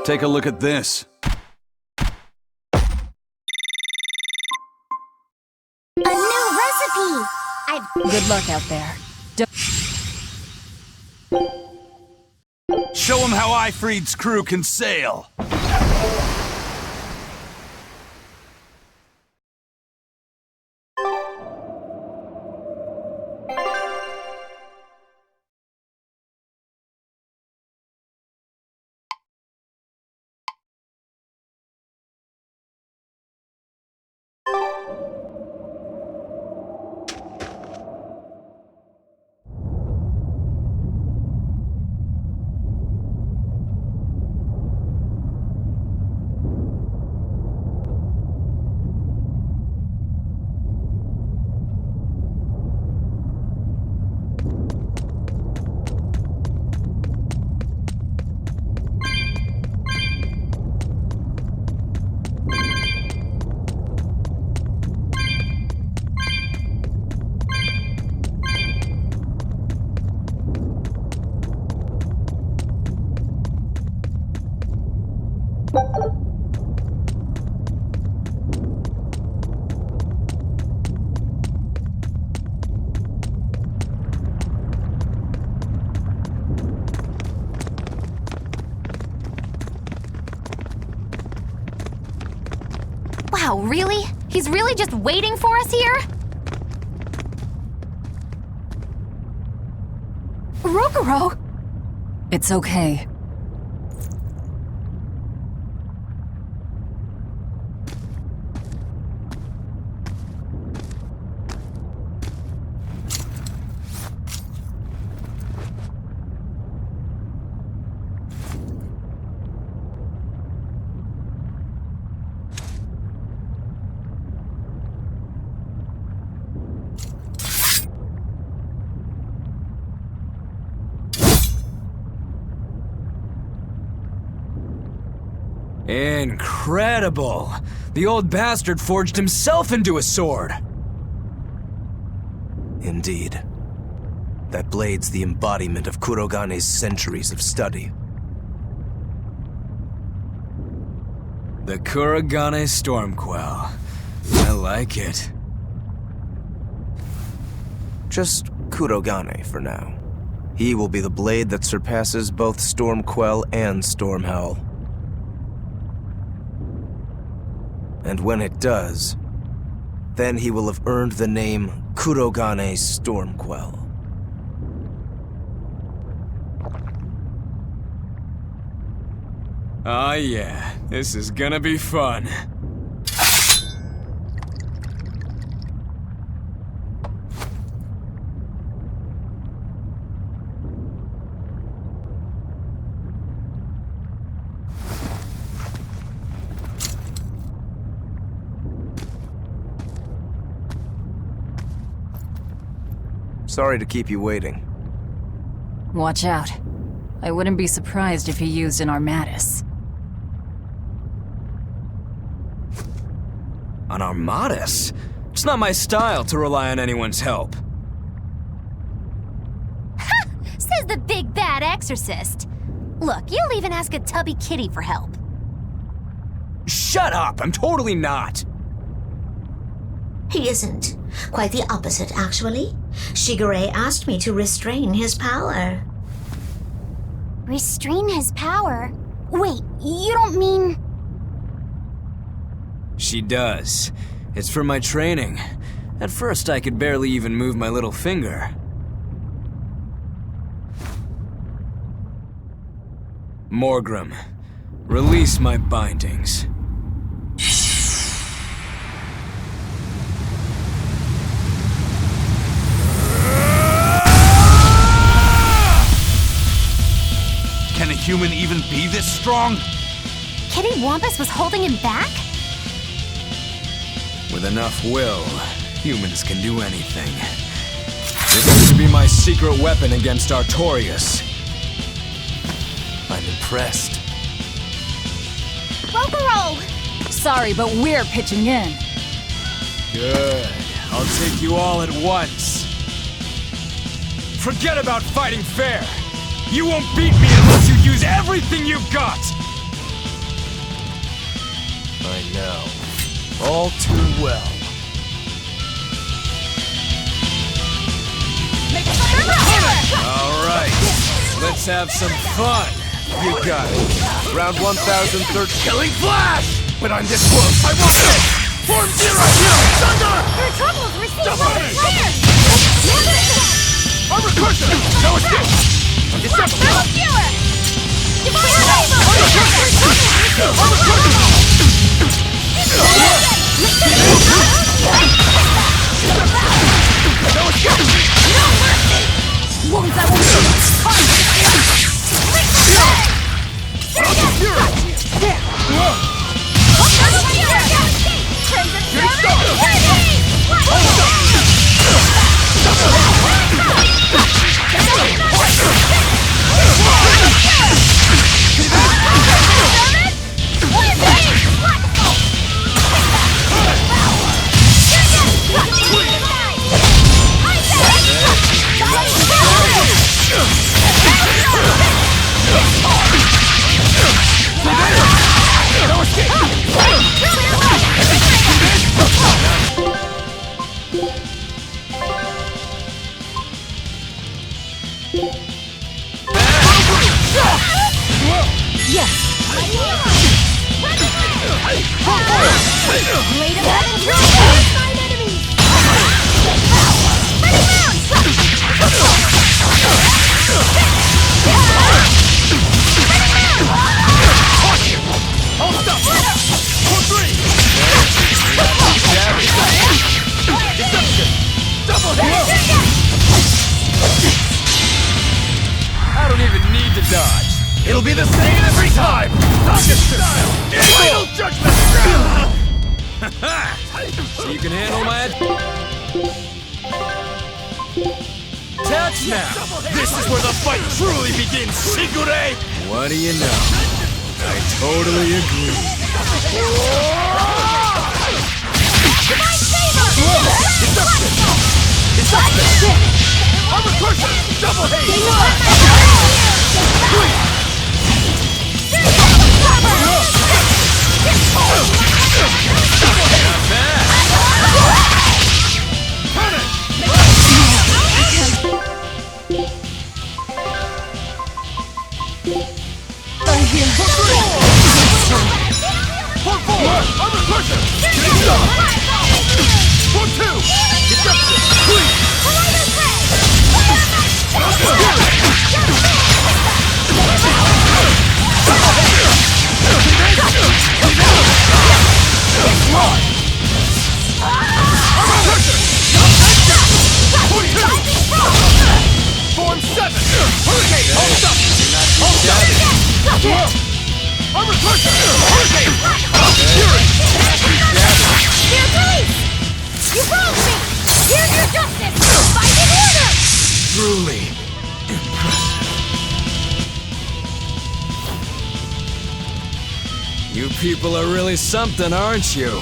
Take a look at this. A new recipe! Good luck out there. Show him how Ifreed's crew can sail. Wow, really? He's really just waiting for us here? Rokuro! It's okay. Incredible! The old bastard forged himself into a sword! Indeed. That blade's the embodiment of Kurogane's centuries of study. The Kurogane Stormquell. I like it. Just Kurogane for now. He will be the blade that surpasses both Stormquell and Stormhowl. And when it does, then he will have earned the name Kurogane Stormquell. Ah yeah, this is gonna be fun. Sorry to keep you waiting. Watch out. I wouldn't be surprised if he used an Armatus. An Armatus? It's not my style to rely on anyone's help. Ha! Says the big bad exorcist. Look, you'll even ask a tubby kitty for help. Shut up! I'm totally not! He isn't. Quite the opposite, actually. Shigure asked me to restrain his power. Restrain his power? Wait, you don't mean... She does. It's for my training. At first, I could barely even move my little finger. Morgrim, release my bindings. Can a human even be this strong? Kitty Wampus was holding him back? With enough will, Humans can do anything. This is to be my secret weapon against Artorias. I'm impressed. Roll! Sorry, but we're pitching in. Good. I'll take you all at once. Forget about fighting fair. You won't beat me unless you use everything you've got. I know. All too well. All right. Let's have some fun. You got it. Round 1013. Killing Flash! But I'm this close. I want this! Form Zero! Thunder! Your troubles receive Double level hit. players! Armor Crusher! No escape! Deception! Level Viewer! Divine Label! Armor Crusher! No escape! Wounds that will Blade of Heaven kills my enemies! Ready round! Hold stop! For 3! Deception! Double hit! I don't even need to dodge. It'll be the same every time! Rocket style! Final judgment! So you can handle my attacks now. This is where the fight truly begins, Shigure! What do you know? I totally agree. Deception! Armor Crusher! Double haste! Not bad. For 4! Armor Crusher! For 2! Deception! Form 7! Hurricane! Hold up! Hold up! Armor Crusher! Hurricane! Fury! Dear police! You wronged me! Here's your justice! Fight in order! Truly impressive. You people are really something, aren't you?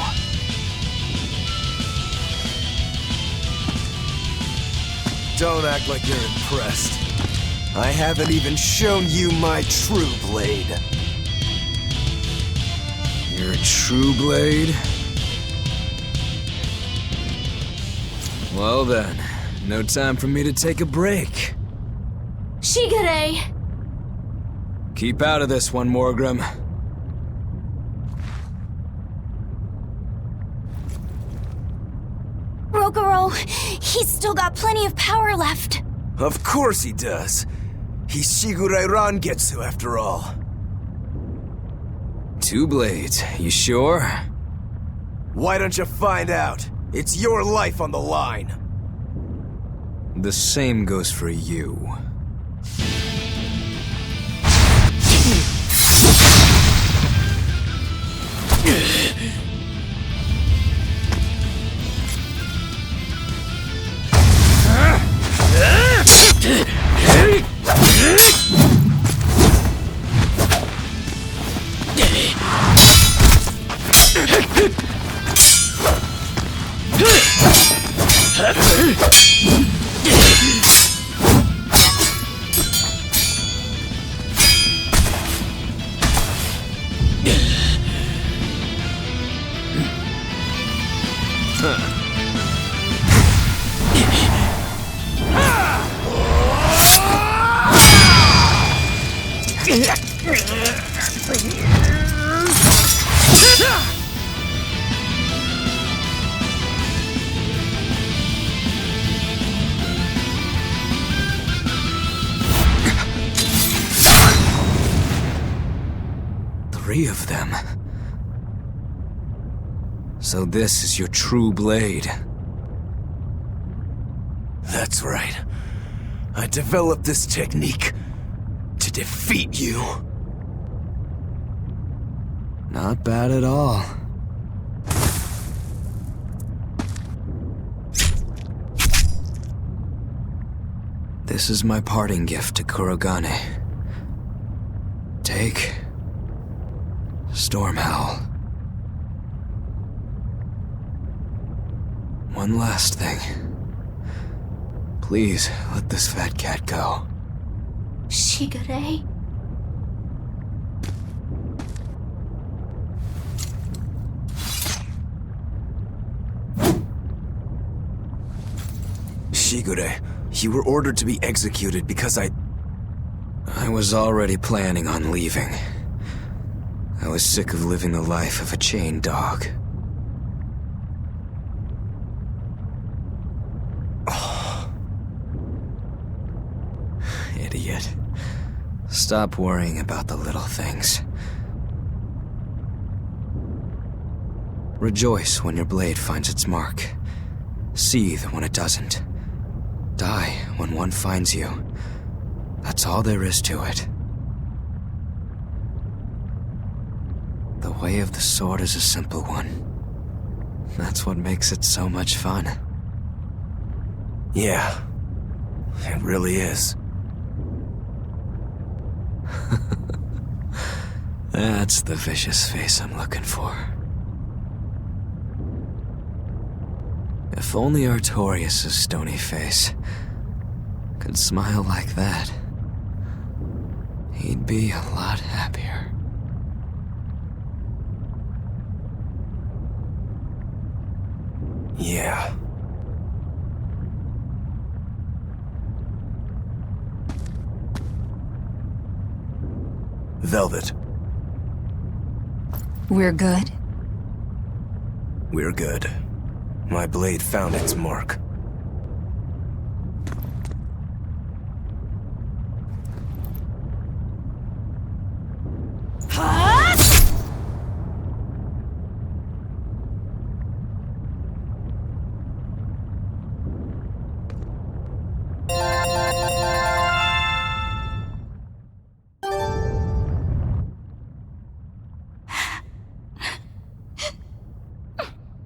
Don't act like you're impressed. I haven't even shown you my true blade. Your true blade? Well then, no time for me to take a break. Shigure! Keep out of this one, Morgrim. Rokuro, he's still got plenty of power left. Of course he does. He's Shigure Rangetsu after all. 2 blades, you sure? Why don't you find out? It's your life on the line. The same goes for you. Three of them. So this is your true blade. That's right. I developed this technique to defeat you. Not bad at all. This is my parting gift to Kurogane. Take Storm Howl. One last thing. Please, let this fat cat go. Shigure? Shigure, you were ordered to be executed because I was already planning on leaving. I was sick of living the life of a chained dog. Idiot. Stop worrying about the little things. Rejoice when your blade finds its mark. Seethe when it doesn't. Die when one finds you. That's all there is to it. The way of the sword is a simple one. That's what makes it so much fun. Yeah, it really is. That's the vicious face I'm looking for. If only Artorias' stony face could smile like that, he'd be a lot happier. Yeah. Velvet, We're good? we're good. My blade found its mark.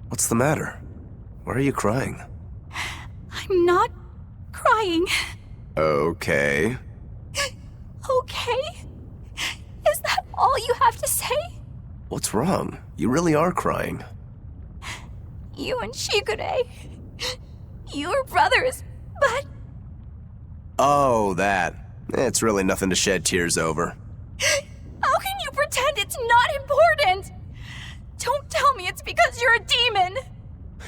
What's the matter? Why are you crying? I'm not crying. Okay. Okay? Is that all you have to say? What's wrong? You really are crying. You and Shigure. You were brothers, but Oh, that. It's really nothing to shed tears over. how can you pretend it's not important? Don't tell me it's because you're a demon.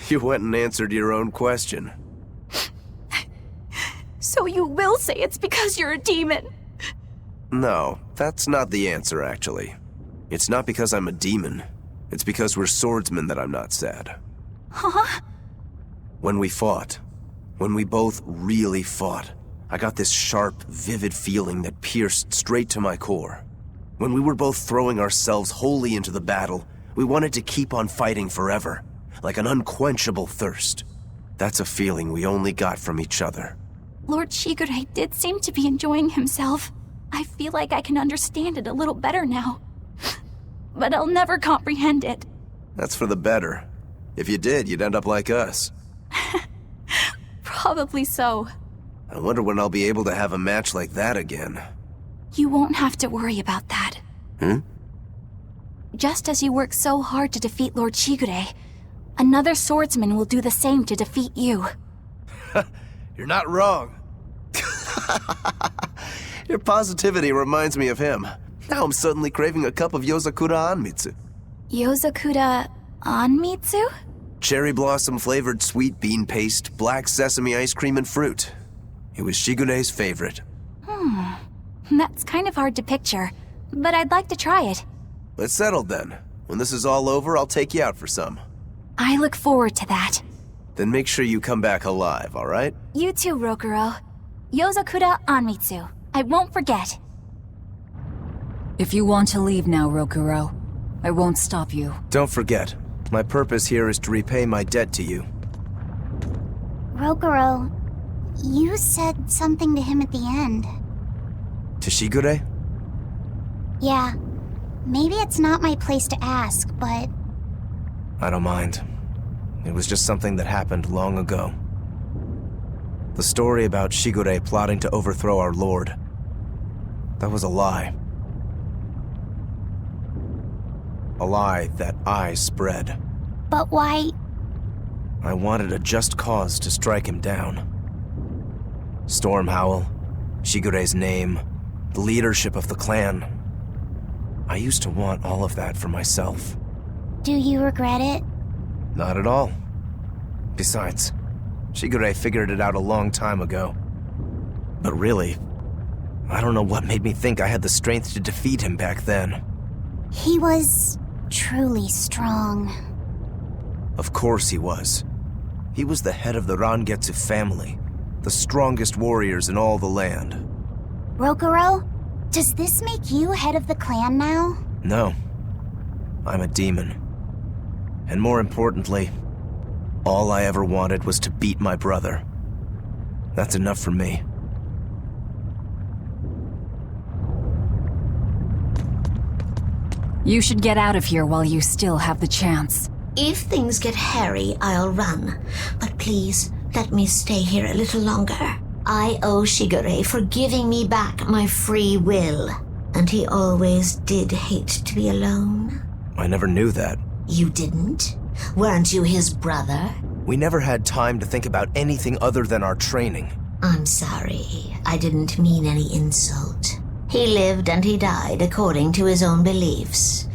You went and answered your own question. So you will say it's because you're a demon. No, that's not the answer, actually. It's not because I'm a demon. It's because we're swordsmen that I'm not sad. Huh? When we fought, when we both really fought, I got this sharp, vivid feeling that pierced straight to my core. When we were both throwing ourselves wholly into the battle, we wanted to keep on fighting forever, like an unquenchable thirst. That's a feeling we only got from each other. Lord Shigure did seem to be enjoying himself. I feel like I can understand it a little better now. But I'll never comprehend it. That's for the better. If you did, you'd end up like us. Probably so. I wonder when I'll be able to have a match like that again. You won't have to worry about that. Just as you worked so hard to defeat Lord Shigure, another swordsman will do the same to defeat you. You're not wrong. Your positivity reminds me of him. Now I'm suddenly craving a cup of Yozakura Anmitsu. Yozakura Anmitsu? Cherry blossom flavored sweet bean paste, black sesame ice cream, and fruit. It was Shigure's favorite. That's kind of hard to picture, but I'd like to try it. It's settled then. When this is all over, I'll take you out for some. I look forward to that. Then make sure you come back alive, alright? You too, Rokuro. Yozakura Anmitsu. I won't forget. If you want to leave now, Rokuro, I won't stop you. Don't forget, my purpose here is to repay my debt to you. Rokuro, you said something to him at the end. To Shigure? Yeah, maybe it's not my place to ask, but... I don't mind. It was just something that happened long ago. The story about Shigure plotting to overthrow our lord. That was a lie. A lie that I spread. But why... I wanted a just cause to strike him down. Storm Howl, Shigure's name, the leadership of the clan. I used to want all of that for myself. Do you regret it? Not at all. Besides, Shigure figured it out a long time ago. But really, I don't know what made me think I had the strength to defeat him back then. He was truly strong. Of course he was. He was the head of the Rangetsu family, the strongest warriors in all the land. Rokuro, does this make you head of the clan now? No. I'm a demon. And more importantly, all I ever wanted was to beat my brother. That's enough for me. You should get out of here while you still have the chance. If things get hairy, I'll run. But please, let me stay here a little longer. I owe Shigure for giving me back my free will. And he always did hate to be alone. I never knew that. You didn't? Weren't you his brother? We never had time to think about anything other than our training. I'm sorry. I didn't mean any insult. He lived and he died according to his own beliefs.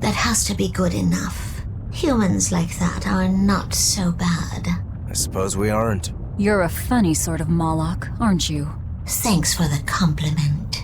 That has to be good enough. Humans like that are not so bad. I suppose we aren't. You're a funny sort of Moloch, aren't you? Thanks for the compliment.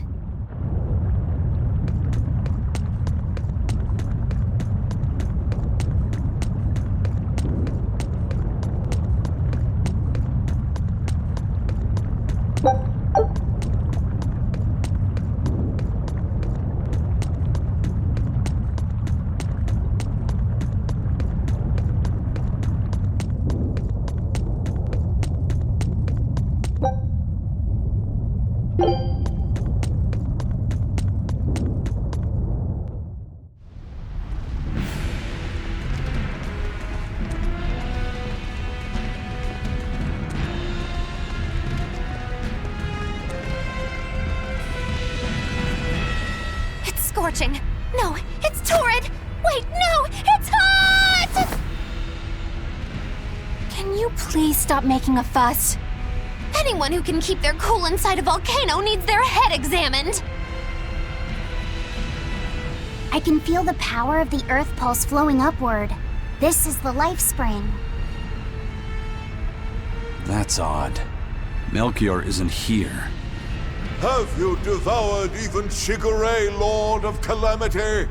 Scorching. No, it's torrid! Wait, no! It's hot! Can you please stop making a fuss? Anyone who can keep their cool inside a volcano needs their head examined! I can feel the power of the Earth Pulse flowing upward. This is the life spring. That's odd. Melchior isn't here. Have you devoured even Shigure, Lord of Calamity?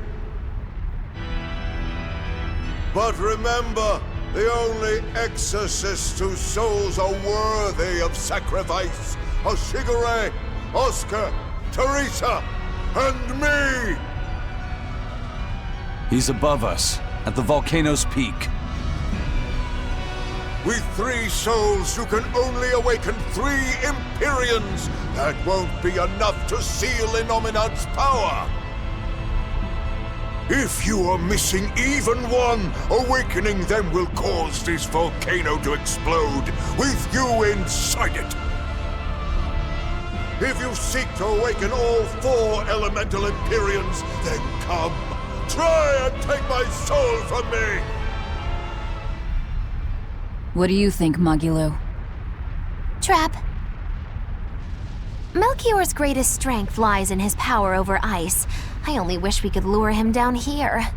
But remember, the only exorcists whose souls are worthy of sacrifice are Shigure, Oscar, Teresa, and me! He's above us, at the volcano's peak. With 3 souls, you can only awaken 3 Empyreans. That won't be enough to seal Innominat's power. If you are missing even one, awakening them will cause this volcano to explode, with you inside it. If you seek to awaken all 4 elemental Empyreans, then come. Try and take my soul from me! What do you think, Magilo? Trap. Melchior's greatest strength lies in his power over ice. I only wish we could lure him down here.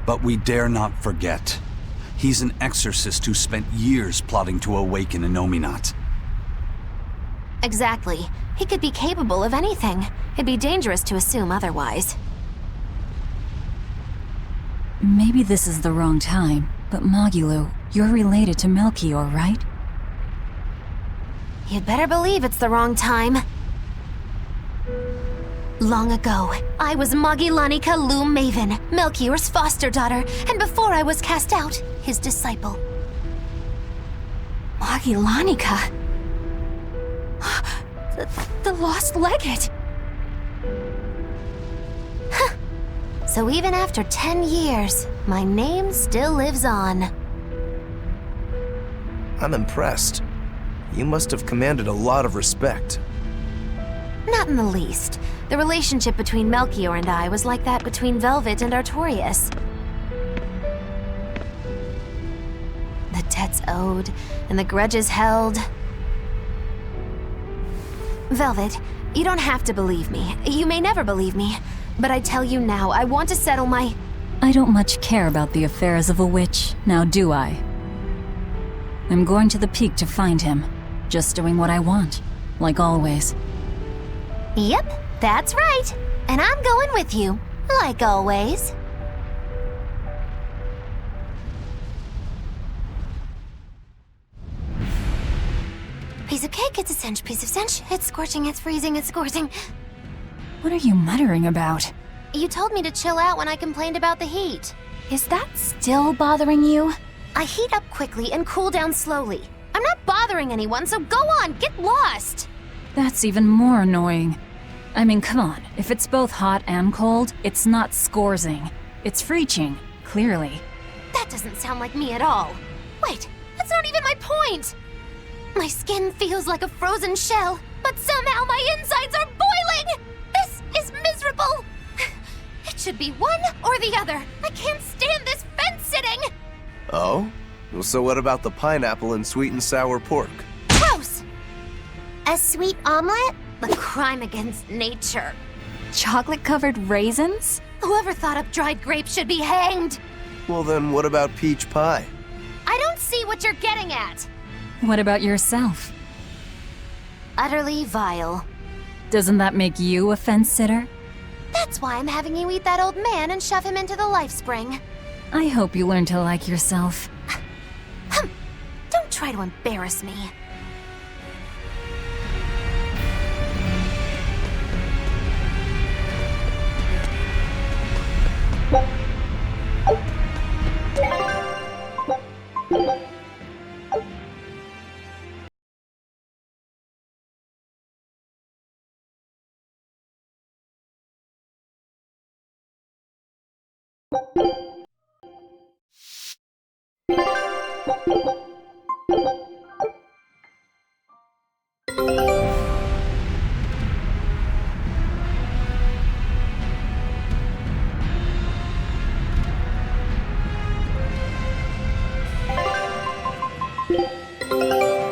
But we dare not forget. He's an exorcist who spent years plotting to awaken Innominat. Exactly. He could be capable of anything. It'd be dangerous to assume otherwise. Maybe this is the wrong time, but Magilou, you're related to Melchior, right? You'd better believe it's the wrong time. Long ago, I was Magilanica Lou Maven, Melchior's foster daughter, and before I was cast out, his disciple. Magilanica? The lost legate. So even after 10 years, my name still lives on. I'm impressed. You must have commanded a lot of respect. Not in the least. The relationship between Melchior and I was like that between Velvet and Artorias. The debts owed, and the grudges held. Velvet, you don't have to believe me. You may never believe me. But I tell you now, I want to settle my... I don't much care about the affairs of a witch, now do I? I'm going to the peak to find him. Just doing what I want, like always. Yep, that's right. And I'm going with you, like always. Piece of cake, it's a cinch. Piece of cinch, it's scorching, it's freezing, it's scorching. What are you muttering about? You told me to chill out when I complained about the heat. Is that still bothering you? I heat up quickly and cool down slowly. I'm not bothering anyone, so go on, get lost! That's even more annoying. I mean, come on, if it's both hot and cold, it's not scorzing. It's freeching, clearly. That doesn't sound like me at all. Wait, that's not even my point! My skin feels like a frozen shell, but somehow my insides are boiling! This is miserable! It should be one or the other. I can't stand this fence-sitting! Oh? So what about the pineapple and sweet and sour pork? Gross! A sweet omelet? A crime against nature. Chocolate-covered raisins? Whoever thought up dried grapes should be hanged! Well then, what about peach pie? I don't see what you're getting at! What about yourself? Utterly vile. Doesn't that make you a fence-sitter? That's why I'm having you eat that old man and shove him into the life spring. I hope you learn to like yourself. Don't try to embarrass me.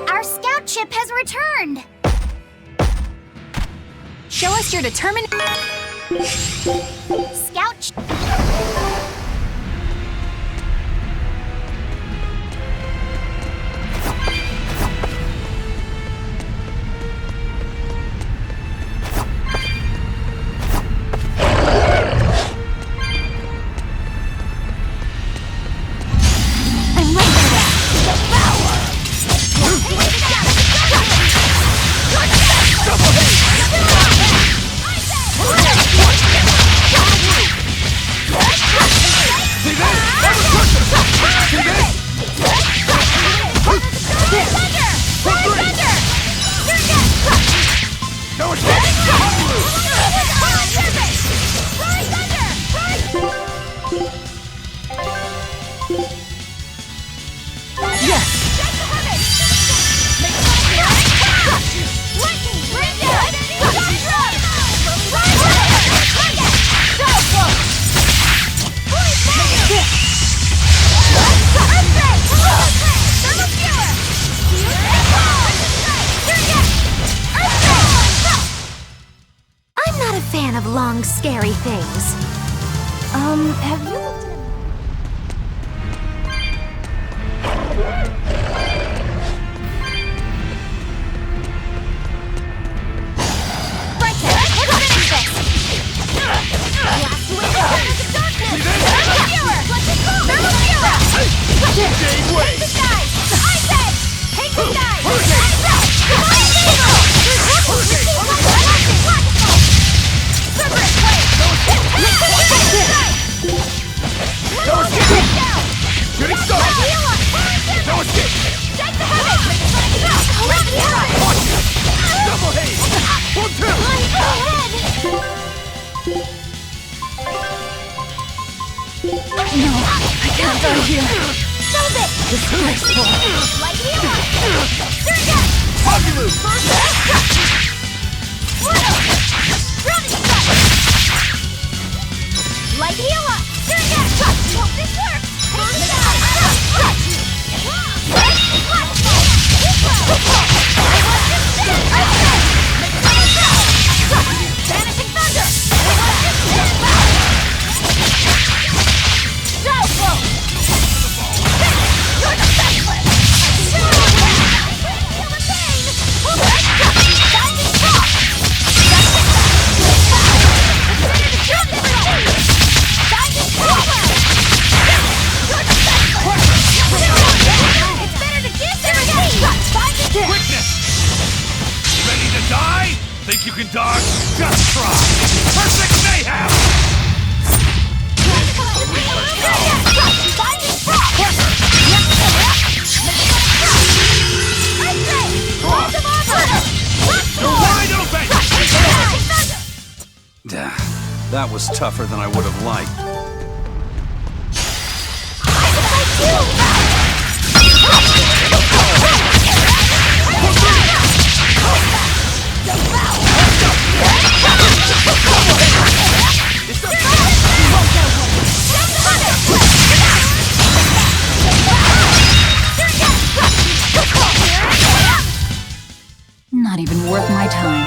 Our scout ship has returned! Show us your determined... Scout sh- I'm not a fan of long, scary things. Have you looked at... countdown here. Stop it! Disgraceful. Light healer! Surget! Hugulu! Running shot! Light healer! Surget! Hope this works! Take this out! Vanishing thunder! Shadow flow! You're defenseless! Binding cross! It's better to give than receive! Quickness! Ready to die? Think you can dodge? Just try! Perfect mayhem! Binding cross! Wide open! That was tougher than I would have liked. Not even worth my time.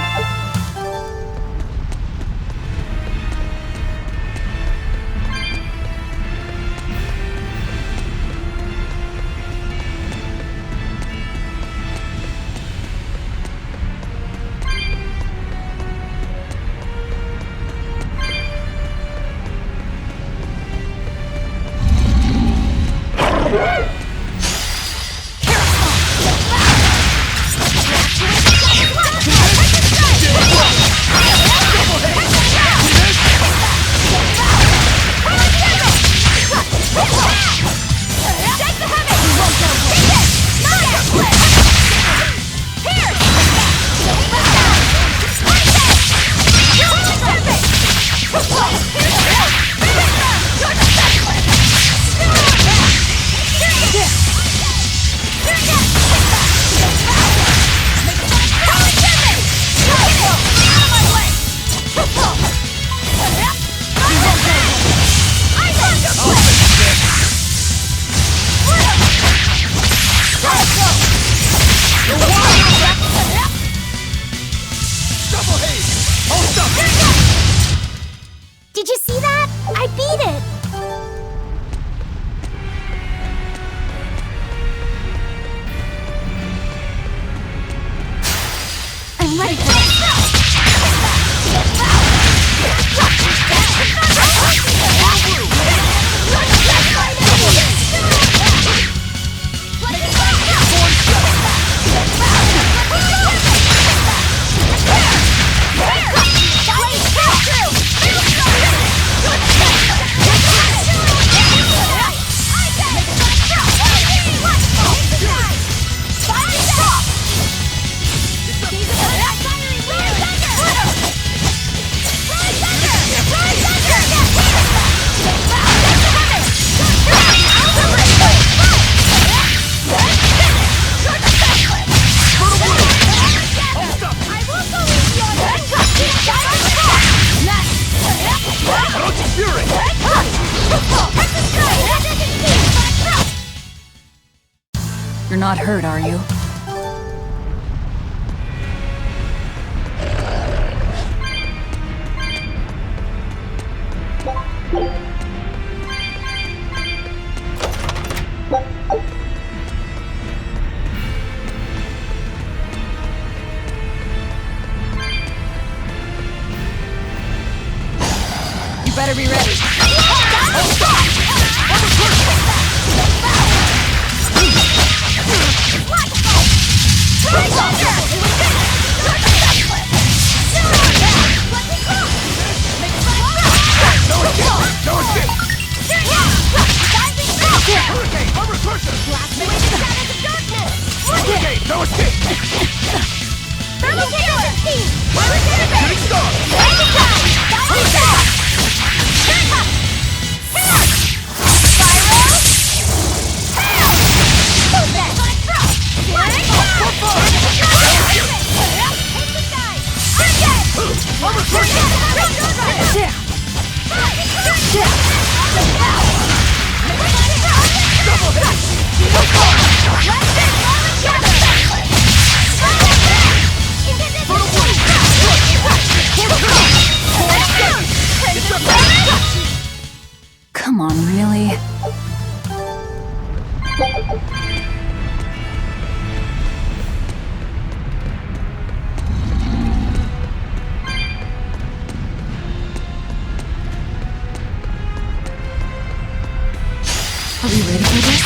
Did you see that? I beat it! I'm ready for this! You're not hurt, are you? You better be ready. Spiral! Come on, really? Are we ready for this?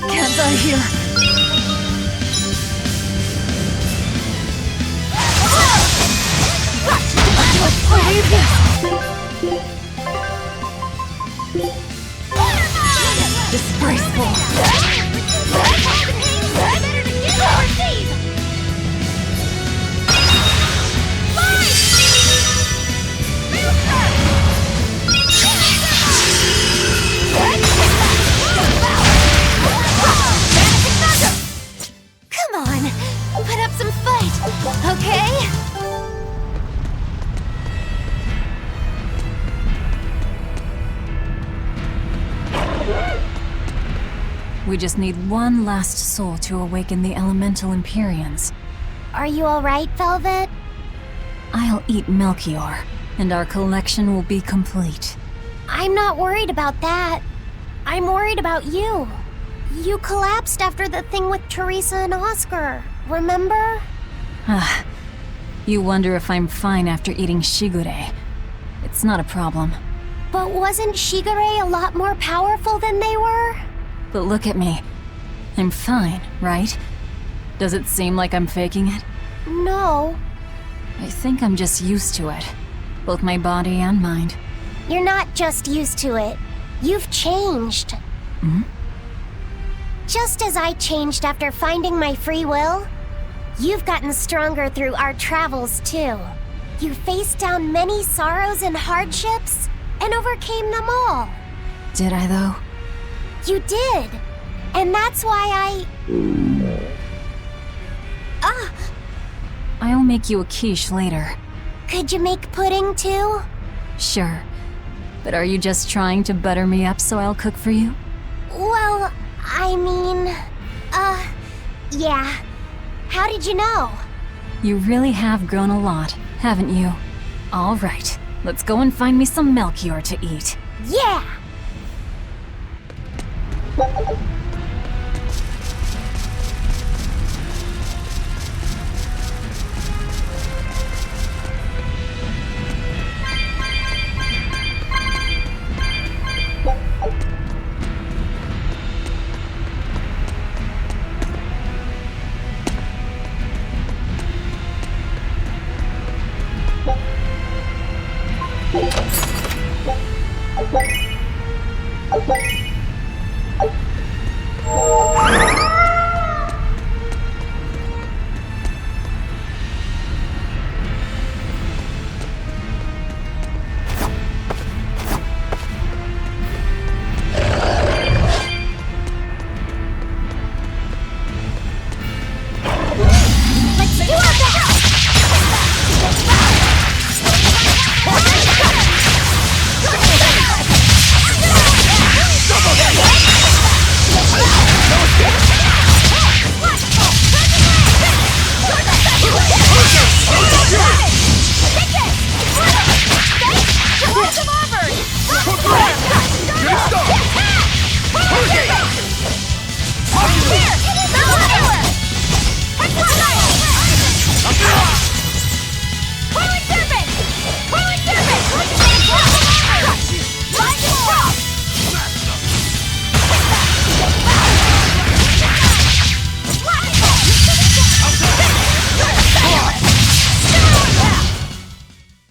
Can't die here. Disgraceful. Come on, put up some fight, okay? We just need one last soul to awaken the elemental Empyreans. Are you alright, Velvet? I'll eat Melchior, and our collection will be complete. I'm not worried about that. I'm worried about you. You collapsed after the thing with Teresa and Oscar, remember? Ah, you wonder if I'm fine after eating Shigure. It's not a problem. But wasn't Shigure a lot more powerful than they were? But look at me. I'm fine, right? Does it seem like I'm faking it? No. I think I'm just used to it. Both my body and mind. You're not just used to it. You've changed. Hmm? Just as I changed after finding my free will, you've gotten stronger through our travels too. You faced down many sorrows and hardships, and overcame them all. Did I though? You did. And that's why I'll make you a quiche later. Could you make pudding too? Sure. But are you just trying to butter me up so I'll cook for you? Well, I mean, yeah. How did you know? You really have grown a lot, haven't you? All right, let's go and find me some Melchior to eat. Yeah!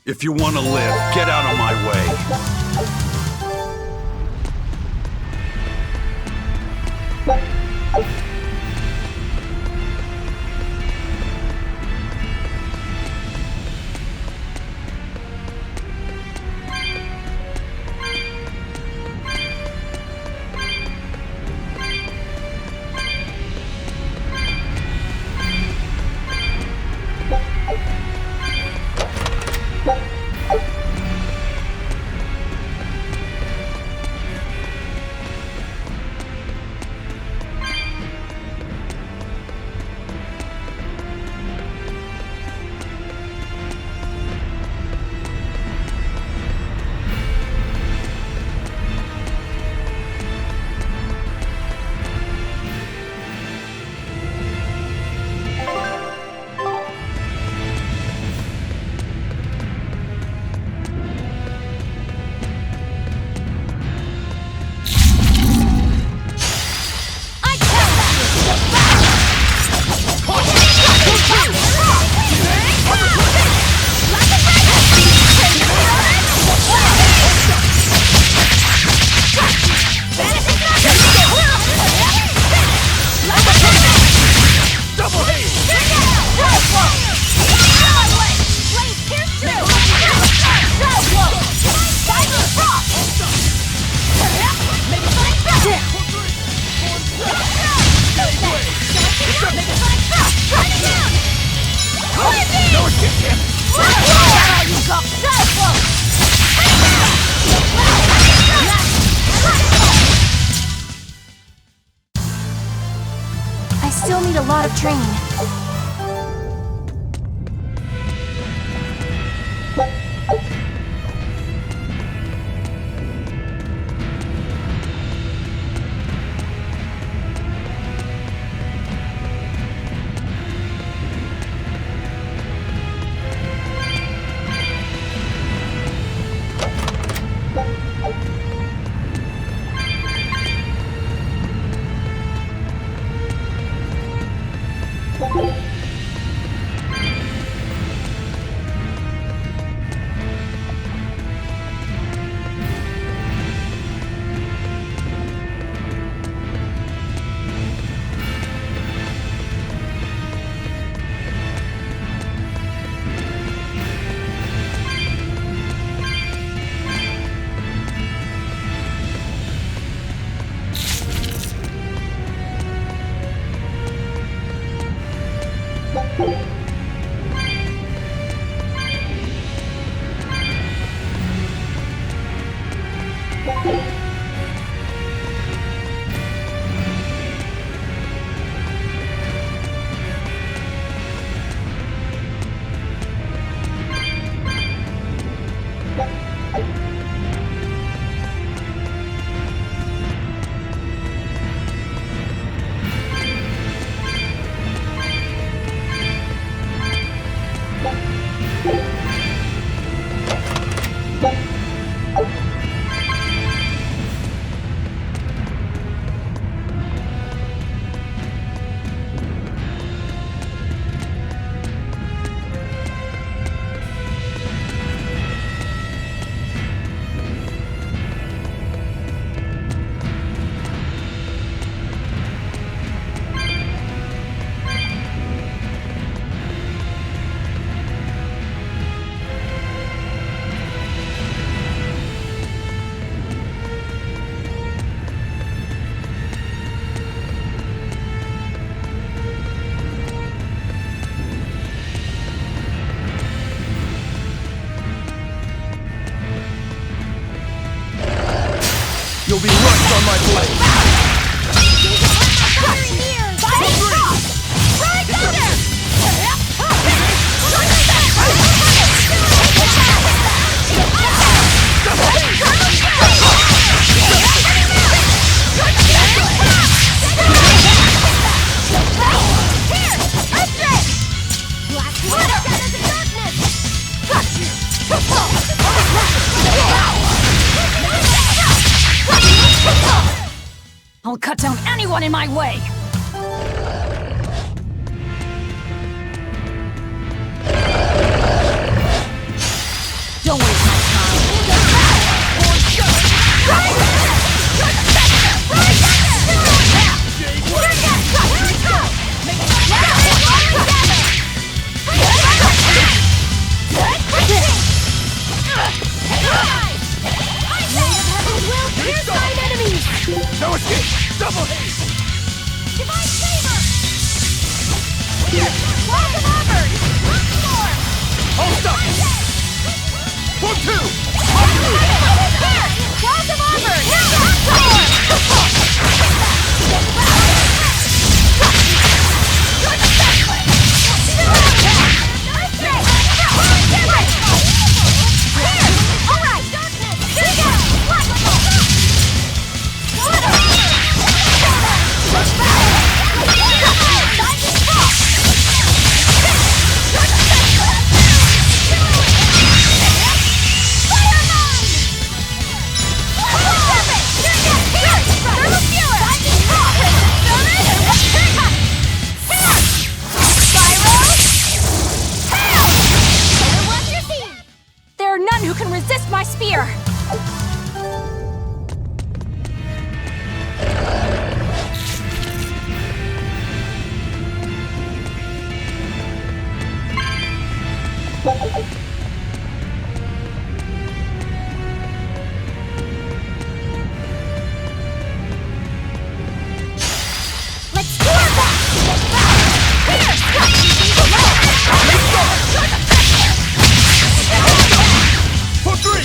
If you want to live, get out of my way. I still need a lot of training. You'll be rushed on my blade! I'll cut down anyone in my way! Double haste! Divine Saber! Walk of Auburn! Once more! Hold up! 1-2! Walk of Auburn! Once more! There are none who can resist my spear! Let's do our best! For 3!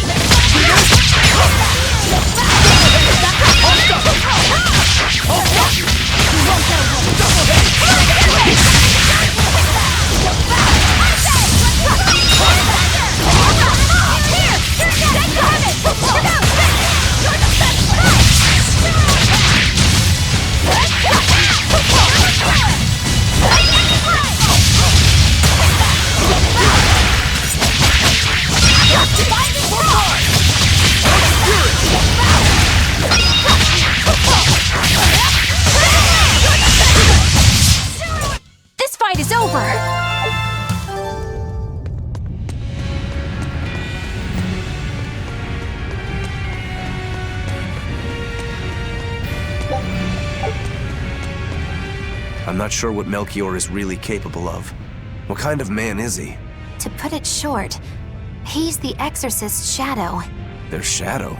This fight is over! I'm not sure what Melchior is really capable of. What kind of man is he? To put it short, he's the Exorcist's shadow. Their shadow?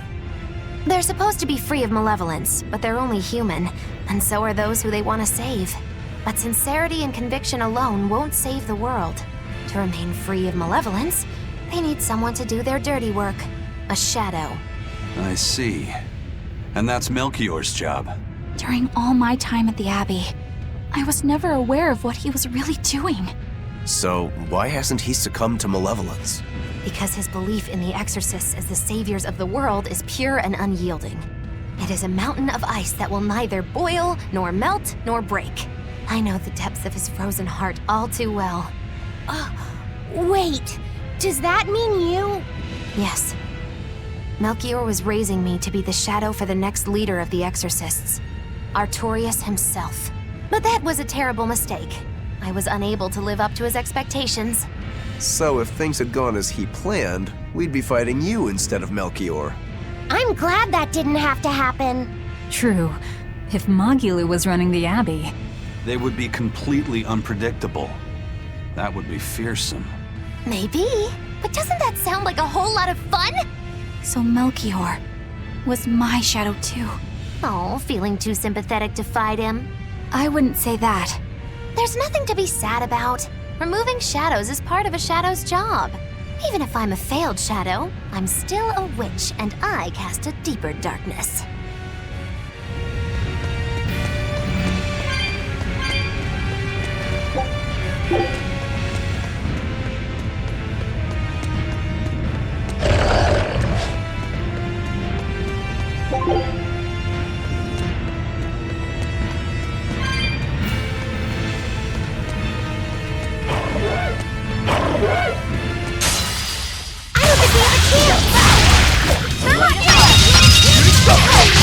They're supposed to be free of malevolence, but they're only human, and so are those who they want to save. But sincerity and conviction alone won't save the world. To remain free of malevolence, they need someone to do their dirty work. A shadow. I see. And that's Melchior's job. During all my time at the Abbey, I was never aware of what he was really doing. So, why hasn't he succumbed to malevolence? Because his belief in the Exorcists as the saviors of the world is pure and unyielding. It is a mountain of ice that will neither boil, nor melt, nor break. I know the depths of his frozen heart all too well. Wait, does that mean you? Yes. Melchior was raising me to be the shadow for the next leader of the Exorcists, Artorius himself. But that was a terrible mistake. I was unable to live up to his expectations. So if things had gone as he planned, we'd be fighting you instead of Melchior. I'm glad that didn't have to happen. True. If Magulu was running the Abbey, They would be completely unpredictable. That would be fearsome. Maybe, but doesn't that sound like a whole lot of fun? So Melchior was my shadow too. Oh, feeling too sympathetic to fight him? I wouldn't say that. There's nothing to be sad about. Removing shadows is part of a shadow's job. Even if I'm a failed shadow, I'm still a witch, and I cast a deeper darkness. I don't think we have a chance! Come on,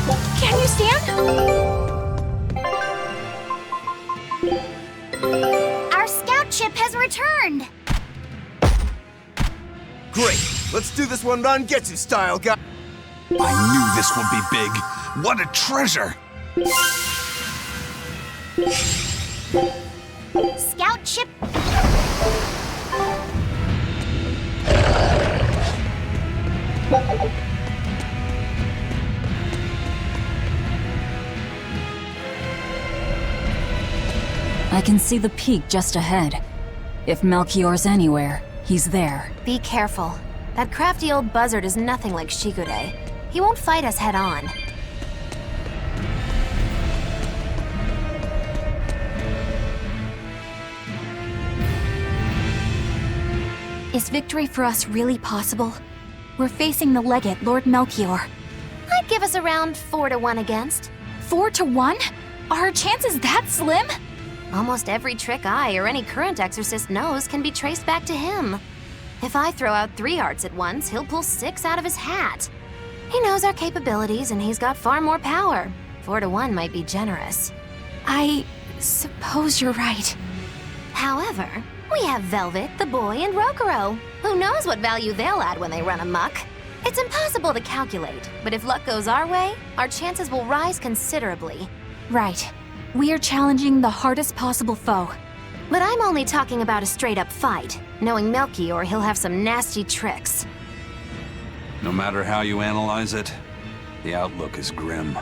Lord? Can you stand? Our scout ship has returned! Great. Let's do this one Rangetsu style, guy. I knew this would be big. What a treasure! Scout ship... I can see the peak just ahead. If Melchior's anywhere, he's there. Be careful. That crafty old buzzard is nothing like Shigure. He won't fight us head on. Is victory for us really possible? We're facing the legate, Lord Melchior. I'd give us around 4 to 1 against. 4 to 1? Are our chances that slim? Almost every trick I or any current exorcist knows can be traced back to him. If I throw out 3 arts at once, he'll pull 6 out of his hat. He knows our capabilities and he's got far more power. 4 to 1 might be generous. I suppose you're right. However, we have Velvet, the boy, and Rokuro. Who knows what value they'll add when they run amok? It's impossible to calculate, but if luck goes our way, our chances will rise considerably. Right. We are challenging the hardest possible foe. But I'm only talking about a straight-up fight. Knowing Melchior, he'll have some nasty tricks. No matter how you analyze it, the outlook is grim.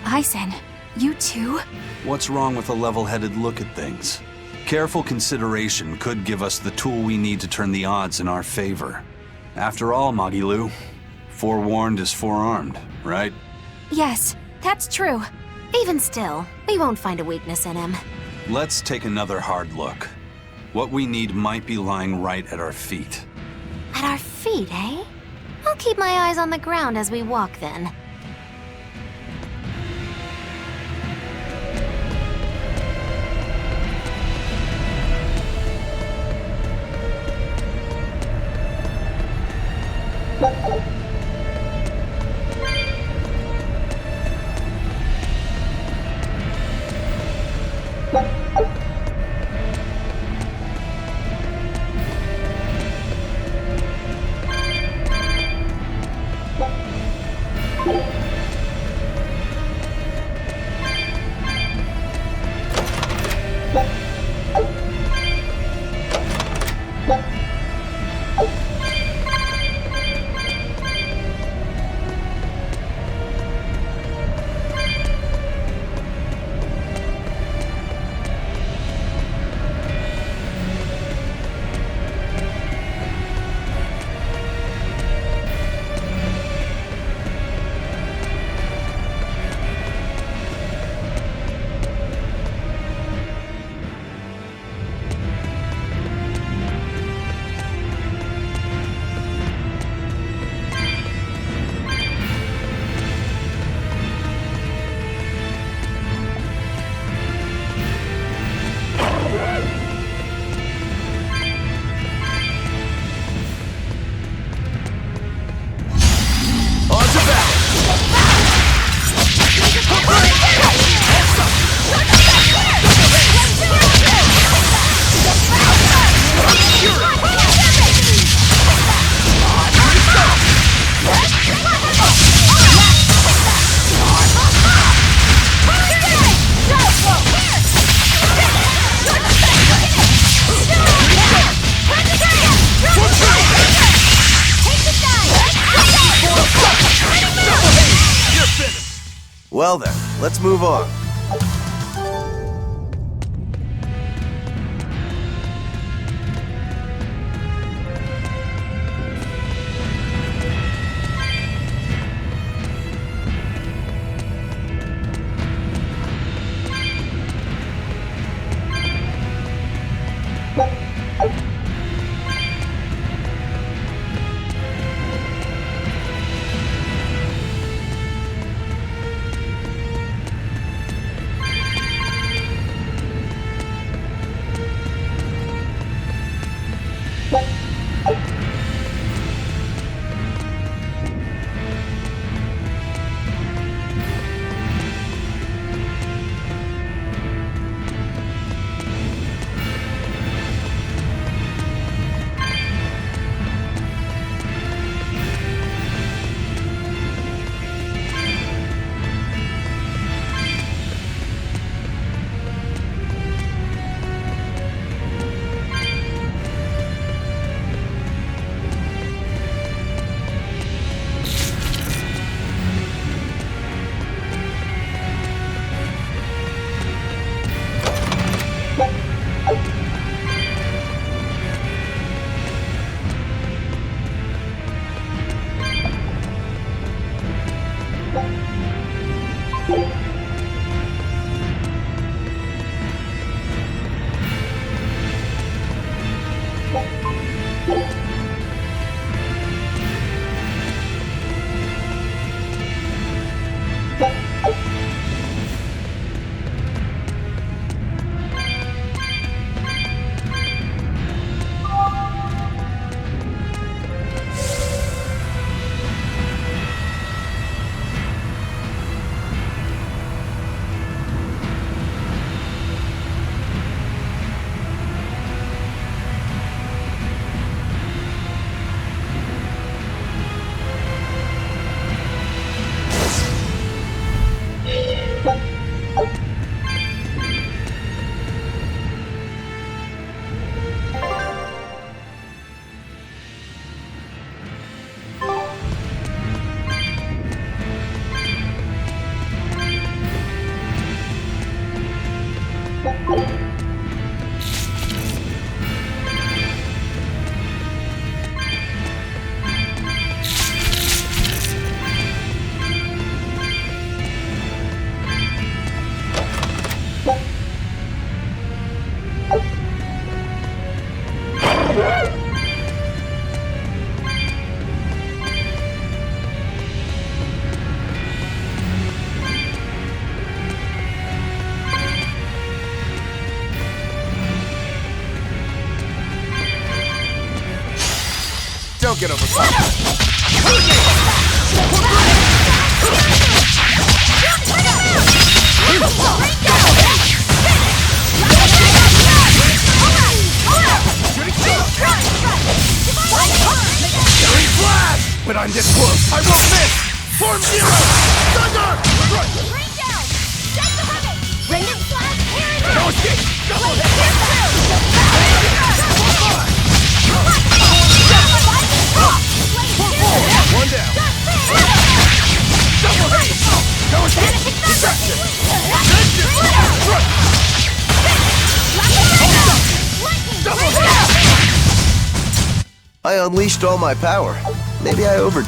Aizen, you too? What's wrong with a level-headed look at things? Careful consideration could give us the tool we need to turn the odds in our favor. After all, Magilu, forewarned is forearmed, right? Yes, that's true. Even still, we won't find a weakness in him. Let's take another hard look. What we need might be lying right at our feet. At our feet, eh? I'll keep my eyes on the ground as we walk then. Well then, let's move on. Don't get overconfident. When I'm this close, I won't miss! Form zero! Thunder! Rain down! Set the heaven! Random flash, here it is! No escape! Double hit! One down! Double hit! No escape! Deception! Double hit! I unleashed all my power. Maybe I over...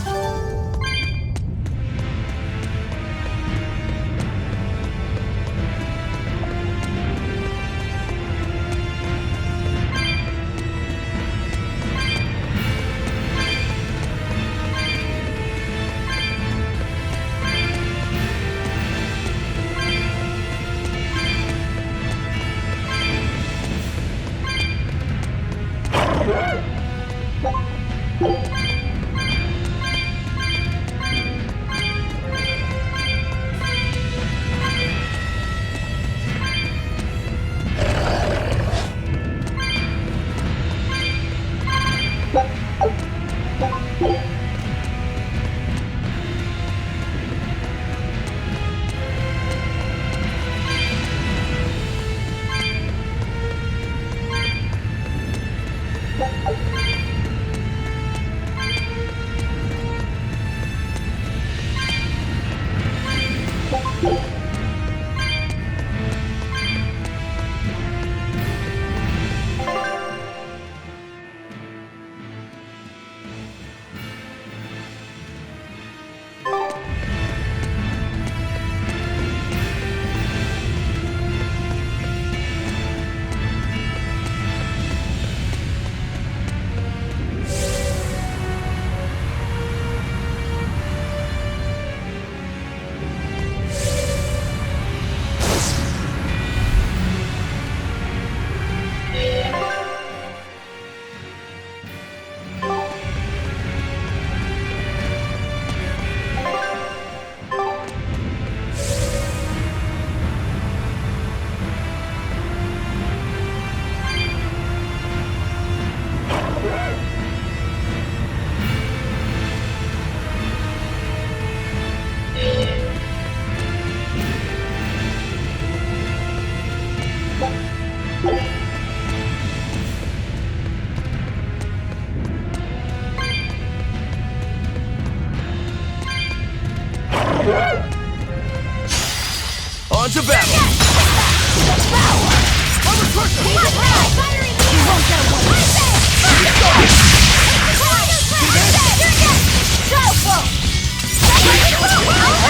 On to battle!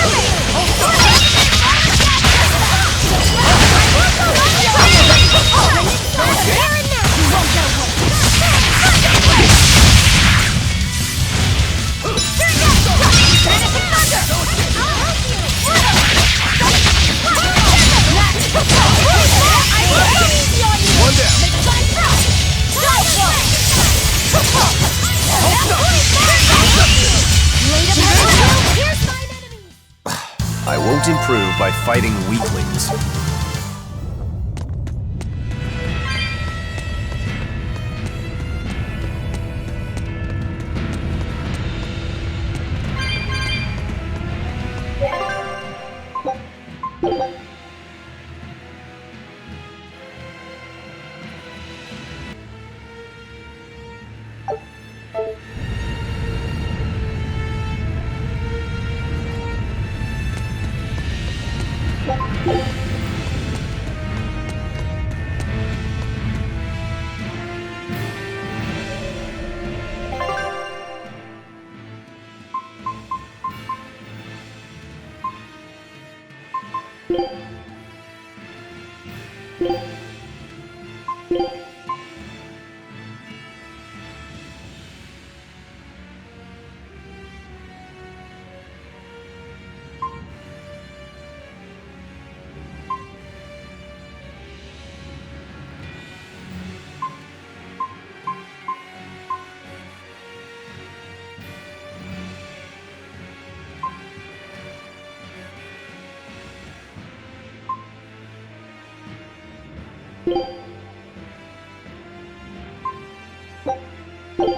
Go! I won't improve by fighting weaklings.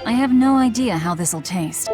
I have no idea how this'll taste.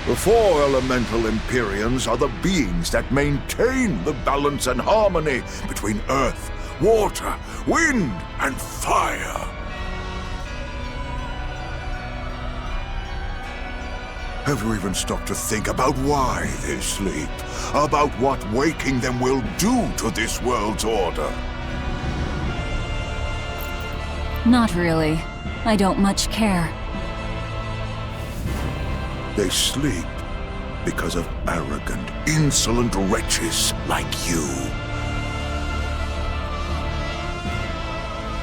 The four elemental Empyreans are the beings that maintain the balance and harmony between earth, water, wind, and fire. Have you even stopped to think about why they sleep? About what waking them will do to this world's order? Not really. I don't much care. They sleep because of arrogant, insolent wretches like you.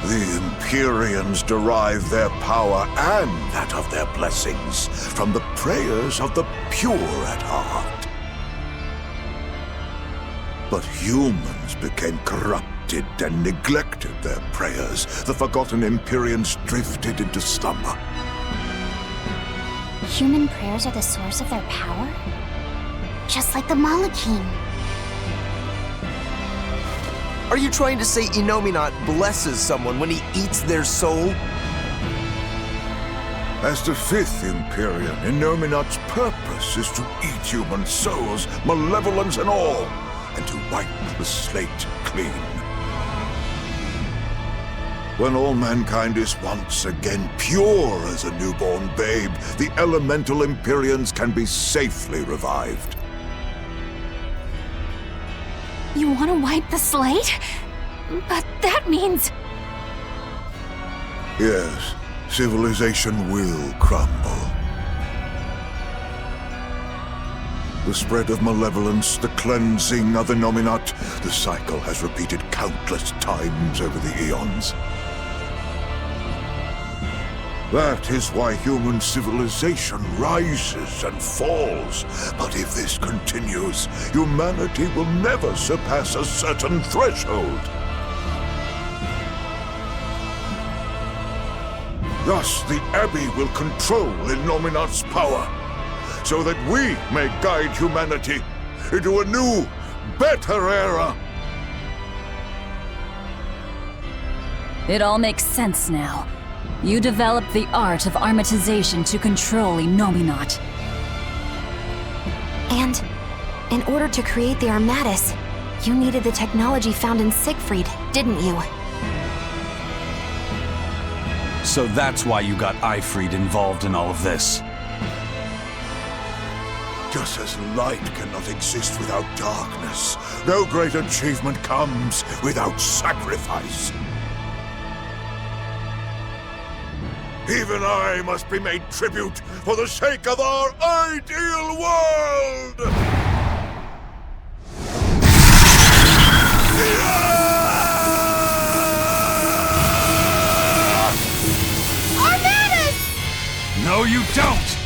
The Empyreans derive their power and that of their blessings from the prayers of the pure at heart. But humans became corrupted and neglected their prayers. The forgotten Empyreans drifted into slumber. Human prayers are the source of their power? Just like the Malachim. Are you trying to say Innominat blesses someone when he eats their soul? As the fifth Empyrean, Innominat's purpose is to eat human souls, malevolence and all, and to wipe the slate clean. When all mankind is once again pure as a newborn babe, the elemental Empyreans can be safely revived. You want to wipe the slate? But that means... Yes, civilization will crumble. The spread of malevolence, the cleansing of Innominat, the cycle has repeated countless times over the eons. That is why human civilization rises and falls. But if this continues, humanity will never surpass a certain threshold. Thus, the Abbey will control Innominat's power, so that we may guide humanity into a new, better era. It all makes sense now. You developed the art of armatization to control Innominat. And in order to create the Armatus, you needed the technology found in Siegfried, didn't you? So that's why you got Eifried involved in all of this. Just as light cannot exist without darkness, no great achievement comes without sacrifice. Even I must be made tribute for the sake of our ideal world! Armatus! No, you don't!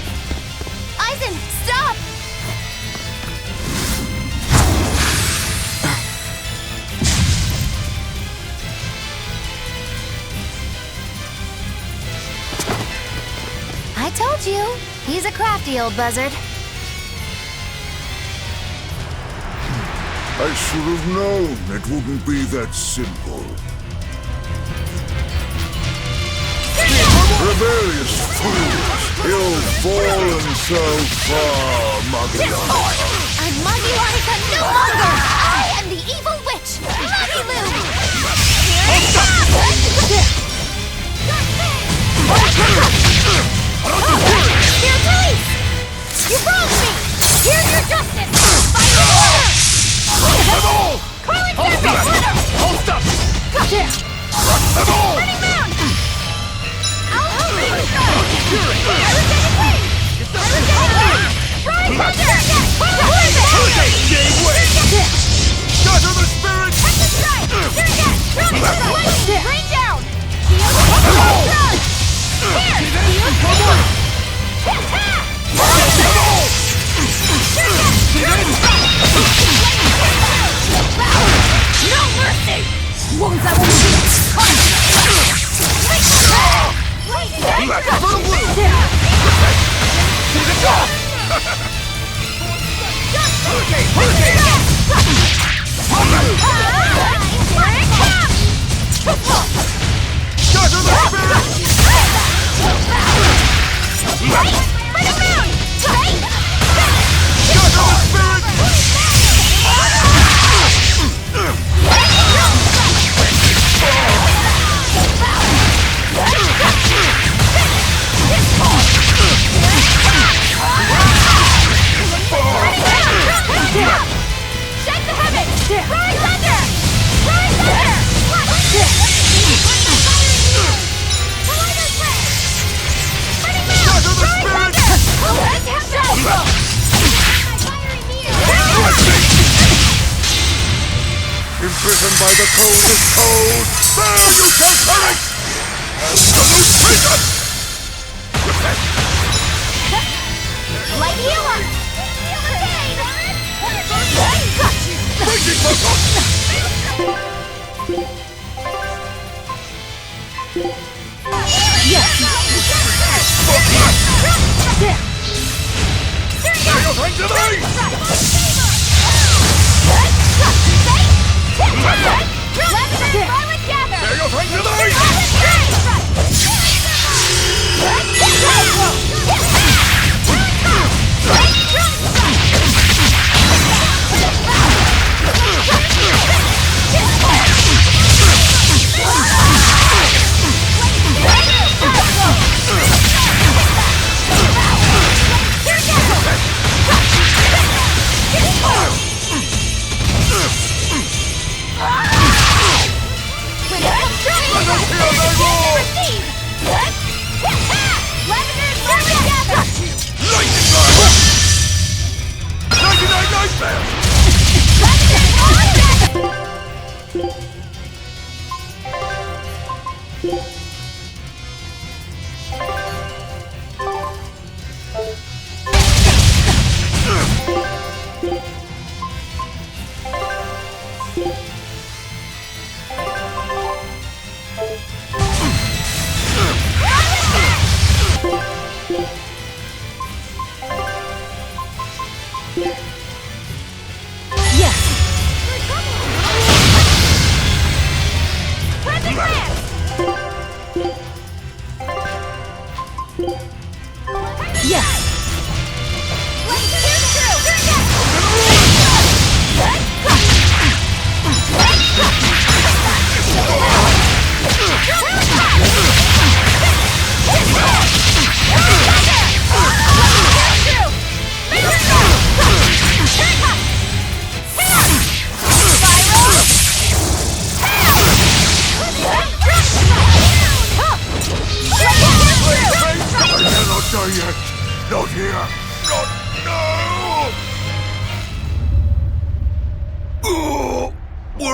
Eisen, stop! I told you, he's a crafty old buzzard. I should have known it wouldn't be that simple. Rebellious fools, ill-fallen so far, Magilanica. I'm Magilanica no longer! I am the evil witch, Magilu! Here, police! You wronged me! Here's your justice! By your order! Calling service! Hold up! Gotcha! Running round! I'll hold you! I was getting away! Rise under! Who is it? Gave way! Gather the spirit! Catch the strike! Running to the lightning! Rain down! Here! No mercy! Wounds that will Imprisoned by the coldest cold, there you shall perish! Absolute traitor! Light healer! Got you!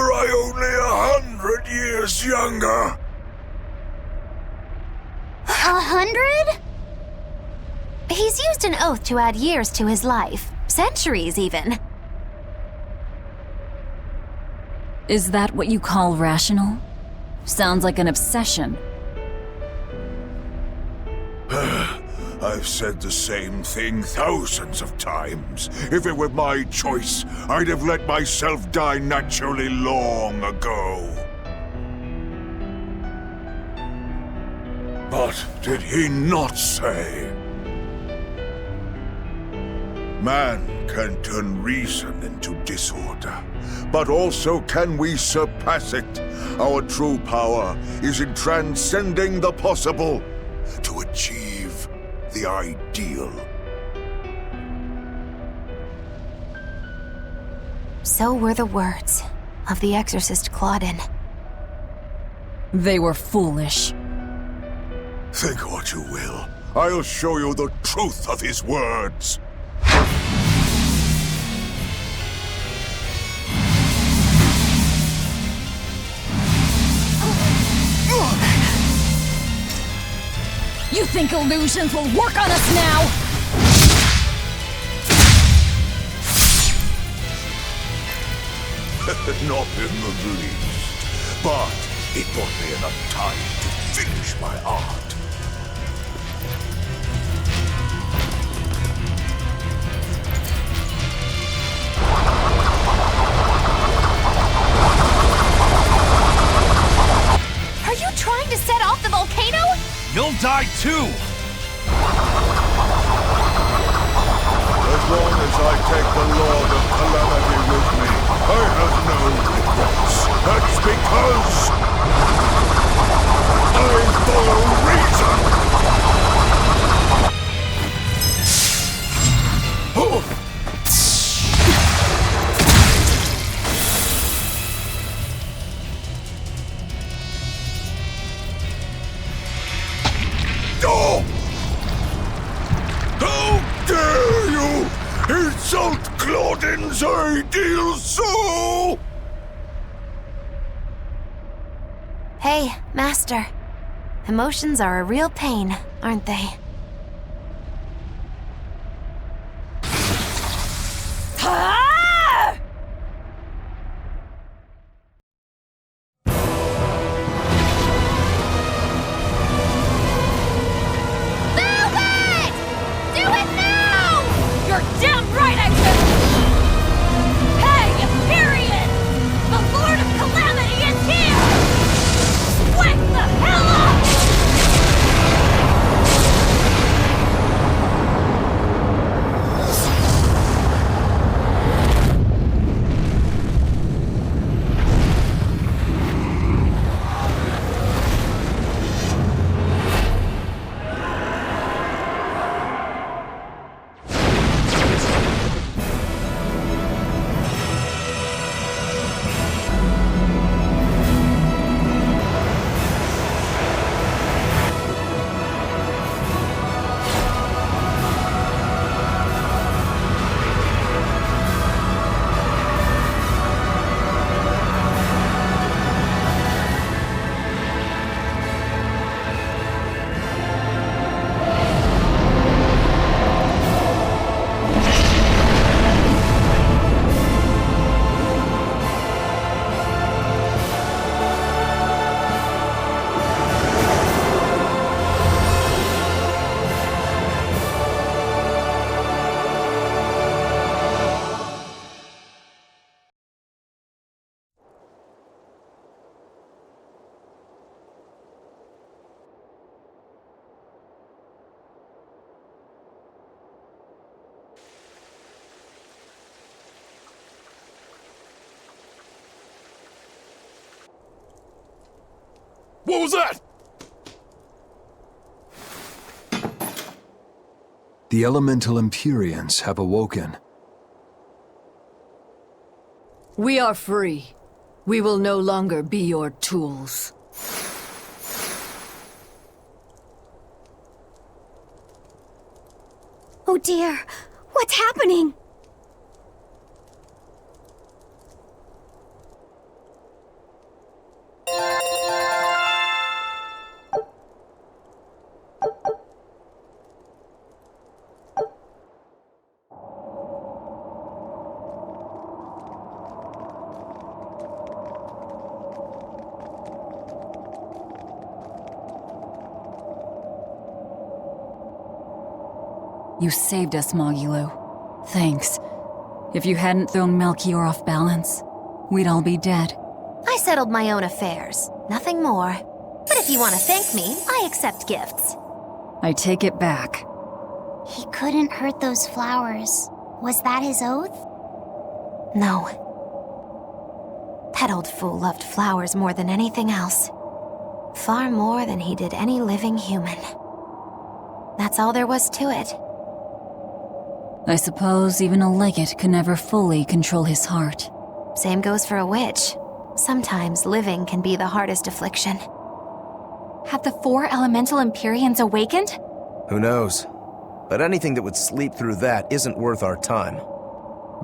Were I only 100 years younger? 100? He's used an oath to add years to his life. Centuries, even. Is that what you call rational? Sounds like an obsession. I've said the same thing thousands of times. If it were my choice, I'd have let myself die naturally long ago. But did he not say? Man can turn reason into disorder, but also can we surpass it. Our true power is in transcending the possible to achieve the ideal. So were the words of the exorcist Claudin. They were foolish. Think what you will. I'll show you the truth of his words. You think illusions will work on us now? Not in the least. But it bought me enough time to finish my art. Are you trying to set off the volcano? You'll die too! As long as I take the Lord of Calamity with me, I have no regrets. That's because I follow reason! Oh! How dare you insult Claudin's ideal soul! Hey, Master. Emotions are a real pain, aren't they? What was that? The elemental Empyreans have awoken. We are free. We will no longer be your tools. Oh dear, what's happening? You saved us, Magilu. Thanks. If you hadn't thrown Melchior off balance, we'd all be dead. I settled my own affairs. Nothing more. But if you want to thank me, I accept gifts. I take it back. He couldn't hurt those flowers. Was that his oath? No. That old fool loved flowers more than anything else. Far more than he did any living human. That's all there was to it. I suppose even a legate could never fully control his heart. Same goes for a witch. Sometimes living can be the hardest affliction. Have the 4 elemental Empyreans awakened? Who knows? But anything that would sleep through that isn't worth our time.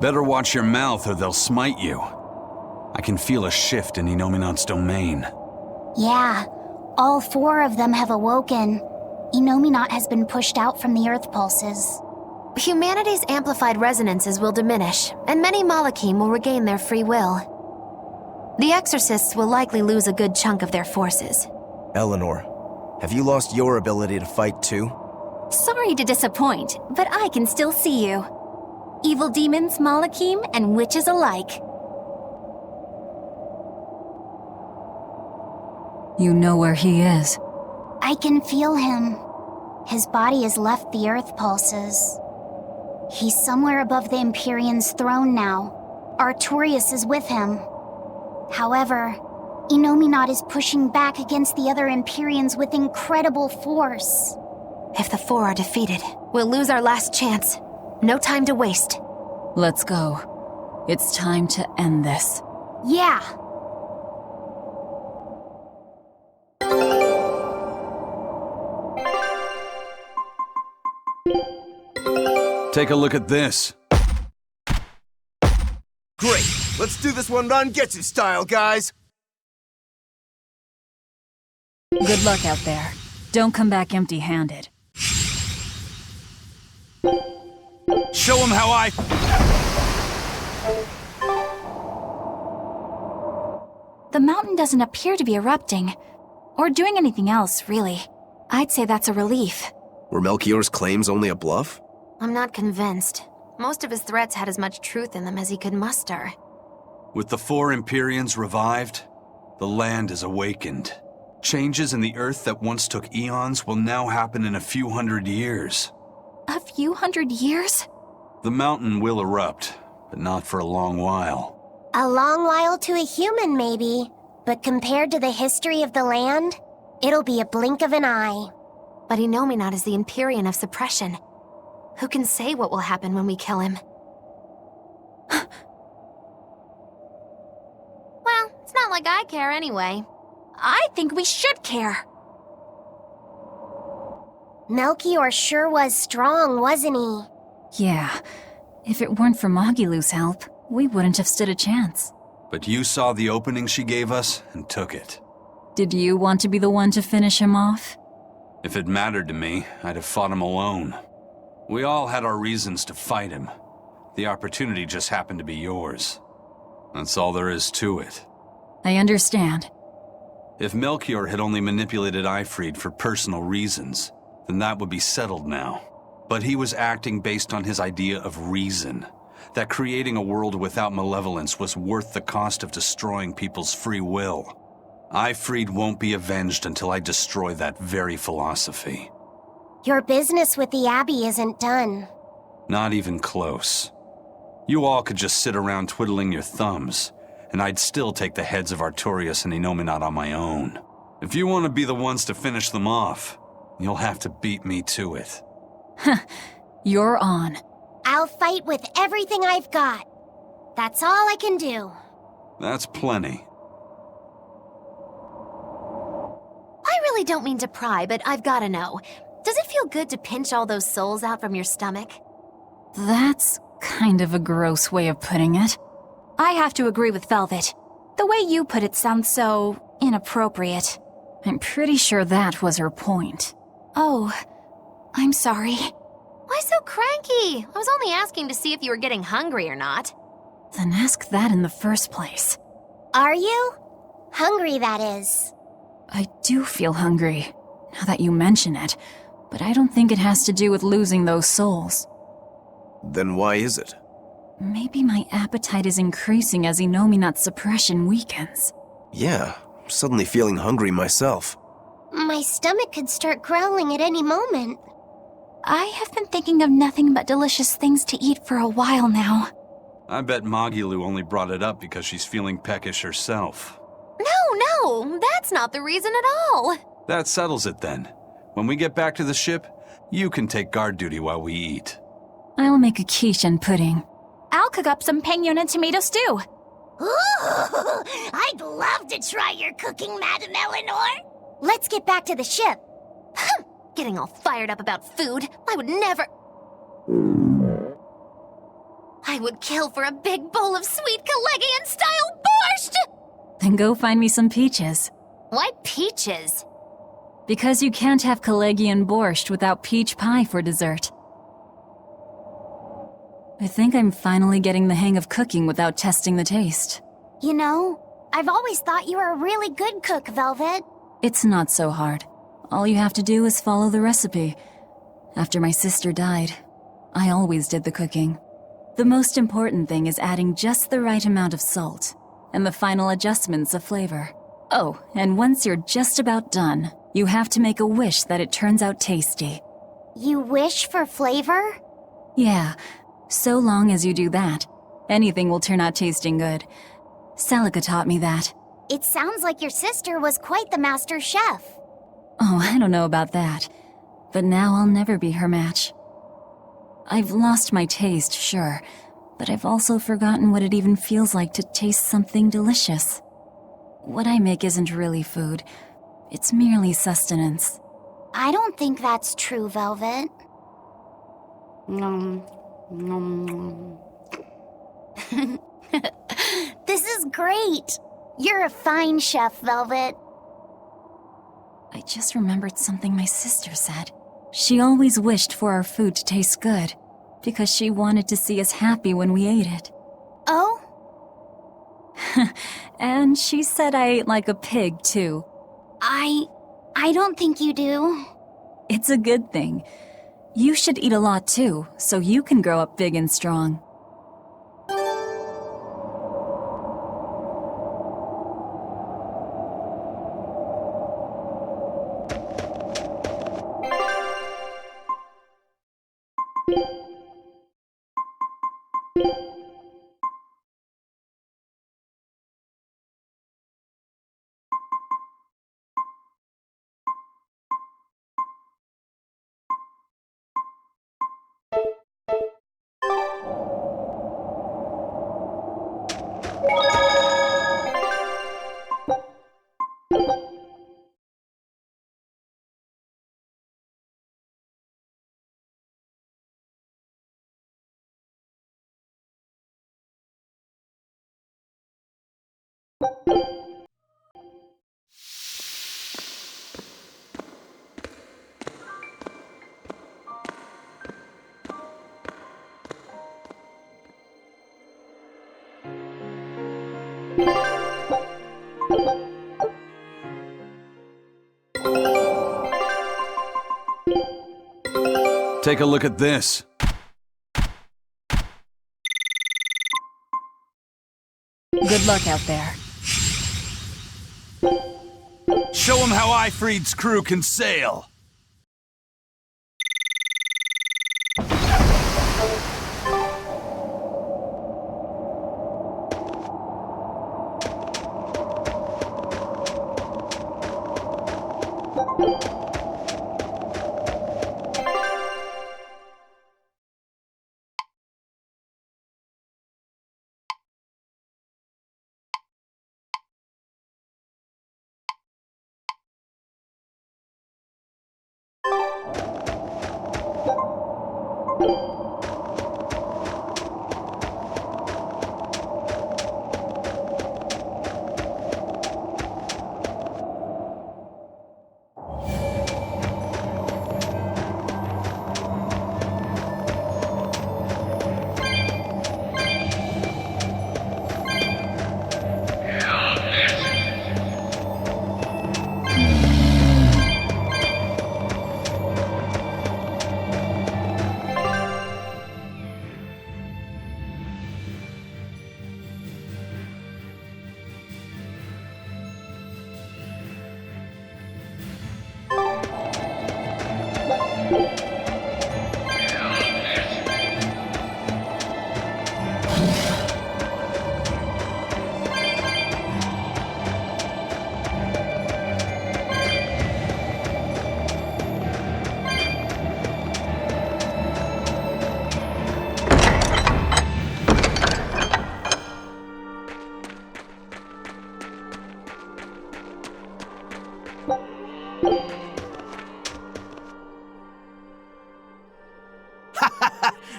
Better watch your mouth or they'll smite you. I can feel a shift in Inominat's domain. Yeah, all 4 of them have awoken. Inominat has been pushed out from the Earth pulses. Humanity's amplified resonances will diminish, and many Malachim will regain their free will. The Exorcists will likely lose a good chunk of their forces. Eleanor, have you lost your ability to fight too? Sorry to disappoint, but I can still see you. Evil demons, Malachim, and witches alike. You know where he is. I can feel him. His body has left the Earth pulses. He's somewhere above the Empyrean's throne now. Artorias is with him. However, Inominat is pushing back against the other Empyreans with incredible force. If the 4 are defeated, we'll lose our last chance. No time to waste. Let's go. It's time to end this. Yeah. Take a look at this. Great! Let's do this one Rangetsu style, guys! Good luck out there. Don't come back empty-handed. Show him how I... The mountain doesn't appear to be erupting, or doing anything else, really. I'd say that's a relief. Were Melchior's claims only a bluff? I'm not convinced. Most of his threats had as much truth in them as he could muster. With the 4 Empyreans revived, the land is awakened. Changes in the Earth that once took eons will now happen in a few hundred years. A few hundred years? The mountain will erupt, but not for a long while. A long while to a human, maybe. But compared to the history of the land, it'll be a blink of an eye. But Inominat is the Empyrean of suppression. Who can say what will happen when we kill him? Well, it's not like I care anyway. I think we should care. Melchior sure was strong, wasn't he? Yeah. If it weren't for Magilu's help, we wouldn't have stood a chance. But you saw the opening she gave us and took it. Did you want to be the one to finish him off? If it mattered to me, I'd have fought him alone. We all had our reasons to fight him. The opportunity just happened to be yours. That's all there is to it. I understand. If Melchior had only manipulated Ifrid for personal reasons, then that would be settled now. But he was acting based on his idea of reason, that creating a world without malevolence was worth the cost of destroying people's free will. Ifrid won't be avenged until I destroy that very philosophy. Your business with the Abbey isn't done. Not even close. You all could just sit around twiddling your thumbs, and I'd still take the heads of Artorias and Inominat on my own. If you want to be the ones to finish them off, you'll have to beat me to it. You're on. I'll fight with everything I've got. That's all I can do. That's plenty. I really don't mean to pry, but I've gotta know. Does it feel good to pinch all those souls out from your stomach? That's kind of a gross way of putting it. I have to agree with Velvet. The way you put it sounds so inappropriate. I'm pretty sure that was her point. Oh, I'm sorry. Why so cranky? I was only asking to see if you were getting hungry or not. Then ask that in the first place. Are you? Hungry, that is. I do feel hungry, now that you mention it. but I don't think it has to do with losing those souls. Then why is it? Maybe my appetite is increasing as Inominat's suppression weakens. Yeah, I'm suddenly feeling hungry myself. My stomach could start growling at any moment. I have been thinking of nothing but delicious things to eat for a while now. I bet Magilu only brought it up because she's feeling peckish herself. No, that's not the reason at all. That settles it then. When we get back to the ship, you can take guard duty while we eat. I'll make a quiche and pudding. I'll cook up some penguin and tomato stew. Ooh, I'd love to try your cooking, Madam Eleanor. Let's get back to the ship. Getting all fired up about food. I would never... I would kill for a big bowl of sweet Kalegian-style borscht! Then go find me some peaches. Why peaches? Because you can't have Kalegian borscht without peach pie for dessert. I think I'm finally getting the hang of cooking without testing the taste. You know, I've always thought you were a really good cook, Velvet. It's not so hard. All you have to do is follow the recipe. After my sister died, I always did the cooking. The most important thing is adding just the right amount of salt, and the final adjustments of flavor. Oh, and once you're just about done, you have to make a wish that it turns out tasty. You wish for flavor? Yeah, so long as you do that, anything will turn out tasting good. Celica taught me that. It sounds like your sister was quite the master chef. Oh, I don't know about that, but now I'll never be her match. I've lost my taste, sure, but I've also forgotten what it even feels like to taste something delicious. What I make isn't really food. It's merely sustenance. I don't think that's true, Velvet. This is great. You're a fine chef, Velvet. I just remembered something my sister said. She always wished for our food to taste good, because she wanted to see us happy when we ate it. Oh? And she said I ate like a pig, too. I don't think you do. It's a good thing. You should eat a lot, too, so you can grow up big and strong. Take a look at this. Good luck out there. Show him how Ifrid's crew can sail.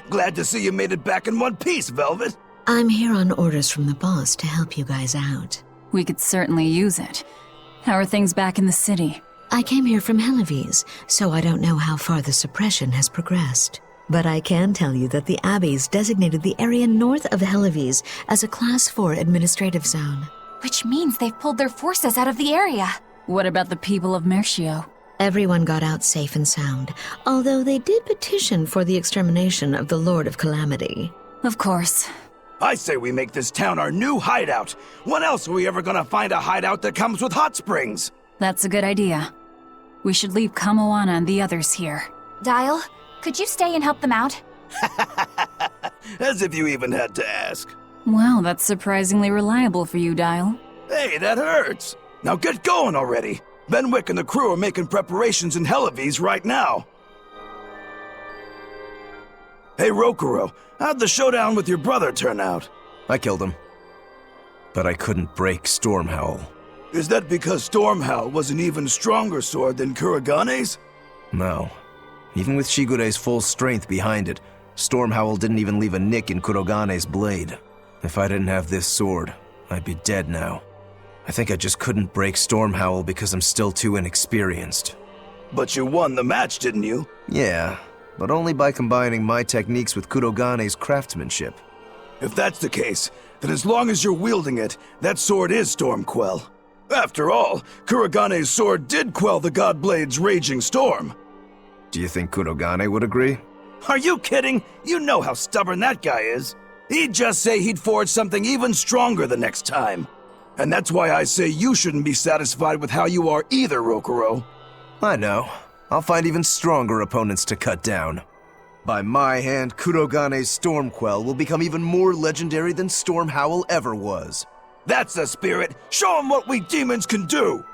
Glad to see you made it back in one piece, Velvet. I'm here on orders from the boss to help you guys out. We could certainly use it. How are things back in the city? I came here from Helives, so I don't know how far the suppression has progressed. But I can tell you that the Abbeys designated the area north of Helives as a Class 4 administrative zone. Which means they've pulled their forces out of the area. What about the people of Mercio? Everyone got out safe and sound, although they did petition for the extermination of the Lord of Calamity. Of course. I say we make this town our new hideout. When else are we ever gonna find a hideout that comes with hot springs? That's a good idea. We should leave Kamoana and the others here. Dial, could you stay and help them out? As if you even had to ask. Wow, that's surprisingly reliable for you, Dial. Hey, that hurts. Now get going already. Benwick and the crew are making preparations in Helives right now. Hey, Rokuro, how'd the showdown with your brother turn out? I killed him. But I couldn't break Stormhowl. Is that because Stormhowl was an even stronger sword than Kuragane's? No. Even with Shigure's full strength behind it, Stormhowl didn't even leave a nick in Kuragane's blade. If I didn't have this sword, I'd be dead now. I think I just couldn't break Stormhowl because I'm still too inexperienced. But you won the match, didn't you? Yeah, but only by combining my techniques with Kurogane's craftsmanship. If that's the case, then as long as you're wielding it, that sword is Stormquell. After all, Kuragane's sword did quell the Godblade's raging storm. Do you think Kurogane would agree? Are you kidding? You know how stubborn that guy is. He'd just say he'd forge something even stronger the next time. And that's why I say you shouldn't be satisfied with how you are either, Rokuro. I know. I'll find even stronger opponents to cut down. By my hand, Kurogane's Stormquell will become even more legendary than Stormhowl ever was. That's the spirit! Show him what we demons can do!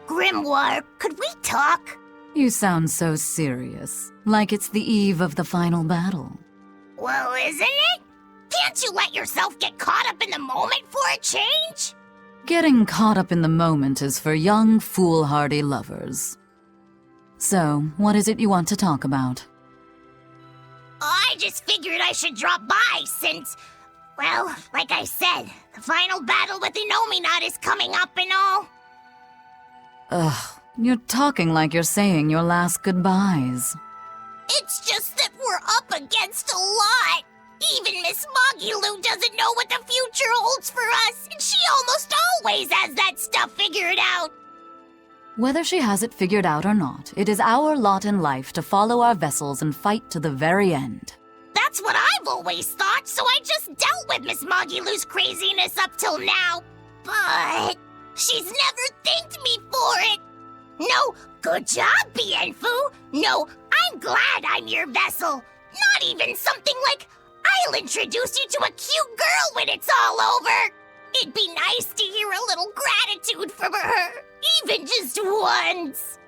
Grimoire, could we talk? You sound so serious, like it's the eve of the final battle. Well, isn't it? Can't you let yourself get caught up in the moment for a change? Getting caught up in the moment is for young, foolhardy lovers. So, what is it you want to talk about? I just figured I should drop by since, well, like I said, the final battle with Innominat is coming up and all. Ugh, you're talking like you're saying your last goodbyes. It's just that we're up against a lot. Even Miss Mogulu doesn't know what the future holds for us, and she almost always has that stuff figured out. Whether she has it figured out or not, it is our lot in life to follow our vessels and fight to the very end. That's what I've always thought, so I just dealt with Miss Mogulu's craziness up till now. But she's never thanked me for it. No, good job, Bienfu. No, I'm glad I'm your vessel. Not even something like, I'll introduce you to a cute girl when it's all over. It'd be nice to hear a little gratitude from her, even just once.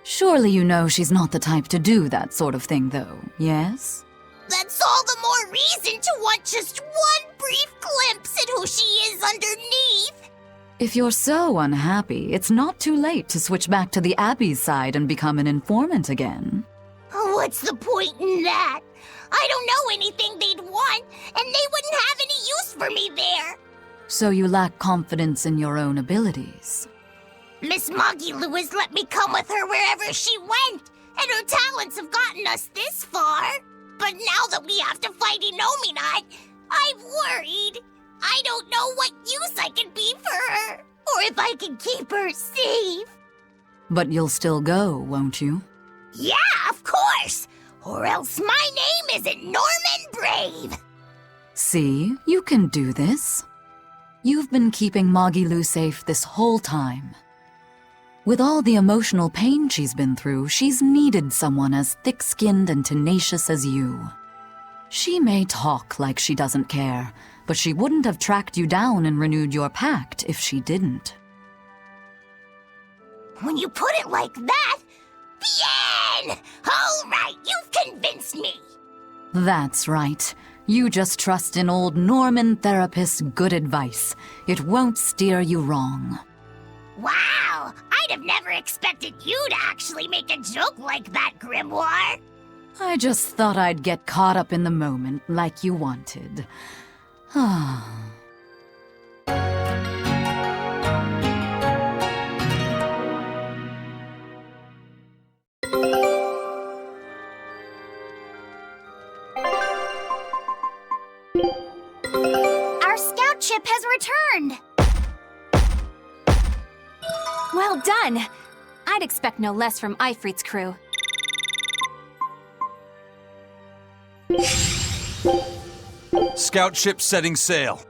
Surely you know she's not the type to do that sort of thing, though, yes? That's all the more reason to want just one brief glimpse at who she is underneath. If you're so unhappy, it's not too late to switch back to the Abbey's side and become an informant again. What's the point in that? I don't know anything they'd want, and they wouldn't have any use for me there. So you lack confidence in your own abilities. Miss Mogulu has let me come with her wherever she went, and her talents have gotten us this far. But now that we have to fight Innominat, I'm worried. I don't know what use I can be for her, or if I can keep her safe. But you'll still go, won't you? Yeah, of course! Or else my name isn't Norman Brave! See, you can do this. You've been keeping Mogulu safe this whole time. With all the emotional pain she's been through, she's needed someone as thick-skinned and tenacious as you. She may talk like she doesn't care, but she wouldn't have tracked you down and renewed your pact if she didn't. When you put it like that, bien! All right, you've convinced me. That's right. You just trust in old Norman therapist's good advice. It won't steer you wrong. Wow, I'd have never expected you to actually make a joke like that, Grimoire. I just thought I'd get caught up in the moment like you wanted. Our scout ship has returned! Well done! I'd expect no less from Ifrit's crew. Scout ship setting sail.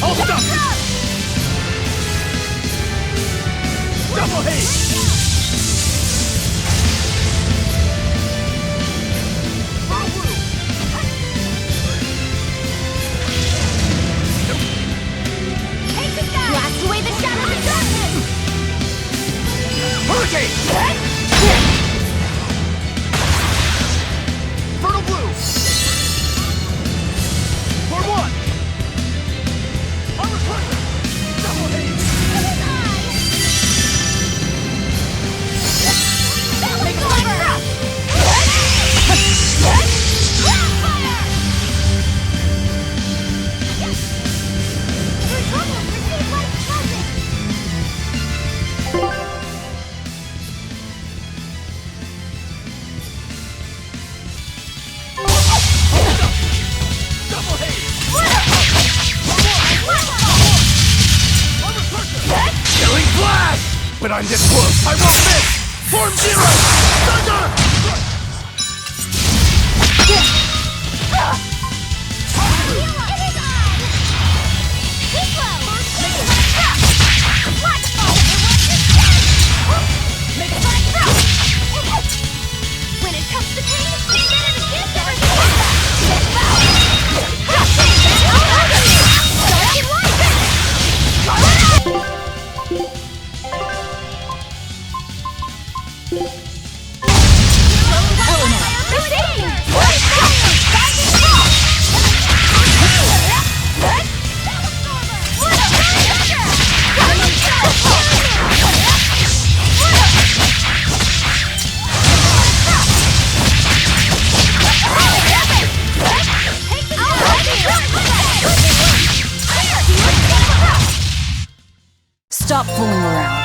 Hold up! Double haste! Blast away the shadows of darkness! Hurricane! Fertile Blue! For one! Armor Crusher! Double haste! Make a fire! Double haste! Killing Flash! But I'm this close, I won't miss! Form Zero! Thunder! When it comes to pain, it's better to give than Stop fooling around.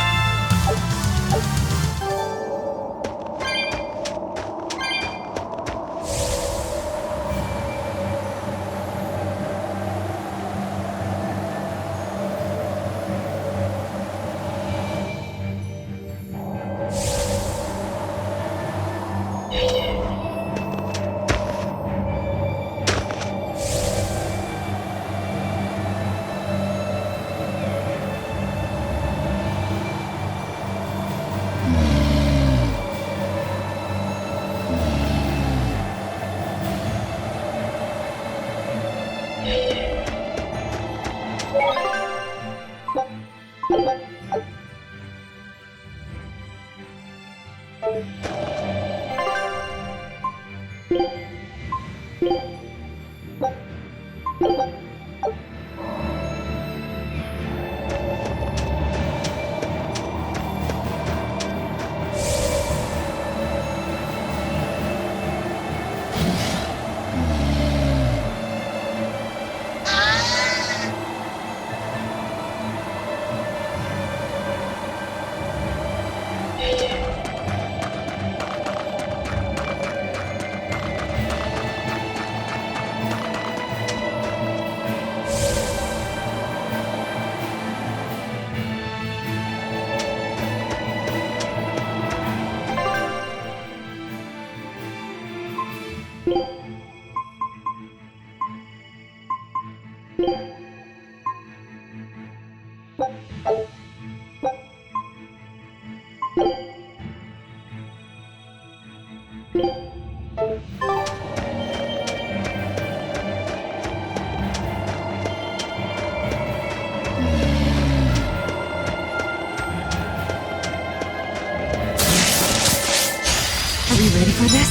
Are we ready for this?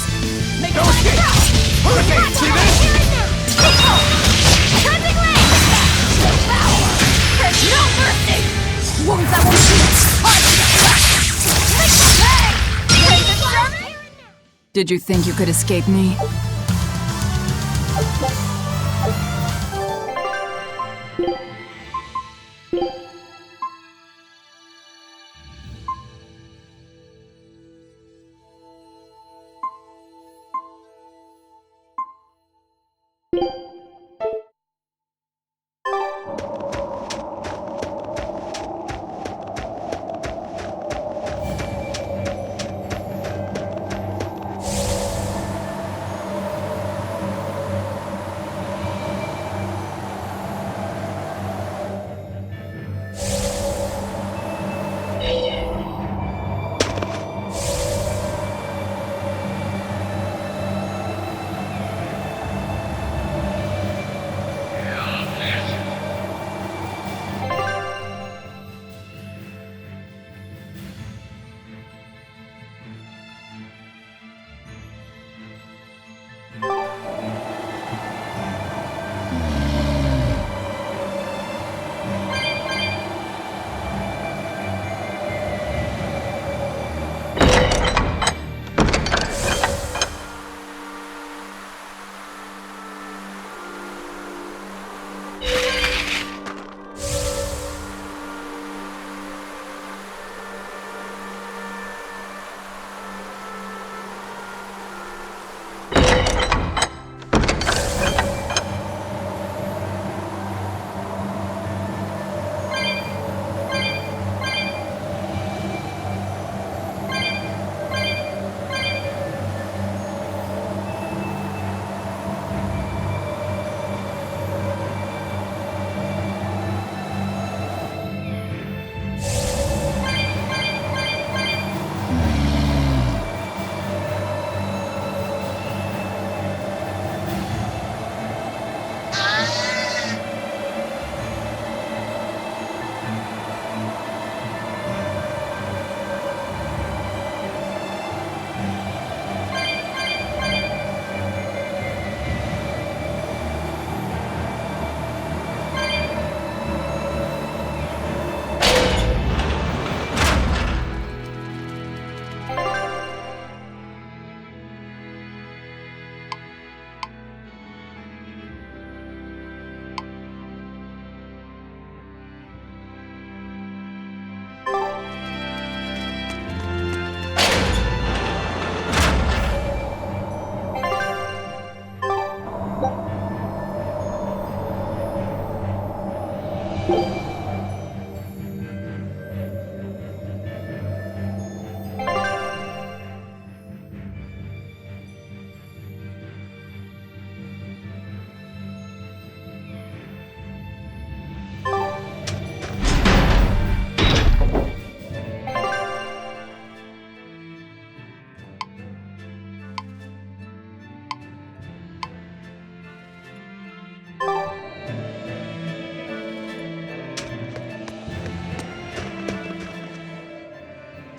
No escape! Hurricane! See this? No mercy! Wounds that won't heal! Did you think you could escape me?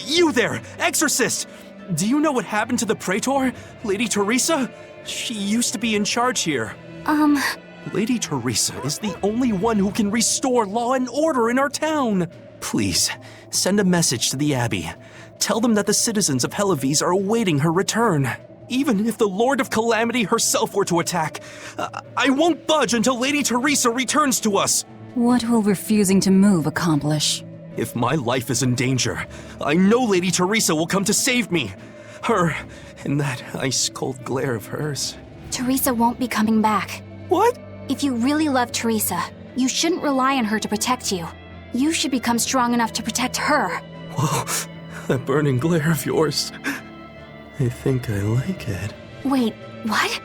You there, Exorcist! Do you know what happened to the Praetor, Lady Teresa? She used to be in charge here. Lady Teresa is the only one who can restore law and order in our town. Please, send a message to the Abbey. Tell them that the citizens of Helives are awaiting her return. Even if the Lord of Calamity herself were to attack, I won't budge until Lady Teresa returns to us. What will refusing to move accomplish? If my life is in danger, I know Lady Teresa will come to save me. Her, in that ice-cold glare of hers. Teresa won't be coming back. What? If you really love Teresa, you shouldn't rely on her to protect you. You should become strong enough to protect her. Whoa, that burning glare of yours. I think I like it. Wait, what?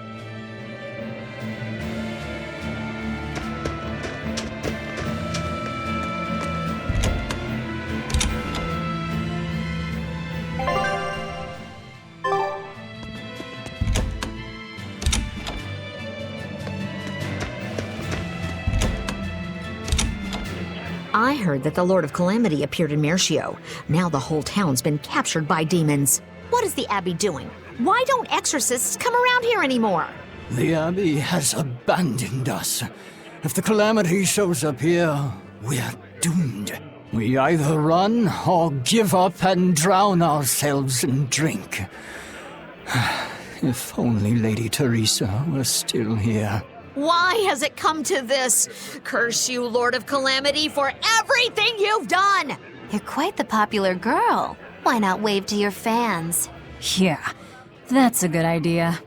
I heard that the Lord of Calamity appeared in Mercio. Now the whole town's been captured by demons. What is the Abbey doing? Why don't exorcists come around here anymore? The Abbey has abandoned us. If the Calamity shows up here, we're doomed. We either run or give up and drown ourselves in drink. If only Lady Teresa were still here. Why has it come to this? Curse you, Lord of Calamity, for everything you've done! You're quite the popular girl. Why not wave to your fans? Yeah, that's a good idea.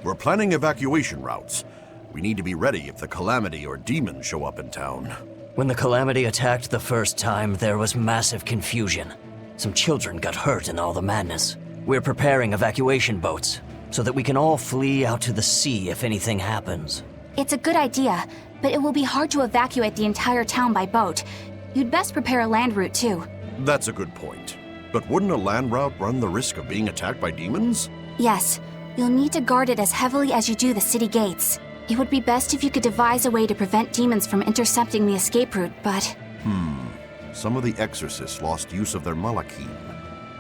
We're planning evacuation routes. We need to be ready if the Calamity or demons show up in town. When the Calamity attacked the first time, there was massive confusion. Some children got hurt in all the madness. We're preparing evacuation boats, so that we can all flee out to the sea if anything happens. It's a good idea, but it will be hard to evacuate the entire town by boat. You'd best prepare a land route, too. That's a good point. But wouldn't a land route run the risk of being attacked by demons? Yes. You'll need to guard it as heavily as you do the city gates. It would be best if you could devise a way to prevent demons from intercepting the escape route, but... Some of the exorcists lost use of their malachim.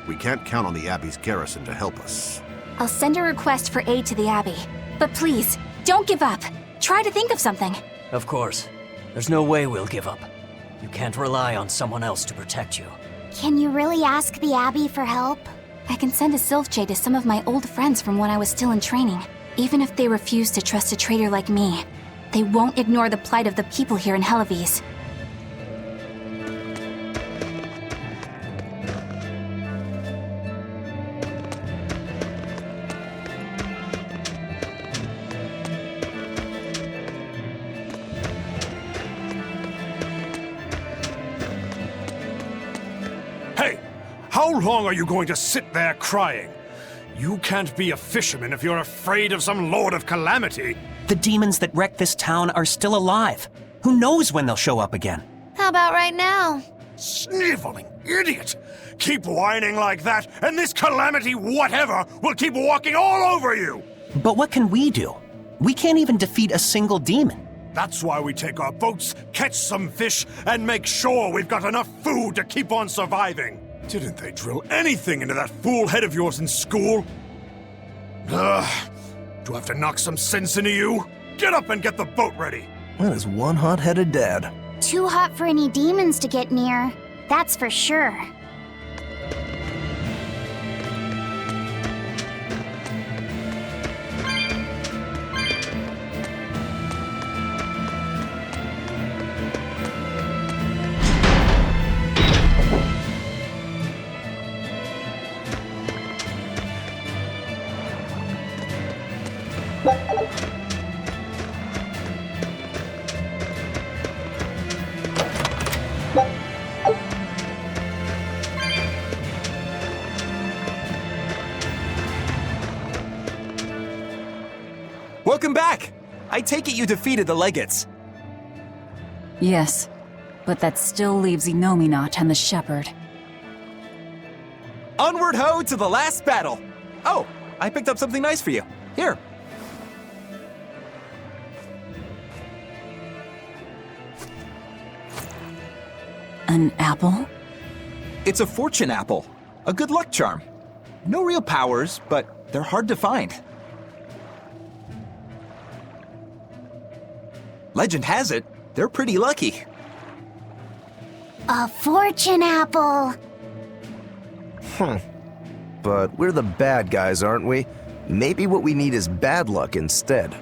We can't count on the Abbey's garrison to help us. I'll send a request for aid to the Abbey. But please, don't give up. Try to think of something. Of course. There's no way we'll give up. You can't rely on someone else to protect you. Can you really ask the Abbey for help? I can send a Sylph Jade to some of my old friends from when I was still in training. Even if they refuse to trust a traitor like me, they won't ignore the plight of the people here in Helives. Hey! How long are you going to sit there crying? You can't be a fisherman if you're afraid of some Lord of Calamity. The demons that wrecked this town are still alive. Who knows when they'll show up again? How about right now? Sniveling idiot! Keep whining like that, and this Calamity whatever will keep walking all over you! But what can we do? We can't even defeat a single demon. That's why we take our boats, catch some fish, and make sure we've got enough food to keep on surviving. Didn't they drill anything into that fool head of yours in school? Ugh. Do I have to knock some sense into you? Get up and get the boat ready! That is one hot-headed dad. Too hot for any demons to get near. That's for sure. Welcome back! I take it you defeated the Legates. Yes, but that still leaves Inominat and the Shepherd. Onward ho to the last battle! Oh, I picked up something nice for you. Here. An apple? It's a fortune apple. A good luck charm. No real powers, but they're hard to find. Legend has it, they're pretty lucky. A fortune apple! But we're the bad guys, aren't we? Maybe what we need is bad luck instead.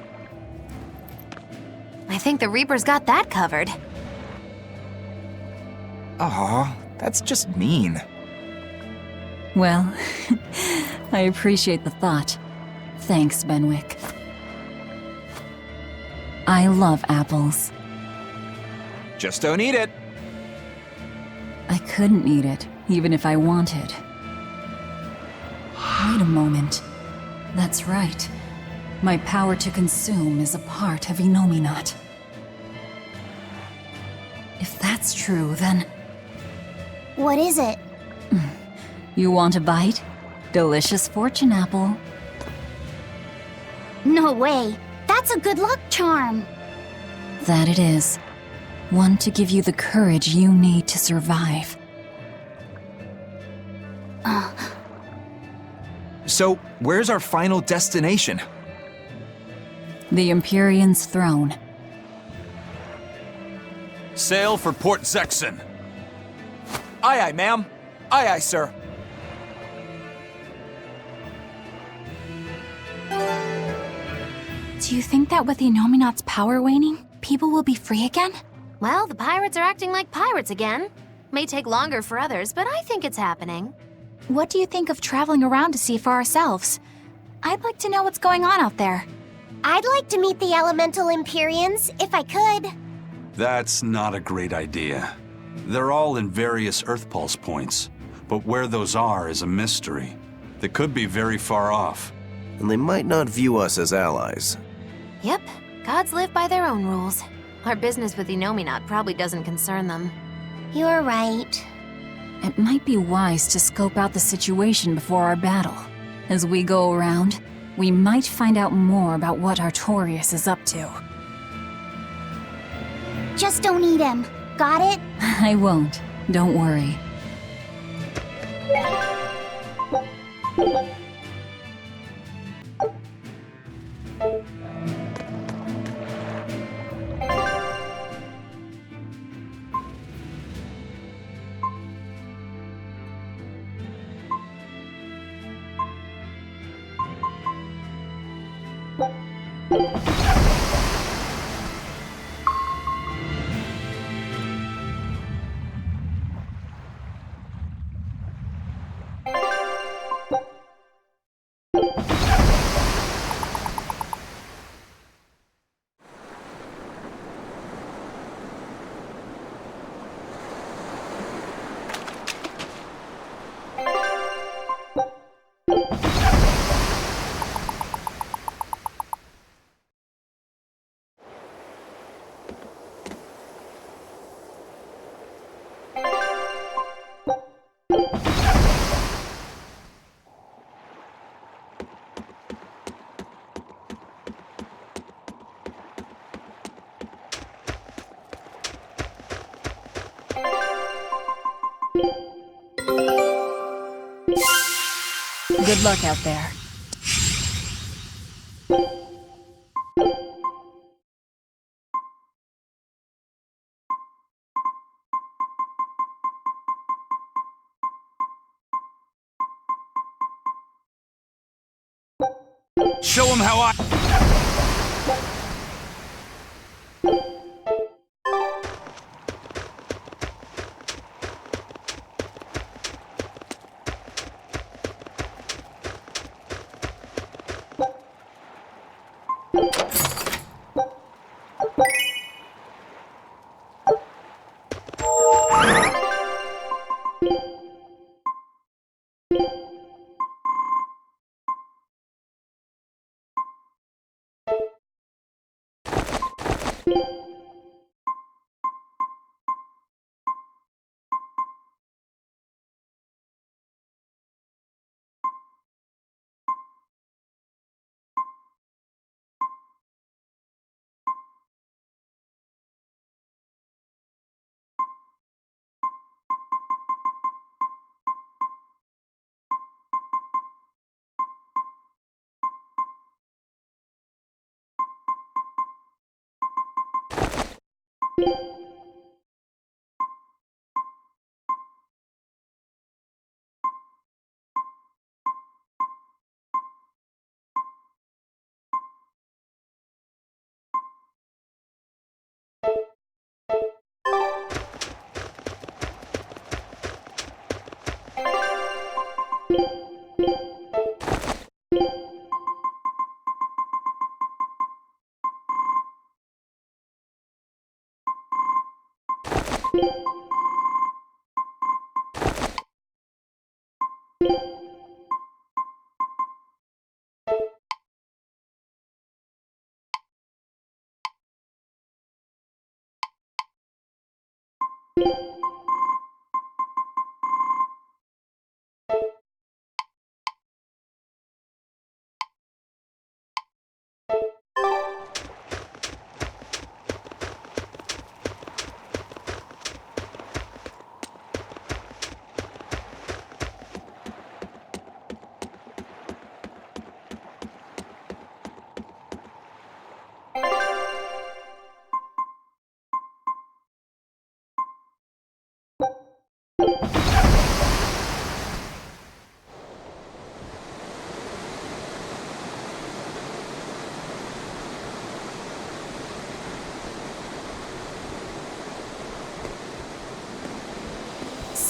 I think the Reaper's got that covered. Aw, that's just mean. Well, I appreciate the thought. Thanks, Benwick. I love apples. Just don't eat it. I couldn't eat it, even if I wanted. Wait a moment. That's right. My power to consume is a part of Inominat. If that's true, then... What is it? You want a bite? Delicious fortune apple. No way. That's a good luck charm. That it is. One to give you the courage you need to survive. So, where's our final destination? The Empyrean's throne. Sail for Port Zexon. Aye, aye, ma'am. Aye, aye, sir. Do you think that with Inominat's power waning, people will be free again? Well, the pirates are acting like pirates again. May take longer for others, but I think it's happening. What do you think of traveling around to see for ourselves? I'd like to know what's going on out there. I'd like to meet the elemental Empyreans, if I could. That's not a great idea. They're all in various Earth Pulse points, but where those are is a mystery. They could be very far off. And they might not view us as allies. Yep, gods live by their own rules. Our business with Inominat probably doesn't concern them. You're right. It might be wise to scope out the situation before our battle. As we go around, we might find out more about what Artorias is up to. Just don't eat him. Got it? I won't. Don't worry. Good luck out there. Show him how I...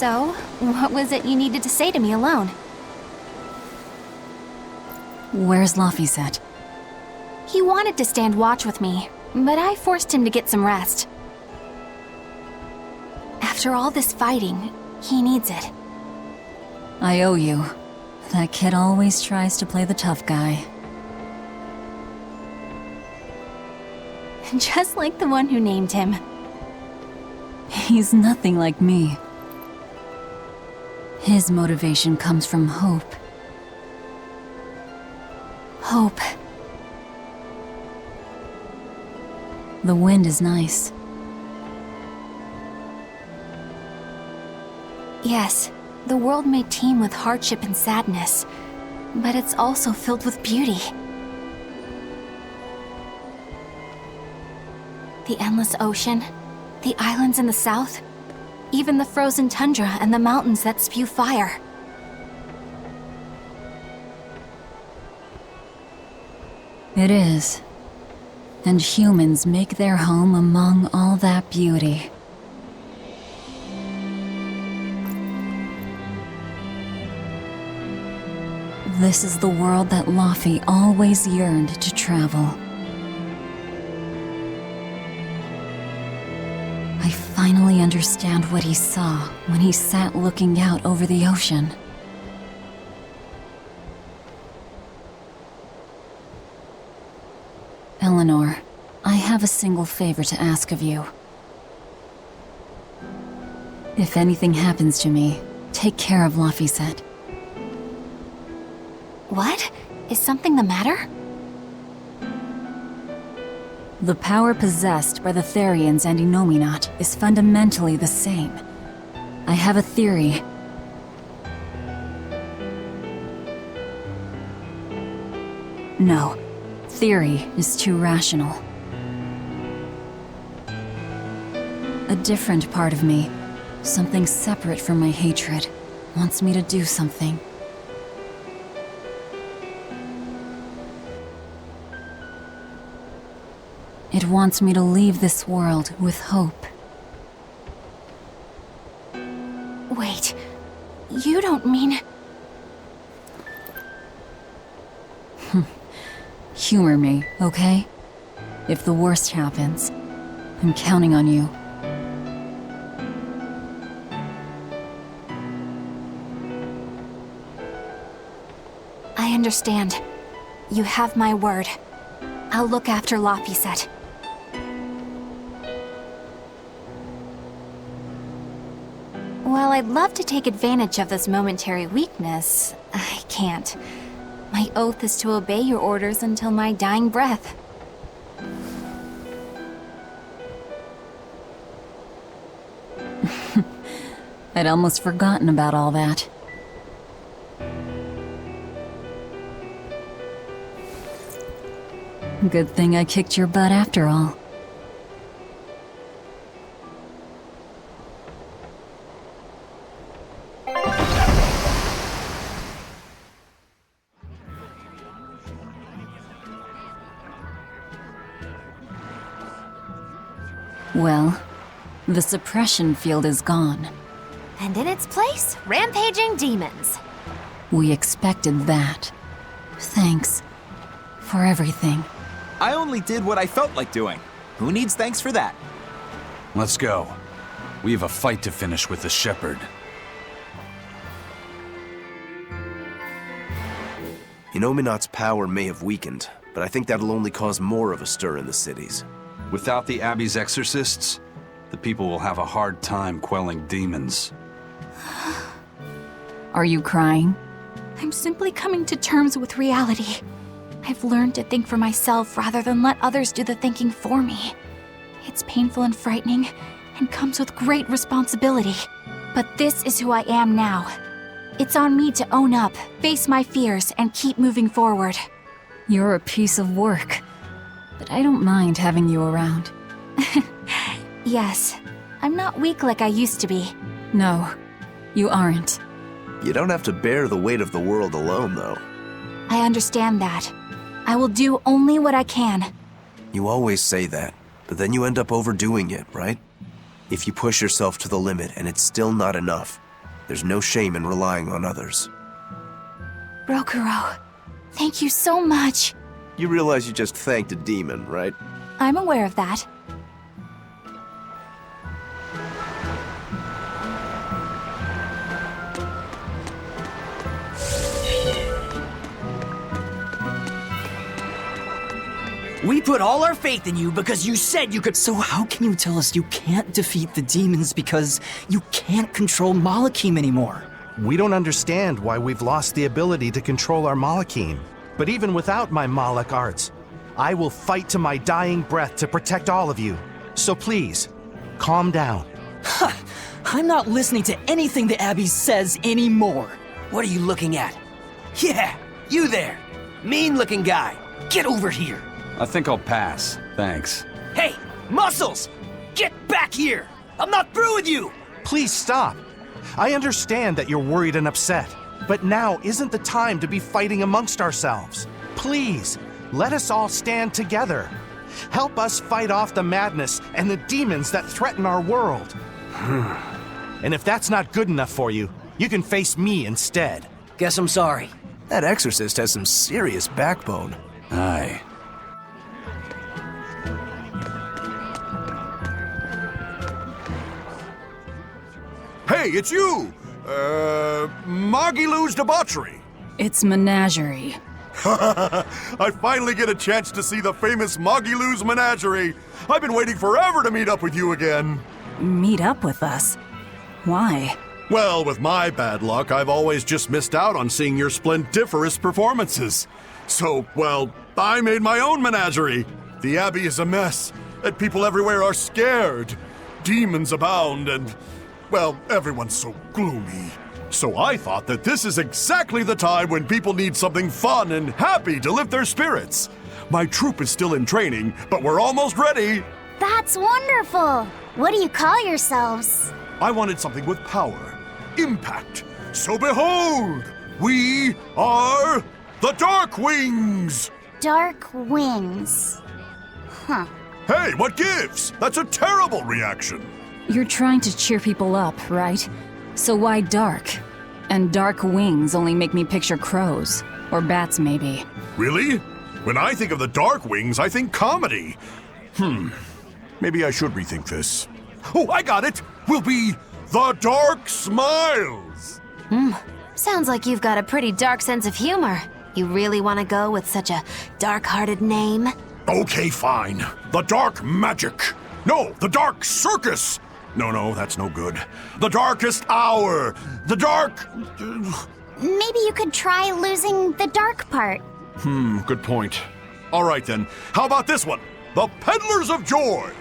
So, what was it you needed to say to me alone? Where's Laphicet? He wanted to stand watch with me, but I forced him to get some rest. After all this fighting, he needs it. I owe you. That kid always tries to play the tough guy. Just like the one who named him. He's nothing like me. His motivation comes from hope. Hope. The wind is nice. Yes, the world may teem with hardship and sadness, but it's also filled with beauty. The endless ocean, the islands in the south, even the frozen tundra and the mountains that spew fire. It is. and humans make their home among all that beauty. This is the world that Laufey always yearned to travel. I finally understand what he saw when he sat looking out over the ocean. Eleanor, I have a single favor to ask of you. If anything happens to me, take care of Laufeyset. What? Is something the matter? The power possessed by the Therians and Innominat is fundamentally the same. I have a theory. No, theory is too rational. A different part of me, something separate from my hatred, wants me to do something. It wants me to leave this world with hope. Wait, you don't mean... Humor me, okay? If the worst happens, I'm counting on you. I understand. You have my word. I'll look after Laufeyset. While I'd love to take advantage of this momentary weakness, I can't. My oath is to obey your orders until my dying breath. I'd almost forgotten about all that. Good thing I kicked your butt after all. Well, the suppression field is gone. And in its place, rampaging demons. We expected that. Thanks for everything. I only did what I felt like doing. Who needs thanks for that? Let's go. We have a fight to finish with the Shepherd. Innominat's power may have weakened, but I think that'll only cause more of a stir in the cities. Without the Abbey's exorcists, the people will have a hard time quelling demons. Are you crying? I'm simply coming to terms with reality. I've learned to think for myself rather than let others do the thinking for me. It's painful and frightening, and comes with great responsibility. But this is who I am now. It's on me to own up, face my fears, and keep moving forward. You're a piece of work, but I don't mind having you around. Yes, I'm not weak like I used to be. No, you aren't. You don't have to bear the weight of the world alone, though. I understand that. I will do only what I can. You always say that, but then you end up overdoing it, right? If you push yourself to the limit and it's still not enough, there's no shame in relying on others. Rokuro, thank you so much. You realize you just thanked a demon, right? I'm aware of that. We put all our faith in you because you said you could— So how can you tell us you can't defeat the demons because you can't control Malachim anymore? We don't understand why we've lost the ability to control our Malachim. But even without my Malak arts, I will fight to my dying breath to protect all of you. So please, calm down. I'm not listening to anything the Abbey says anymore. What are you looking at? Yeah, you there. Mean-looking guy. Get over here. I think I'll pass. Thanks. Hey, Muscles! Get back here! I'm not through with you! Please stop. I understand that you're worried and upset, but now isn't the time to be fighting amongst ourselves. Please, let us all stand together. Help us fight off the madness and the demons that threaten our world. And if that's not good enough for you, you can face me instead. Guess I'm sorry. That exorcist has some serious backbone. Aye. Hey, it's you! Magilou's debauchery. It's menagerie. I finally get a chance to see the famous Magilou's menagerie. I've been waiting forever to meet up with you again. Meet up with us? Why? Well, with my bad luck, I've always just missed out on seeing your splendiferous performances. So, well, I made my own menagerie. The Abbey is a mess, and people everywhere are scared. Demons abound, and, well, everyone's so gloomy. So I thought that this is exactly the time when people need something fun and happy to lift their spirits. My troupe is still in training, but we're almost ready. That's wonderful! What do you call yourselves? I wanted something with power, impact. So behold, we are the Dark Wings! Dark Wings. Huh. Hey, what gives? That's a terrible reaction. You're trying to cheer people up, right? So why dark? And dark wings only make me picture crows. Or bats, maybe. Really? When I think of the Dark Wings, I think comedy. Maybe I should rethink this. Oh, I got it! We'll be the Dark Smiles! Sounds like you've got a pretty dark sense of humor. You really want to go with such a dark-hearted name? Okay, fine. The Dark Magic. No, the Dark Circus. No, that's no good. The Darkest Hour. The Dark... Maybe you could try losing the dark part. Good point. All right then. How about this one? The Peddlers of Joy.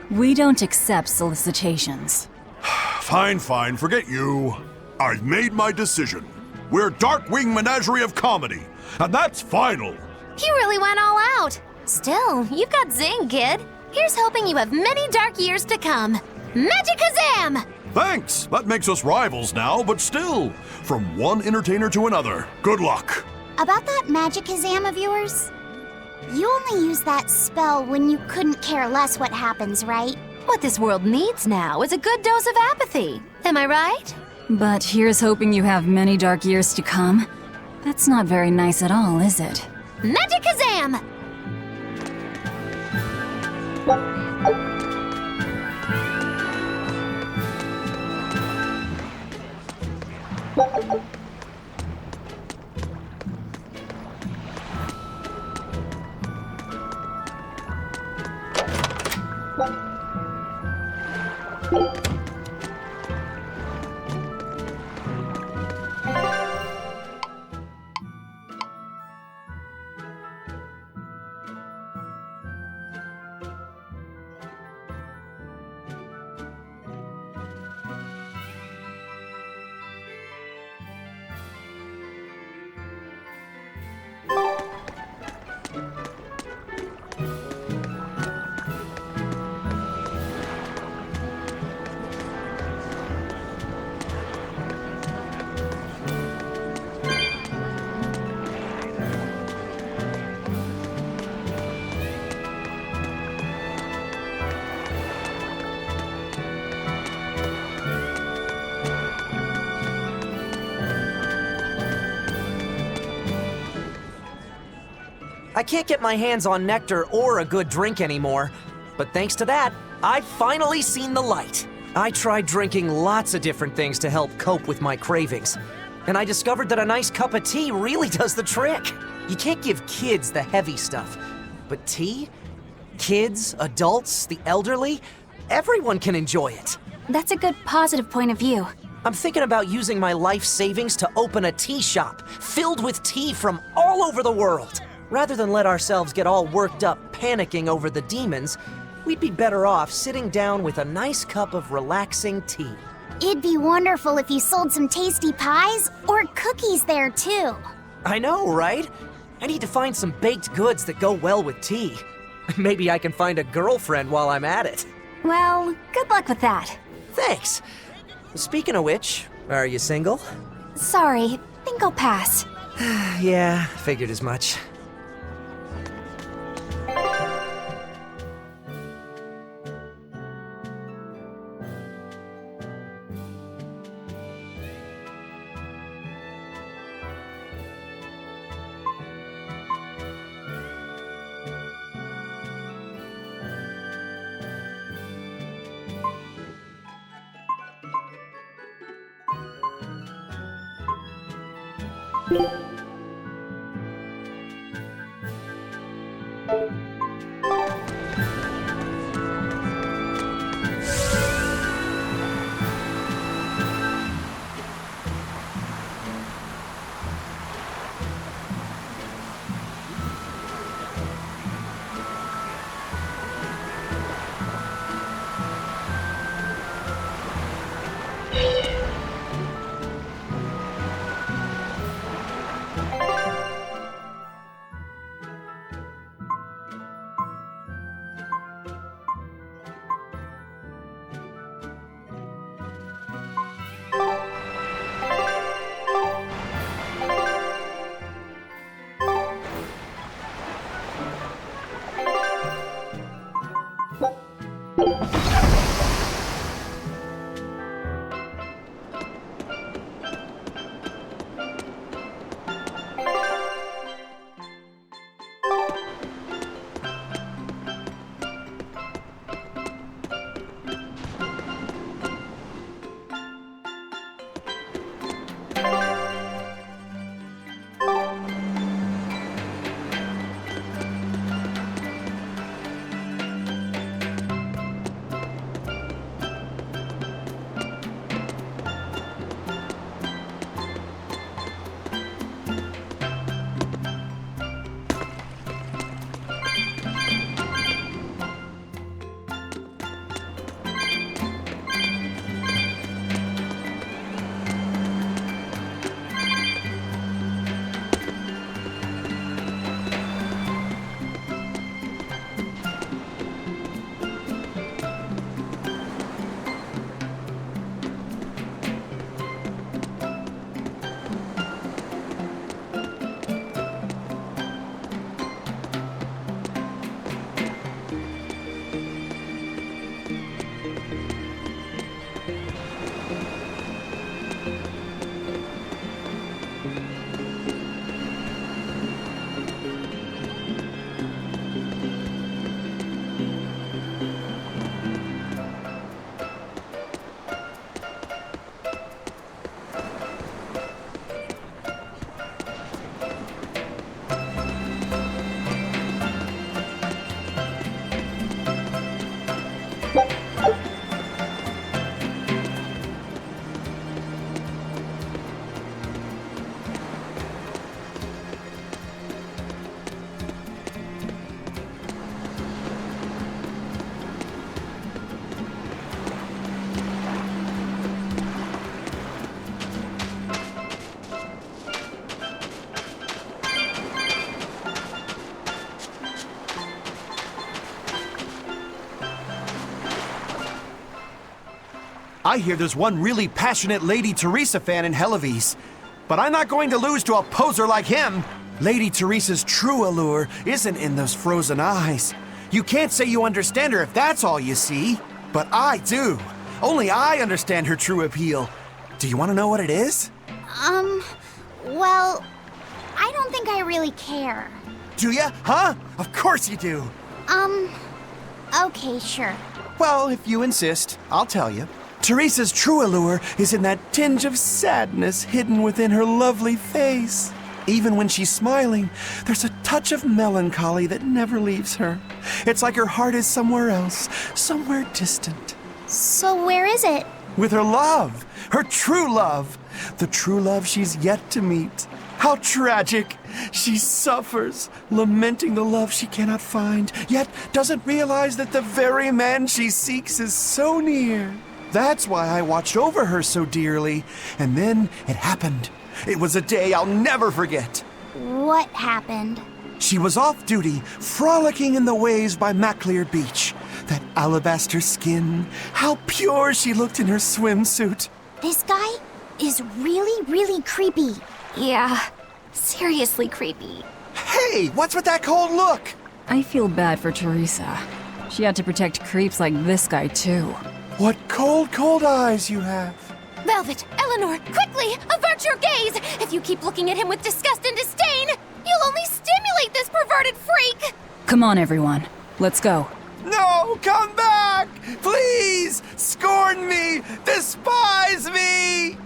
We don't accept solicitations. Fine. Forget you. I've made my decision. We're Darkwing Menagerie of Comedy. And that's final. You really went all out. Still, you've got zing, kid. Here's hoping you have many dark years to come. Magikazam! Thanks! That makes us rivals now, but still, from one entertainer to another. Good luck. About that Magikazam of yours? You only use that spell when you couldn't care less what happens, right? What this world needs now is a good dose of apathy. Am I right? But here's hoping you have many dark years to come. That's not very nice at all, is it? Magikazam! I can't get my hands on nectar or a good drink anymore, but thanks to that, I've finally seen the light. I tried drinking lots of different things to help cope with my cravings, and I discovered that a nice cup of tea really does the trick. You can't give kids the heavy stuff, but tea? Kids, adults, the elderly, everyone can enjoy it. That's a good positive point of view. I'm thinking about using my life savings to open a tea shop filled with tea from all over the world. Rather than let ourselves get all worked up panicking over the demons, we'd be better off sitting down with a nice cup of relaxing tea. It'd be wonderful if you sold some tasty pies or cookies there too. I know, right? I need to find some baked goods that go well with tea. Maybe I can find a girlfriend while I'm at it. Well, good luck with that. Thanks. Speaking of which, are you single? Sorry, think I'll pass. Yeah, figured as much. I hear there's one really passionate Lady Teresa fan in Helives. But I'm not going to lose to a poser like him. Lady Teresa's true allure isn't in those frozen eyes. You can't say you understand her if that's all you see. But I do. Only I understand her true appeal. Do you want to know what it is? Well, I don't think I really care. Do ya? Huh? Of course you do. Okay, sure. Well, if you insist, I'll tell you. Teresa's true allure is in that tinge of sadness hidden within her lovely face. Even when she's smiling, there's a touch of melancholy that never leaves her. It's like her heart is somewhere else, somewhere distant. So where is it? With her love, her true love, the true love she's yet to meet. How tragic! She suffers, lamenting the love she cannot find, yet doesn't realize that the very man she seeks is so near. That's why I watched over her so dearly. And then it happened. It was a day I'll never forget. What happened? She was off duty, frolicking in the waves by Maclear Beach. That alabaster skin, how pure she looked in her swimsuit. This guy is really, really creepy. Yeah, seriously creepy. Hey, what's with that cold look? I feel bad for Teresa. She had to protect creeps like this guy, too. What cold, cold eyes you have. Velvet, Eleanor, quickly, avert your gaze! If you keep looking at him with disgust and disdain, you'll only stimulate this perverted freak! Come on, everyone. Let's go. No, come back! Please! Scorn me! Despise me!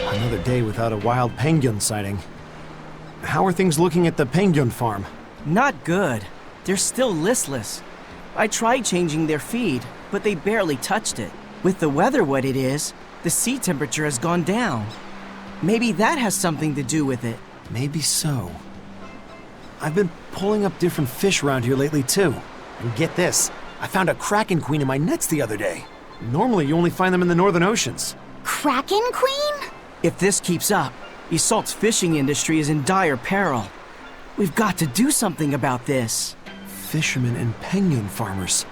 Another day without a wild penguin sighting. How are things looking at the penguin farm? Not good. They're still listless. I tried changing their feed, but they barely touched it. With the weather what it is, the sea temperature has gone down. Maybe that has something to do with it. Maybe so. I've been pulling up different fish around here lately too. And get this, I found a kraken queen in my nets the other day. Normally you only find them in the northern oceans. Kraken Queen? If this keeps up, Isolt's fishing industry is in dire peril. We've got to do something about this. Fishermen and penguin farmers.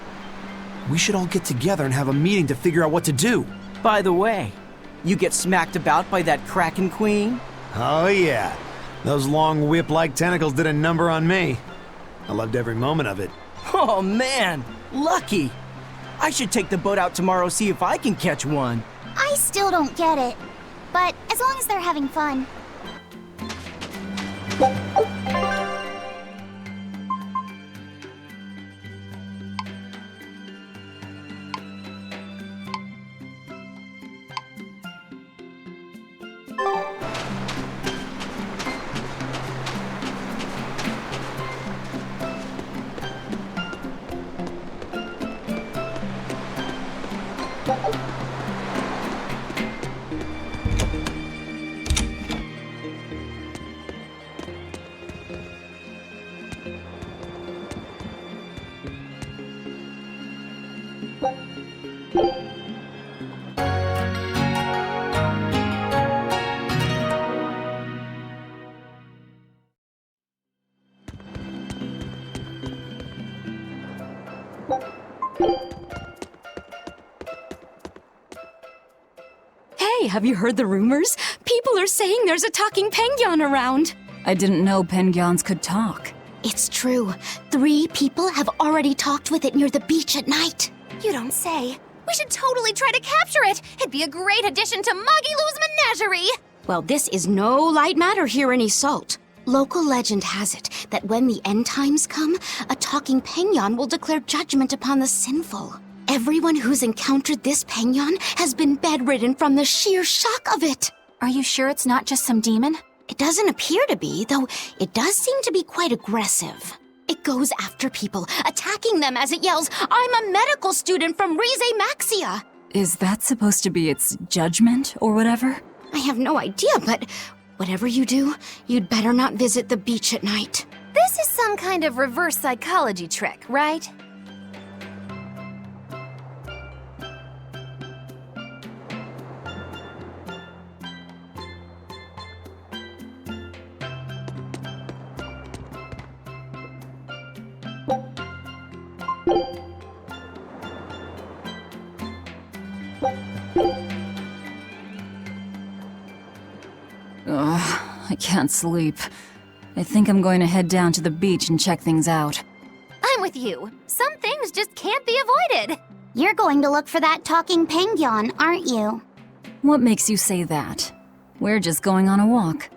We should all get together and have a meeting to figure out what to do. By the way, you get smacked about by that Kraken Queen? Oh yeah. Those long whip-like tentacles did a number on me. I loved every moment of it. Oh man, lucky. I should take the boat out tomorrow, see if I can catch one. I still don't get it. But as long as they're having fun. Hey, have you heard the rumors? People are saying there's a talking penguin around. I didn't know penguins could talk. It's true. 3 people have already talked with it near the beach at night. You don't say. We should totally try to capture it. It'd be a great addition to Magilou's menagerie. Well, this is no light matter here in Isolt. Local legend has it that when the end times come, a talking penguin will declare judgment upon the sinful. Everyone who's encountered this penguin has been bedridden from the sheer shock of it. Are you sure it's not just some demon? It doesn't appear to be, though it does seem to be quite aggressive. It goes after people, attacking them as it yells, "I'm a medical student from Rize Maxia!" Is that supposed to be its judgment or whatever? I have no idea, but whatever you do, you'd better not visit the beach at night. This is some kind of reverse psychology trick, right? Ugh, I can't sleep. I think I'm going to head down to the beach and check things out. I'm with you. Some things just can't be avoided. You're going to look for that talking penguin, aren't you? What makes you say that? We're just going on a walk.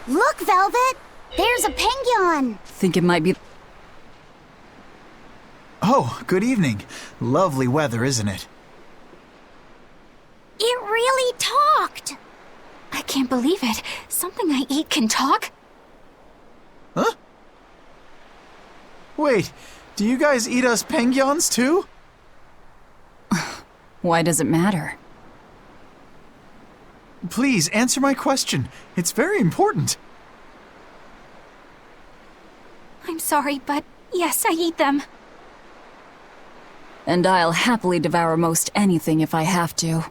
Look, Velvet! There's a penguin! Think it might be... Oh, good evening. Lovely weather, isn't it? It really talked! I can't believe it. Something I eat can talk? Huh? Wait, do you guys eat us penguins too? Why does it matter? Please, answer my question. It's very important. I'm sorry, but yes, I eat them. And I'll happily devour most anything if I have to.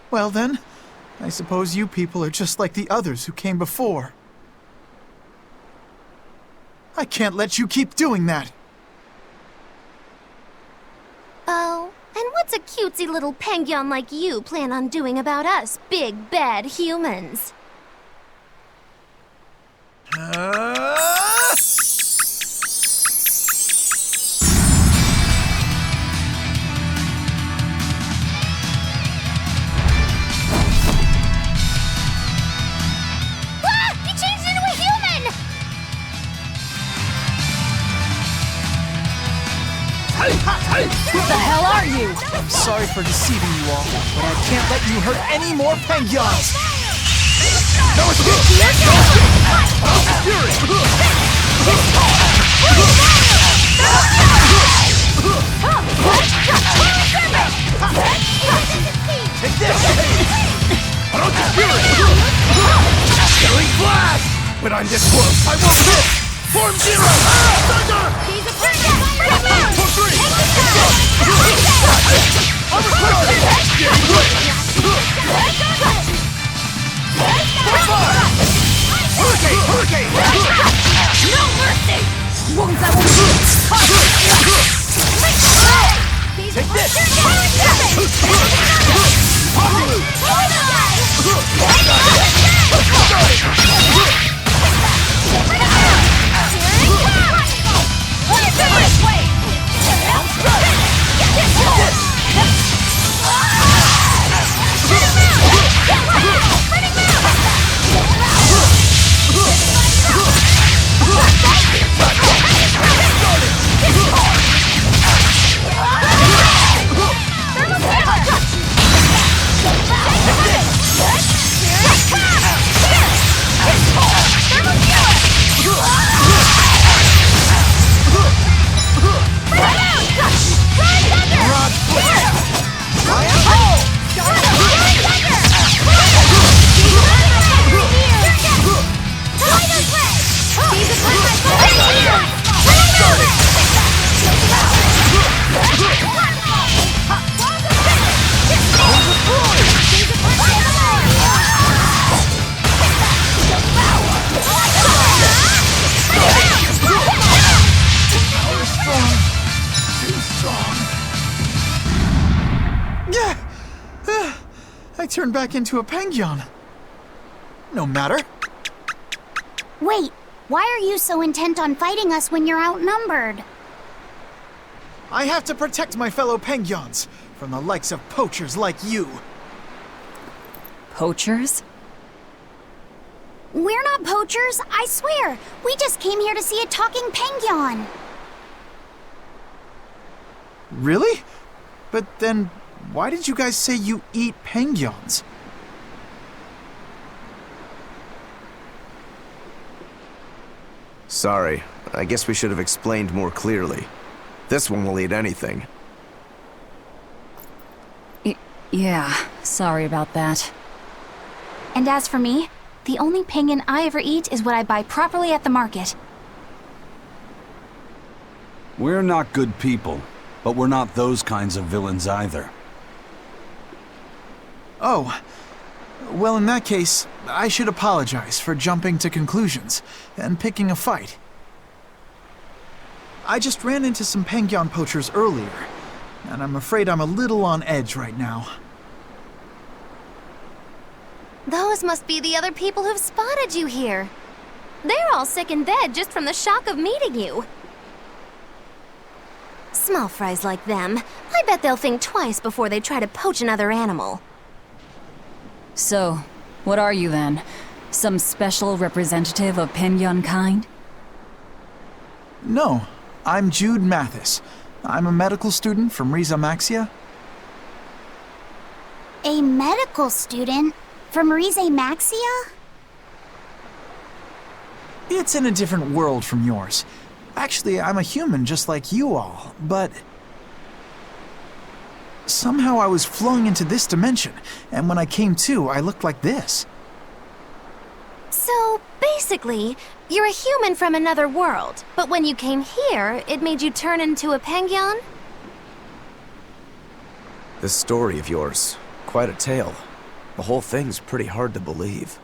Well then, I suppose you people are just like the others who came before. I can't let you keep doing that! Oh, and what's a cutesy little penguin like you plan on doing about us big, bad humans? He changed into a human! What the hell are you? Sorry for deceiving you all, but I can't let you hurt any more penguins! No Take this! Killing blast! But I'm this close, I won't miss! Form zero! Thunder! He's a friend! For three! Hurricane! Hurricane! No mercy! Wounds that will... Take this! I turned back into a penguin. No matter. Wait, why are you so intent on fighting us when you're outnumbered? I have to protect my fellow penguins from the likes of poachers like you. Poachers? We're not poachers, I swear. We just came here to see a talking penguin. Really? But then, why did you guys say you eat penguins? Sorry, I guess we should have explained more clearly. This one will eat anything. Yeah, sorry about that. And as for me, the only penguin I ever eat is what I buy properly at the market. We're not good people, but we're not those kinds of villains either. Oh, well in that case, I should apologize for jumping to conclusions and picking a fight. I just ran into some penguin poachers earlier, and I'm afraid I'm a little on edge right now. Those must be the other people who've spotted you here. They're all sick in bed just from the shock of meeting you. Small fries like them, I bet they'll think twice before they try to poach another animal. So, What are you then? Some special representative of Pengyun kind? No, I'm Jude Mathis. I'm a medical student from Riza Maxia. A medical student from Rize Maxia? It's in a different world from yours. Actually, I'm a human just like you all, but somehow I was flung into this dimension, and when I came to, I looked like this. So, basically, you're a human from another world, but when you came here, it made you turn into a Pengyun? This story of yours, quite a tale. The whole thing's pretty hard to believe.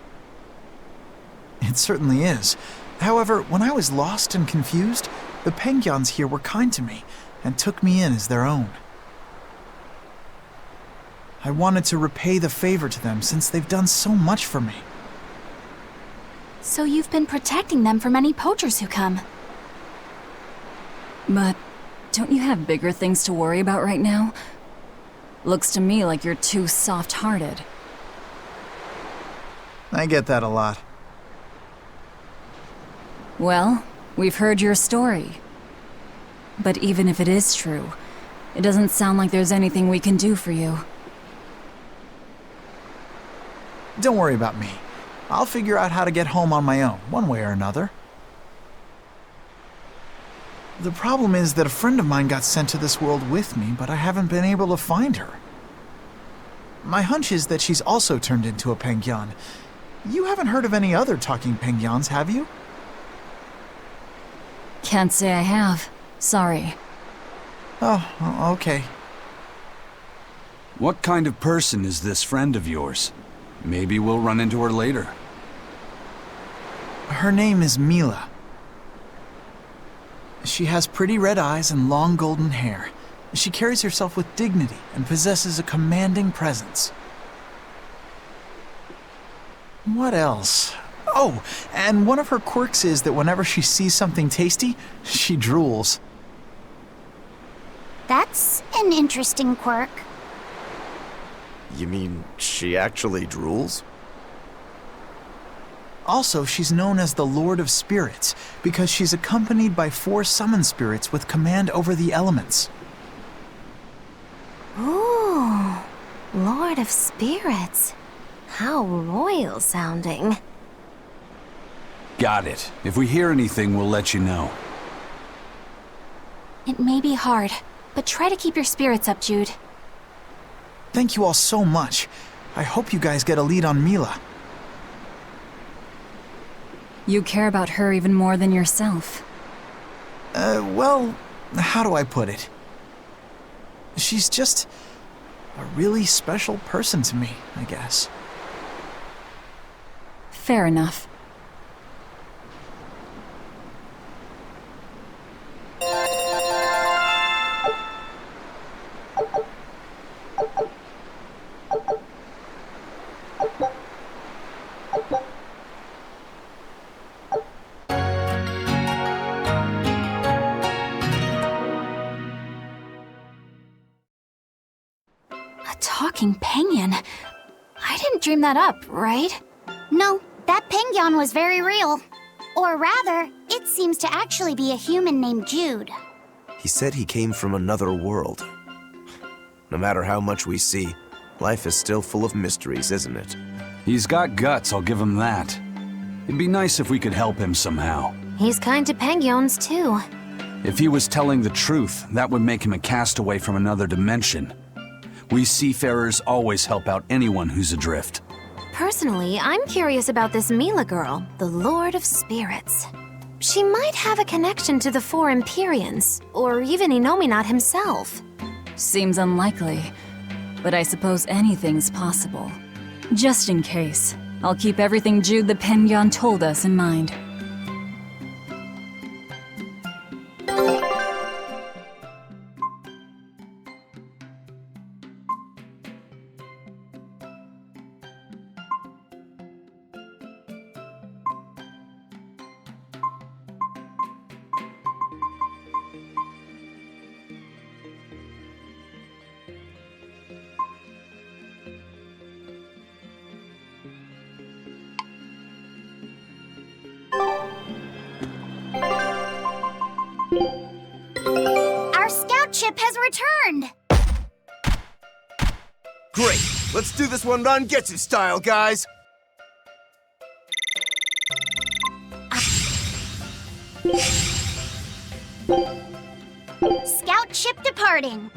It certainly is. However, when I was lost and confused, the Pengyuns here were kind to me and took me in as their own. I wanted to repay the favor to them since they've done so much for me. So you've been protecting them from any poachers who come. But don't you have bigger things to worry about right now? Looks to me like you're too soft-hearted. I get that a lot. Well, we've heard your story. But even if it is true, it doesn't sound like there's anything we can do for you. Don't worry about me. I'll figure out how to get home on my own, one way or another. The problem is that a friend of mine got sent to this world with me, but I haven't been able to find her. My hunch is that she's also turned into a Pengyun. You haven't heard of any other talking Pengyuns, have you? Can't say I have. Sorry. Oh, okay. What kind of person is this friend of yours? Maybe we'll run into her later. Her name is Mila. She has pretty red eyes and long golden hair. She carries herself with dignity and possesses a commanding presence. What else? Oh, and one of her quirks is that whenever she sees something tasty, she drools. That's an interesting quirk. You mean she actually drools? Also, she's known as the Lord of Spirits because she's accompanied by 4 summon spirits with command over the elements. Ooh, Lord of Spirits. How royal sounding. Got it. If we hear anything, we'll let you know. It may be hard, but try to keep your spirits up, Jude. Thank you all so much. I hope you guys get a lead on Mila. You care about her even more than yourself. Well, how do I put it? She's just a really special person to me, I guess. Fair enough. Talking Pengyun. I didn't dream that up, right? No, that Pengyun was very real. Or rather, it seems to actually be a human named Jude. He said he came from another world. No matter how much we see, life is still full of mysteries, isn't it? He's got guts, I'll give him that. It'd be nice if we could help him somehow. He's kind to Pengyuns, too. If he was telling the truth, that would make him a castaway from another dimension. We seafarers always help out anyone who's adrift. Personally, I'm curious about this Mila girl, the Lord of Spirits. She might have a connection to the 4 Empyreans, or even Inominat himself. Seems unlikely, but I suppose anything's possible. Just in case, I'll keep everything Jude the Pengyun told us in mind. ship has returned! Great! Let's do this one Rangetsu style, guys! Scout ship departing.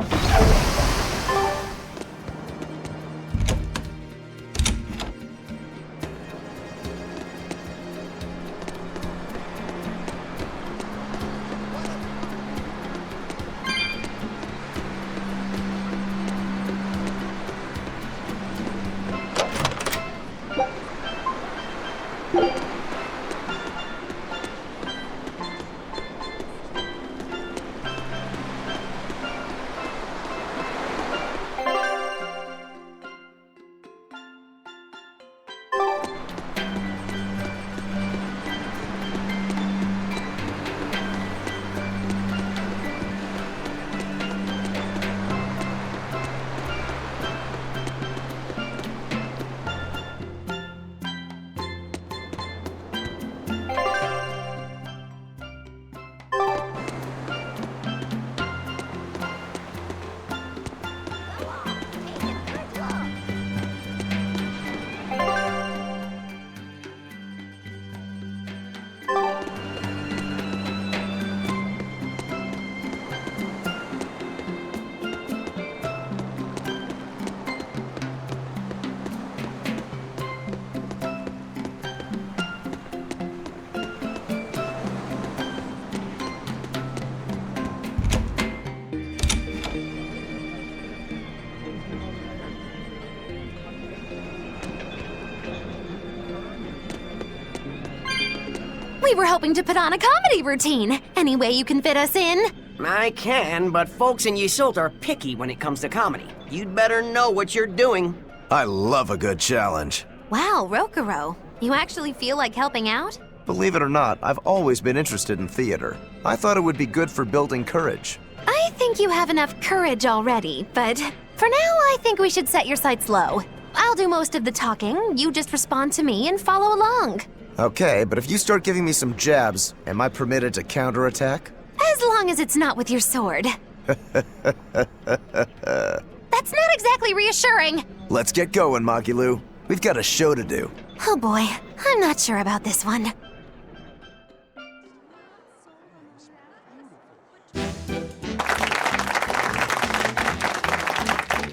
We were hoping to put on a comedy routine. Any way you can fit us in? I can, but folks in Ysolt are picky when it comes to comedy. You'd better know what you're doing. I love a good challenge. Wow, Rokuro. You actually feel like helping out? Believe it or not, I've always been interested in theater. I thought it would be good for building courage. I think you have enough courage already, but for now I think we should set your sights low. I'll do most of the talking, you just respond to me and follow along. Okay, but if you start giving me some jabs, am I permitted to counterattack? As long as it's not with your sword. That's not exactly reassuring. Let's get going, Magilu. We've got a show to do. Oh boy, I'm not sure about this one.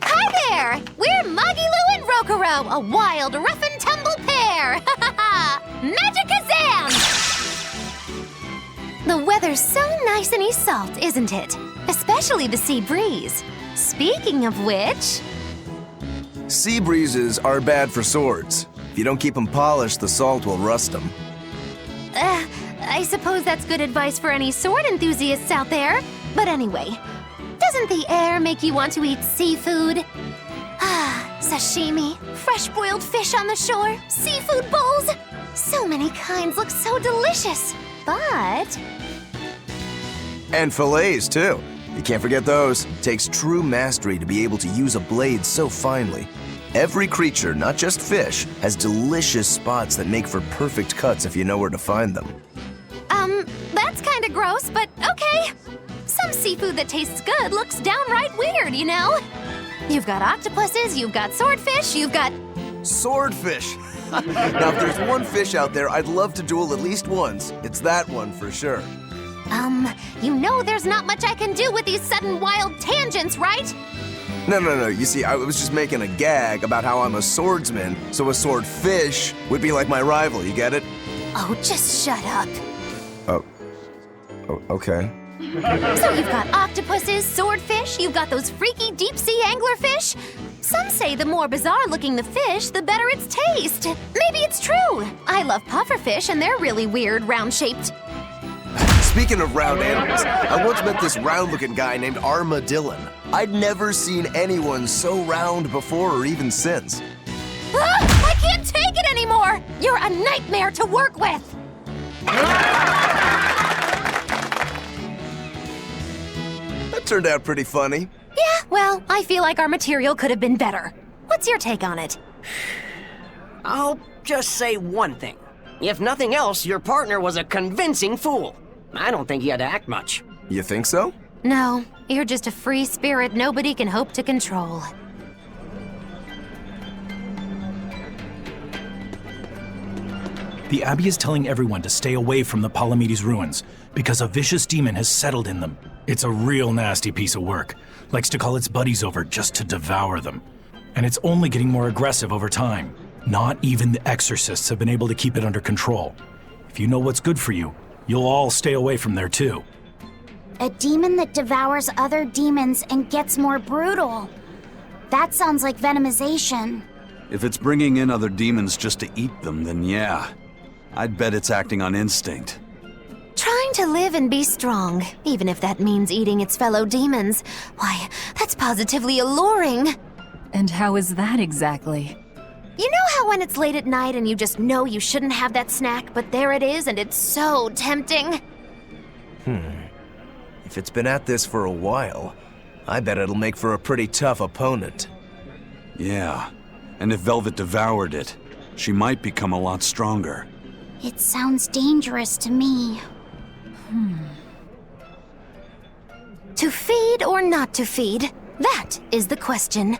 Hi there! We're Magilu and Rokuro, a wild, rough and tumble pair! Magikazam! The weather's so nice in Ysolt, isn't it? Especially the sea breeze. Speaking of which... Sea breezes are bad for swords. If you don't keep them polished, the salt will rust them. I suppose that's good advice for any sword enthusiasts out there. But anyway, doesn't the air make you want to eat seafood? Sashimi, fresh-boiled fish on the shore, seafood bowls. So many kinds look so delicious, but... And fillets, too. You can't forget those. Takes true mastery to be able to use a blade so finely. Every creature, not just fish, has delicious spots that make for perfect cuts if you know where to find them. That's kinda gross, but okay. Some seafood that tastes good looks downright weird, you know? You've got octopuses, you've got swordfish, you've got... Swordfish! Now, if there's one fish out there I'd love to duel at least once, it's that one for sure. You know there's not much I can do with these sudden wild tangents, right? No. You see, I was just making a gag about how I'm a swordsman, so a swordfish would be like my rival, you get it? Oh, just shut up. Oh, okay. So you've got octopuses, swordfish, you've got those freaky deep-sea anglerfish. Some say the more bizarre-looking the fish, the better its taste. Maybe it's true. I love pufferfish, and they're really weird, round-shaped. Speaking of round animals, I once met this round-looking guy named Armadillon. I'd never seen anyone so round before or even since. I can't take it anymore! You're a nightmare to work with! That turned out pretty funny. Yeah, well, I feel like our material could have been better. What's your take on it? I'll just say one thing. If nothing else, your partner was a convincing fool. I don't think he had to act much. You think so? No, you're just a free spirit nobody can hope to control. The Abbey is telling everyone to stay away from the Palamedes ruins because a vicious demon has settled in them. It's a real nasty piece of work. Likes to call its buddies over just to devour them. And it's only getting more aggressive over time. Not even the exorcists have been able to keep it under control. If you know what's good for you, you'll all stay away from there too. A demon that devours other demons and gets more brutal. That sounds like venomization. If it's bringing in other demons just to eat them, then yeah. I'd bet it's acting on instinct. Trying to live and be strong, even if that means eating its fellow demons. Why, that's positively alluring. And how is that exactly? You know how when it's late at night and you just know you shouldn't have that snack, but there it is and it's so tempting? If it's been at this for a while, I bet it'll make for a pretty tough opponent. Yeah, and if Velvet devoured it, she might become a lot stronger. It sounds dangerous to me. To feed or not to feed? That is the question.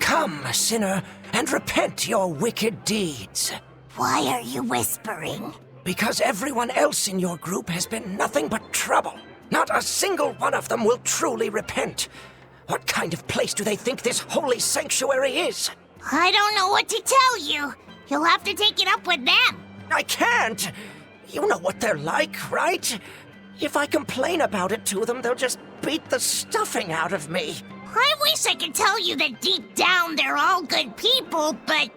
Come, sinner, and repent your wicked deeds. Why are you whispering? Because everyone else in your group has been nothing but trouble. Not a single one of them will truly repent. What kind of place do they think this holy sanctuary is? I don't know what to tell you. You'll have to take it up with them. I can't! You know what they're like, right? If I complain about it to them, they'll just beat the stuffing out of me. I wish I could tell you that deep down they're all good people, but...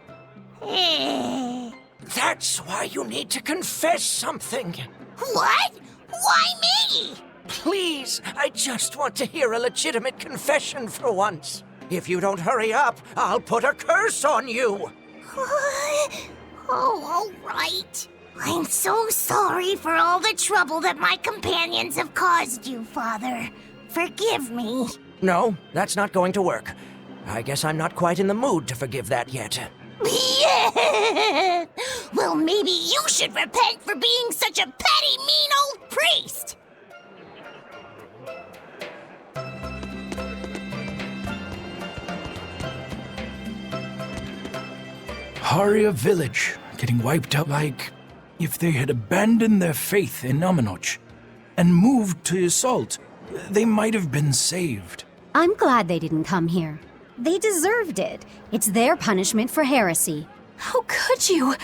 That's why you need to confess something. What? Why me? Please, I just want to hear a legitimate confession for once. If you don't hurry up, I'll put a curse on you. Oh, all right. I'm so sorry for all the trouble that my companions have caused you, Father. Forgive me. No, that's not going to work. I guess I'm not quite in the mood to forgive that yet. Yeah. Well, maybe you should repent for being such a petty, mean old priest. Haria village getting wiped out like if they had abandoned their faith in Aminoch and moved to Assault. They might have been saved. I'm glad they didn't come here. They deserved it. It's their punishment for heresy. How could you?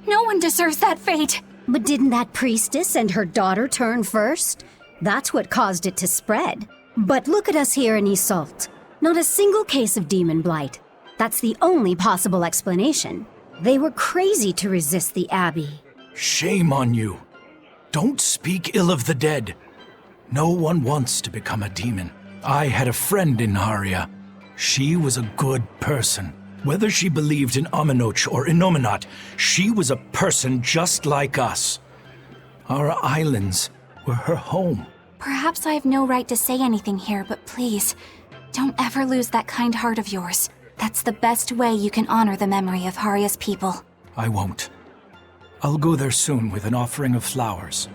No one deserves that fate. But didn't that priestess and her daughter turn first? That's what caused it to spread. But look at us here in Isolt. Not a single case of demon blight. That's the only possible explanation. They were crazy to resist the Abbey. Shame on you. Don't speak ill of the dead. No one wants to become a demon. I had a friend in Haria. She was a good person. Whether she believed in Aminoch or Innominat, she was a person just like us. Our islands were her home. Perhaps I have no right to say anything here, but please, don't ever lose that kind heart of yours. That's the best way you can honor the memory of Haria's people. I won't. I'll go there soon with an offering of flowers.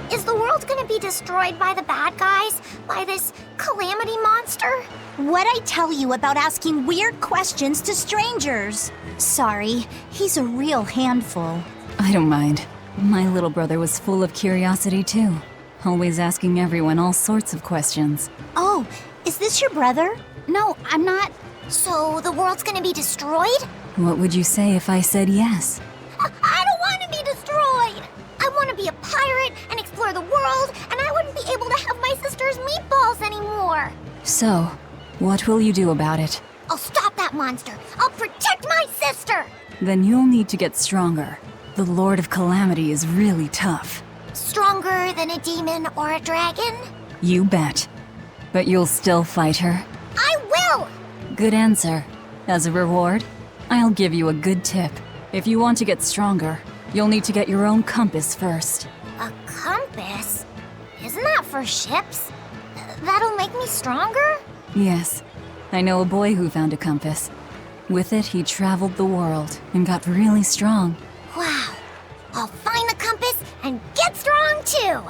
Is the world gonna be destroyed by the bad guys? By this calamity monster? What'd I tell you about asking weird questions to strangers? Sorry, he's a real handful. I don't mind. My little brother was full of curiosity too, always asking everyone all sorts of questions. Oh, is this your brother? No, I'm not. So the world's gonna be destroyed? What would you say if I said yes? I don't want to be destroyed! I want to be a pirate and explore the world, and I wouldn't be able to have my sister's meatballs anymore! So, what will you do about it? I'll stop that monster! I'll protect my sister! Then you'll need to get stronger. The Lord of Calamity is really tough. Stronger than a demon or a dragon? You bet. But you'll still fight her? I will! Good answer. As a reward, I'll give you a good tip. If you want to get stronger, you'll need to get your own compass first. A compass? Isn't that for ships? That'll make me stronger? Yes. I know a boy who found a compass. With it, he traveled the world and got really strong. Wow. I'll find the compass and get strong too!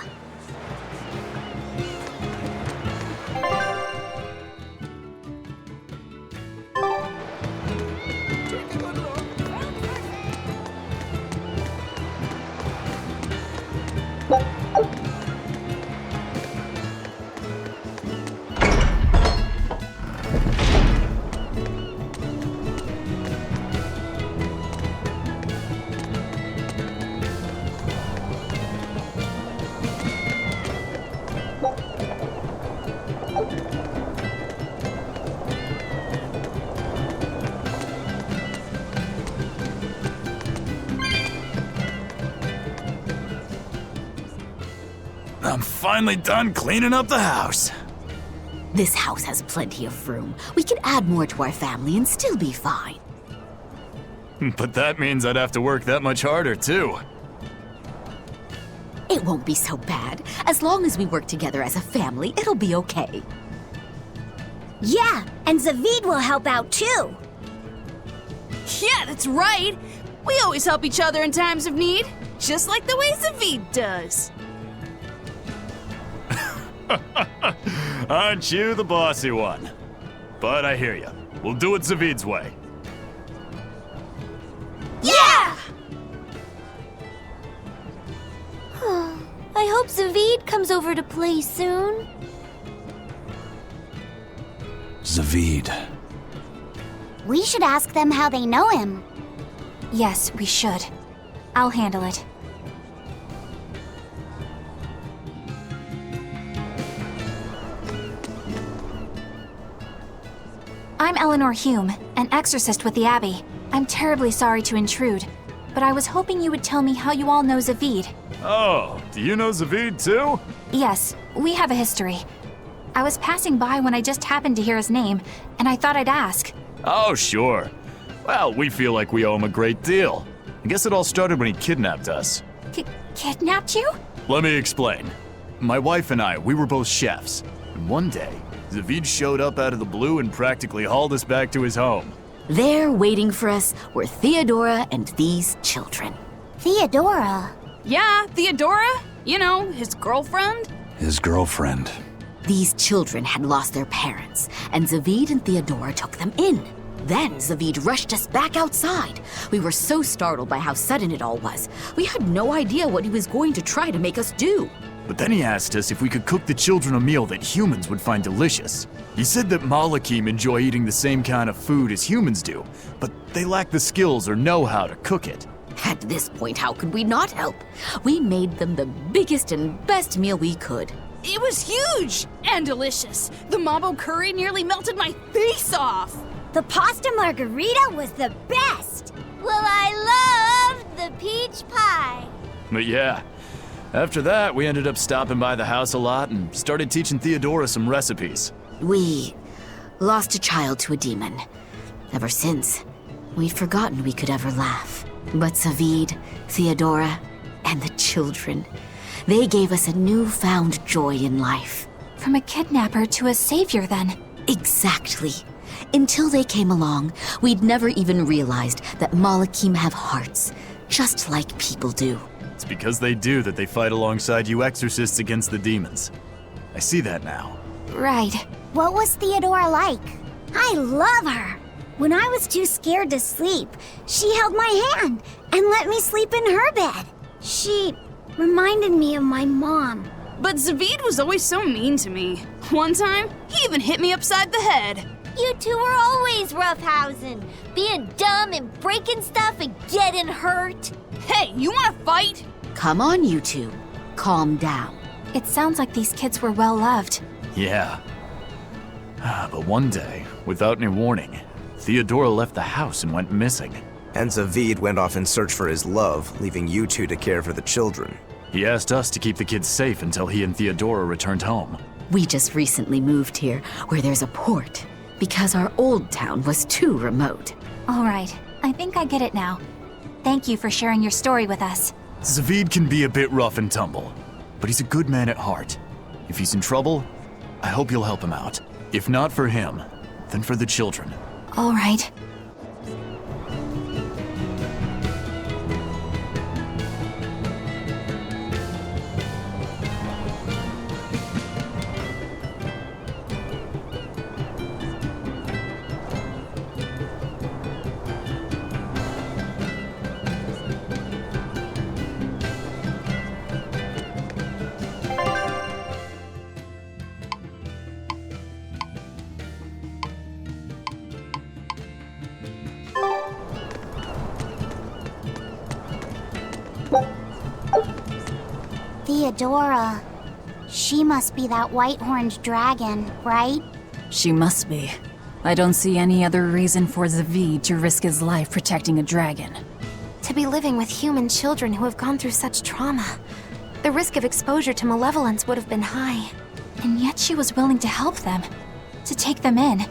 I'm finally done cleaning up the house. This house has plenty of room. We could add more to our family and still be fine. But that means I'd have to work that much harder, too. It won't be so bad. As long as we work together as a family, it'll be okay. Yeah, and Zavid will help out too. Yeah, that's right. We always help each other in times of need, just like the way Zavid does. Aren't you the bossy one? But I hear you. We'll do it Zavid's way. Yeah! I hope Zavid comes over to play soon. Zavid. We should ask them how they know him. Yes, we should. I'll handle it. I'm Eleanor Hume, an exorcist with the Abbey. I'm terribly sorry to intrude, but I was hoping you would tell me how you all know Zavid. Oh, do you know Zavid too? Yes, we have a history. I was passing by when I just happened to hear his name, and I thought I'd ask. Oh, sure. Well, we feel like we owe him a great deal. I guess it all started when he kidnapped us. Kidnapped you? Let me explain. My wife and I, we were both chefs. And one day, Zavid showed up out of the blue and practically hauled us back to his home. There waiting for us were Theodora and these children. Theodora? Yeah, Theodora. You know, his girlfriend. His girlfriend. These children had lost their parents, and Zavid and Theodora took them in. Then Zavid rushed us back outside. We were so startled by how sudden it all was. We had no idea what he was going to try to make us do. But then he asked us if we could cook the children a meal that humans would find delicious. He said that Malakim enjoy eating the same kind of food as humans do, but they lack the skills or know-how to cook it. At this point, how could we not help? We made them the biggest and best meal we could. It was huge and delicious. The mambo curry nearly melted my face off. The pasta margarita was the best. Well, I loved the peach pie. But yeah, after that, we ended up stopping by the house a lot and started teaching Theodora some recipes. We lost a child to a demon. Ever since, we've forgotten we could ever laugh. But Zavid, Theodora, and the children, they gave us a newfound joy in life. From a kidnapper to a savior, then. Exactly. Until they came along, we'd never even realized that Malakim have hearts, just like people do. It's because they do that they fight alongside you exorcists against the demons. I see that now. Right. What was Theodora like? I love her. When I was too scared to sleep, she held my hand and let me sleep in her bed. She reminded me of my mom. But Zavid was always so mean to me. One time, he even hit me upside the head. You two were always roughhousing, being dumb and breaking stuff and getting hurt. Hey, you wanna fight? Come on, you two. Calm down. It sounds like these kids were well loved. Yeah. But one day, without any warning, Theodora left the house and went missing. And Zavid went off in search for his love, leaving you two to care for the children. He asked us to keep the kids safe until he and Theodora returned home. We just recently moved here, where there's a port, because our old town was too remote. All right, I think I get it now. Thank you for sharing your story with us. Zavid can be a bit rough and tumble, but he's a good man at heart. If he's in trouble, I hope you'll help him out. If not for him, then for the children. All right. Theodora. She must be that white-horned dragon, right? She must be. I don't see any other reason for Zavid to risk his life protecting a dragon. To be living with human children who have gone through such trauma, the risk of exposure to malevolence would have been high. And yet she was willing to help them, to take them in.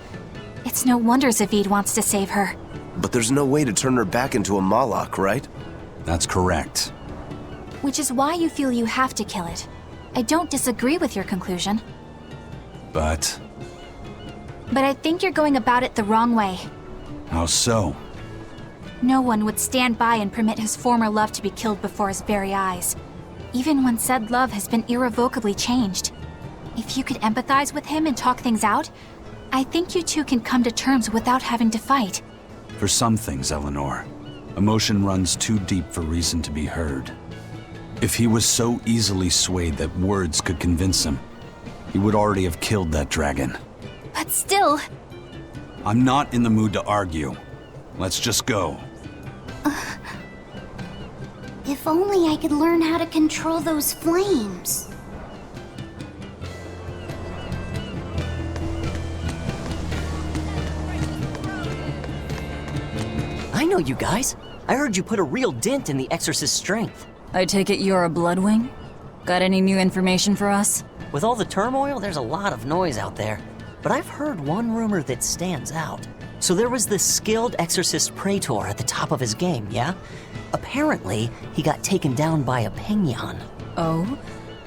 It's no wonder Zavid wants to save her. But there's no way to turn her back into a Malak, right? That's correct. Which is why you feel you have to kill it. I don't disagree with your conclusion. But I think you're going about it the wrong way. how so? No one would stand by and permit his former love to be killed before his very eyes, even when said love has been irrevocably changed. If you could empathize with him and talk things out, I think you two can come to terms without having to fight. For some things, Eleanor, emotion runs too deep for reason to be heard. If he was so easily swayed that words could convince him, he would already have killed that dragon. But still... I'm not in the mood to argue. Let's just go. If only I could learn how to control those flames. I know you guys. I heard you put a real dent in the Exorcist's strength. I take it you're a Bloodwing? Got any new information for us? With all the turmoil, there's a lot of noise out there. But I've heard one rumor that stands out. So there was this skilled Exorcist Praetor at the top of his game, yeah? Apparently, he got taken down by a Penyon. Oh?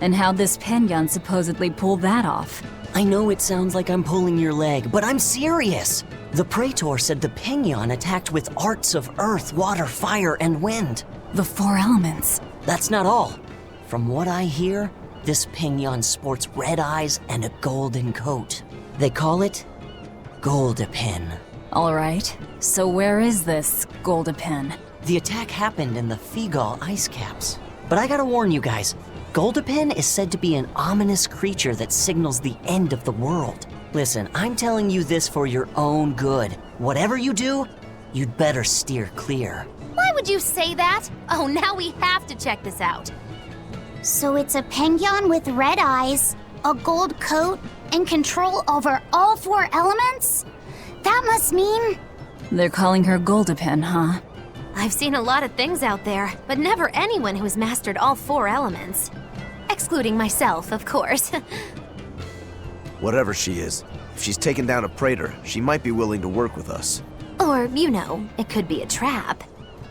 And how'd this Penyon supposedly pull that off? I know it sounds like I'm pulling your leg, but I'm serious. The Praetor said the Pignon attacked with arts of earth, water, fire, and wind. The 4 elements. That's not all. From what I hear, this Pignon sports red eyes and a golden coat. They call it Goldapin. All right, so where is this Goldapin? The attack happened in the Figal ice caps. But I gotta warn you guys, Goldapin is said to be an ominous creature that signals the end of the world. Listen, I'm telling you this for your own good. Whatever you do, you'd better steer clear. Why would you say that? Oh, now we have to check this out. So it's a penguin with red eyes, a gold coat, and control over all 4 elements? That must mean... They're calling her Goldapin, huh? I've seen a lot of things out there, but never anyone who's mastered all 4 elements. Excluding myself, of course. Whatever she is, if she's taken down a Praetor, she might be willing to work with us. Or, you know, it could be a trap.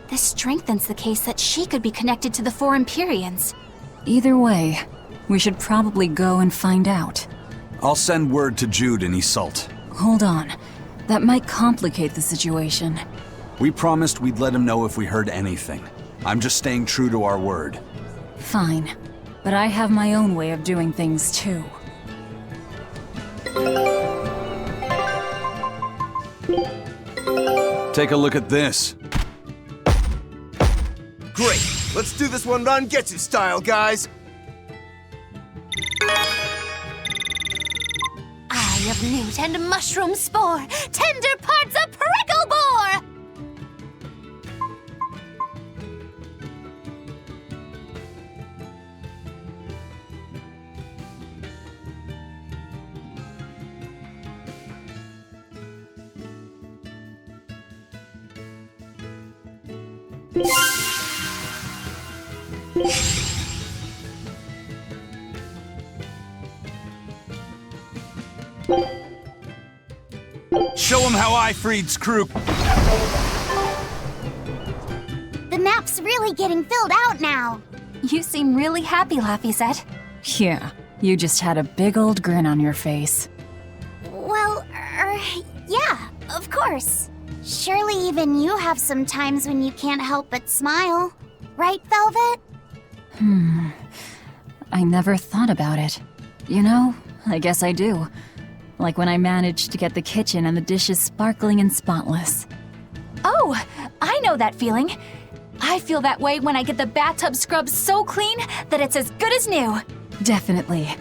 This strengthens the case that she could be connected to the 4 Empyreans. Either way, we should probably go and find out. I'll send word to Jude and Iseult. Hold on. That might complicate the situation. We promised we'd let him know if we heard anything. I'm just staying true to our word. Fine. But I have my own way of doing things, too. Take a look at this. Great! Let's do this one Rangetsu style, guys! Eye of newt and mushroom spore, tender parts of prickle boar! Show him how I freed Screw. The map's really getting filled out now. You seem really happy, Laphicet. Yeah, you just had a big old grin on your face. Well, yeah, of course. Surely even you have some times when you can't help but smile. Right, Velvet? I never thought about it. You know, I guess I do. Like when I managed to get the kitchen and the dishes sparkling and spotless. Oh, I know that feeling. I feel that way when I get the bathtub scrubbed so clean that it's as good as new. Definitely.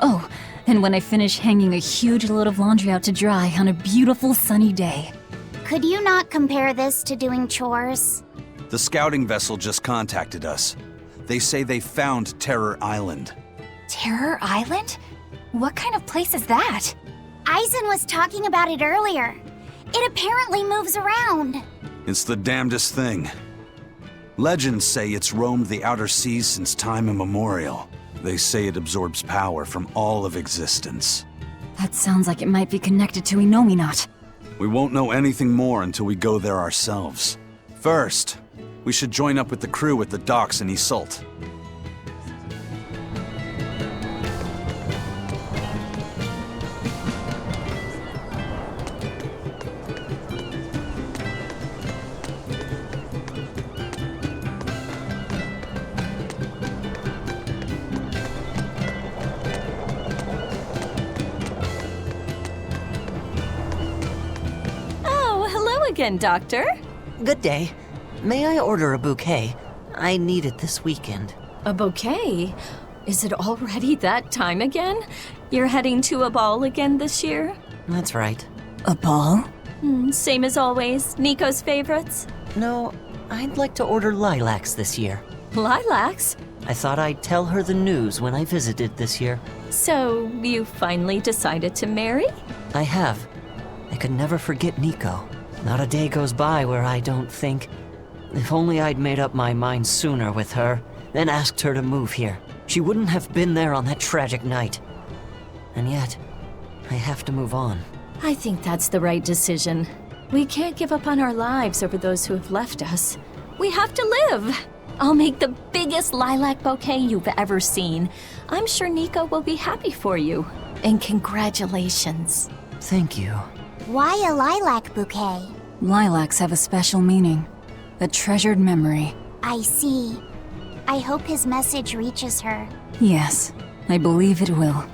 Oh, and when I finish hanging a huge load of laundry out to dry on a beautiful sunny day. Could you not compare this to doing chores? The scouting vessel just contacted us. They say they found Terror Island. Terror Island? What kind of place is that? Eisen was talking about it earlier. It apparently moves around. It's the damnedest thing. Legends say it's roamed the outer seas since time immemorial. They say it absorbs power from all of existence. That sounds like it might be connected to Inominat. We won't know anything more until we go there ourselves. First, we should join up with the crew at the docks in Iseult. Again, Doctor. Good day. May I order a bouquet? I need it this weekend. A bouquet? Is it already that time again? You're heading to a ball again this year? That's right. A ball? Same as always. Nico's favorites? No, I'd like to order lilacs this year. Lilacs? I thought I'd tell her the news when I visited this year. So, you finally decided to marry? I have. I could never forget Nico. Not a day goes by where I don't think, if only I'd made up my mind sooner with her, then asked her to move here. She wouldn't have been there on that tragic night. And yet, I have to move on. I think that's the right decision. We can't give up on our lives over those who have left us. We have to live! I'll make the biggest lilac bouquet you've ever seen. I'm sure Nico will be happy for you. And congratulations. Thank you. Why a lilac bouquet? Lilacs have a special meaning. A treasured memory. I see. I hope his message reaches her. Yes, I believe it will.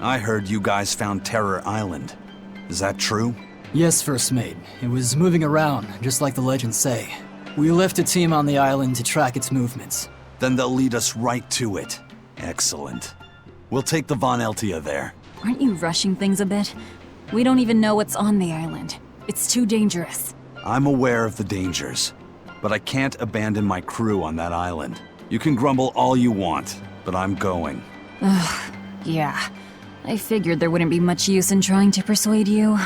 I heard you guys found Terror Island. Is that true? Yes, First Mate. It was moving around, just like the legends say. We left a team on the island to track its movements. Then they'll lead us right to it. Excellent. We'll take the Von Eltia there. Aren't you rushing things a bit? We don't even know what's on the island. It's too dangerous. I'm aware of the dangers, but I can't abandon my crew on that island. You can grumble all you want, but I'm going. Ugh, yeah. I figured there wouldn't be much use in trying to persuade you.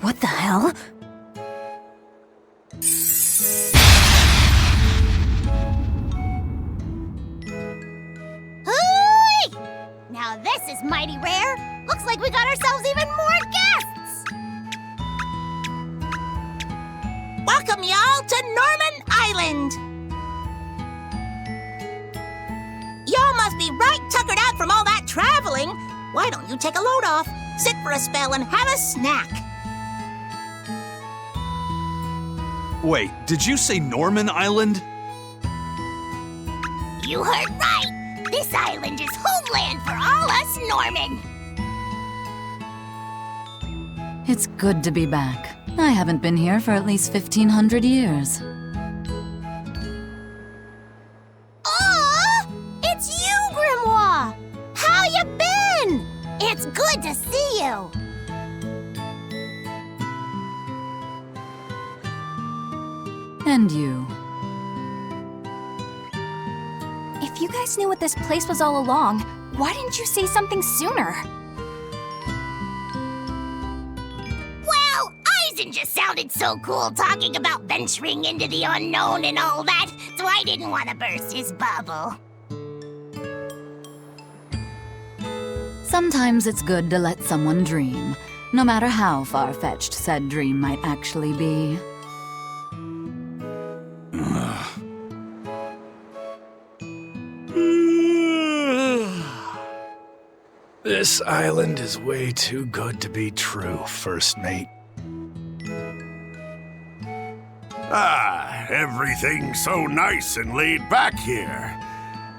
What the hell? Hooey! Now this is mighty rare. Looks like we got ourselves even more guests! Welcome y'all to Norman Island! Y'all must be right tuckered out from all that traveling. Why don't you take a load off, sit for a spell, and have a snack? Wait, did you say Norman Island? You heard right! This island is homeland for all us Norman! It's good to be back. I haven't been here for at least 1,500 years. Aw! It's you, Grimoire! How you been? It's good to see you! And you. If you guys knew what this place was all along, why didn't you say something sooner? Well, Eisen just sounded so cool talking about venturing into the unknown and all that, so I didn't want to burst his bubble. Sometimes it's good to let someone dream, no matter how far-fetched said dream might actually be. This island is way too good to be true, First Mate. Everything's so nice and laid back here.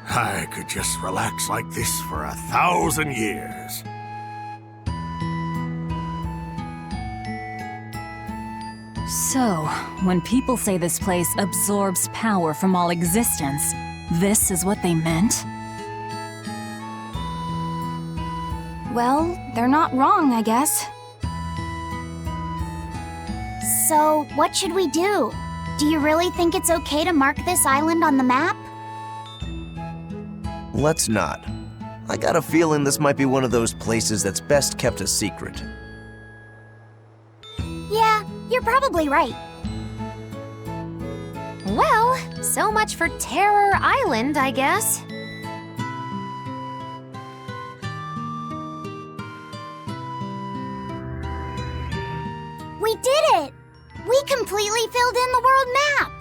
I could just relax like this for 1,000 years. So, when people say this place absorbs power from all existence, this is what they meant? Well, they're not wrong, I guess. So, what should we do? Do you really think it's okay to mark this island on the map? Let's not. I got a feeling this might be one of those places that's best kept a secret. Yeah, you're probably right. Well, so much for Terror Island, I guess. We did it! We completely filled in the world map!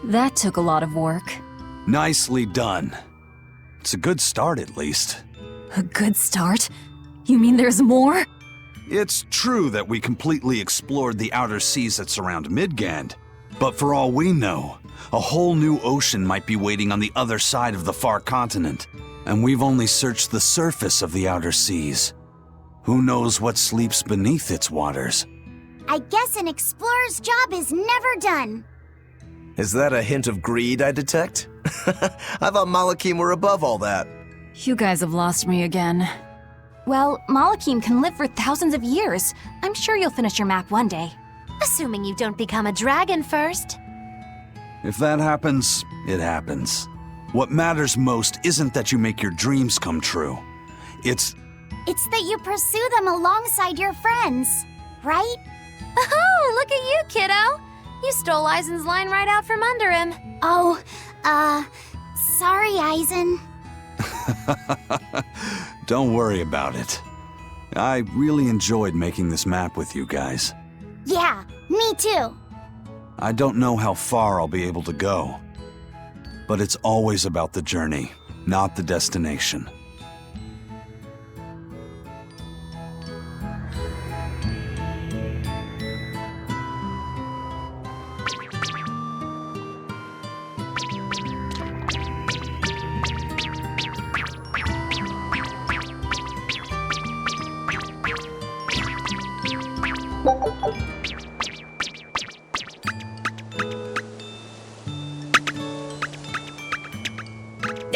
That took a lot of work. Nicely done. It's a good start, at least. A good start? You mean there's more? It's true that we completely explored the outer seas that surround Midgand, but for all we know, a whole new ocean might be waiting on the other side of the far continent, and we've only searched the surface of the outer seas. Who knows what sleeps beneath its waters? I guess an explorer's job is never done. Is that a hint of greed I detect? I thought Malakim were above all that. You guys have lost me again. Well, Malakim can live for thousands of years. I'm sure you'll finish your map one day. Assuming you don't become a dragon first. If that happens, it happens. What matters most isn't that you make your dreams come true. It's that you pursue them alongside your friends, right? Oh, look at you, kiddo! You stole Eisen's line right out from under him. Oh, sorry, Eisen. Don't worry about it. I really enjoyed making this map with you guys. Yeah, me too. I don't know how far I'll be able to go, but it's always about the journey, not the destination.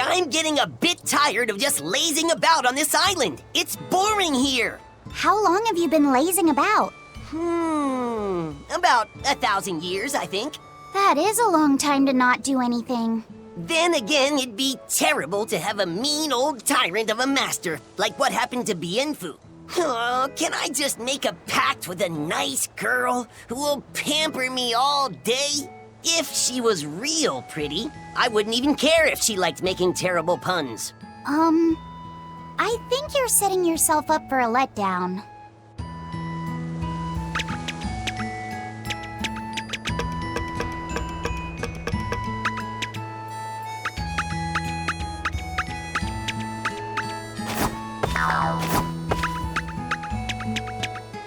I'm getting a bit tired of just lazing about on this island. It's boring here. How long have you been lazing about? About 1,000 years, I think. That is a long time to not do anything. Then again, it'd be terrible to have a mean old tyrant of a master, like what happened to Bienfu. Oh, can I just make a pact with a nice girl who will pamper me all day? If she was real pretty, I wouldn't even care if she liked making terrible puns. I think you're setting yourself up for a letdown.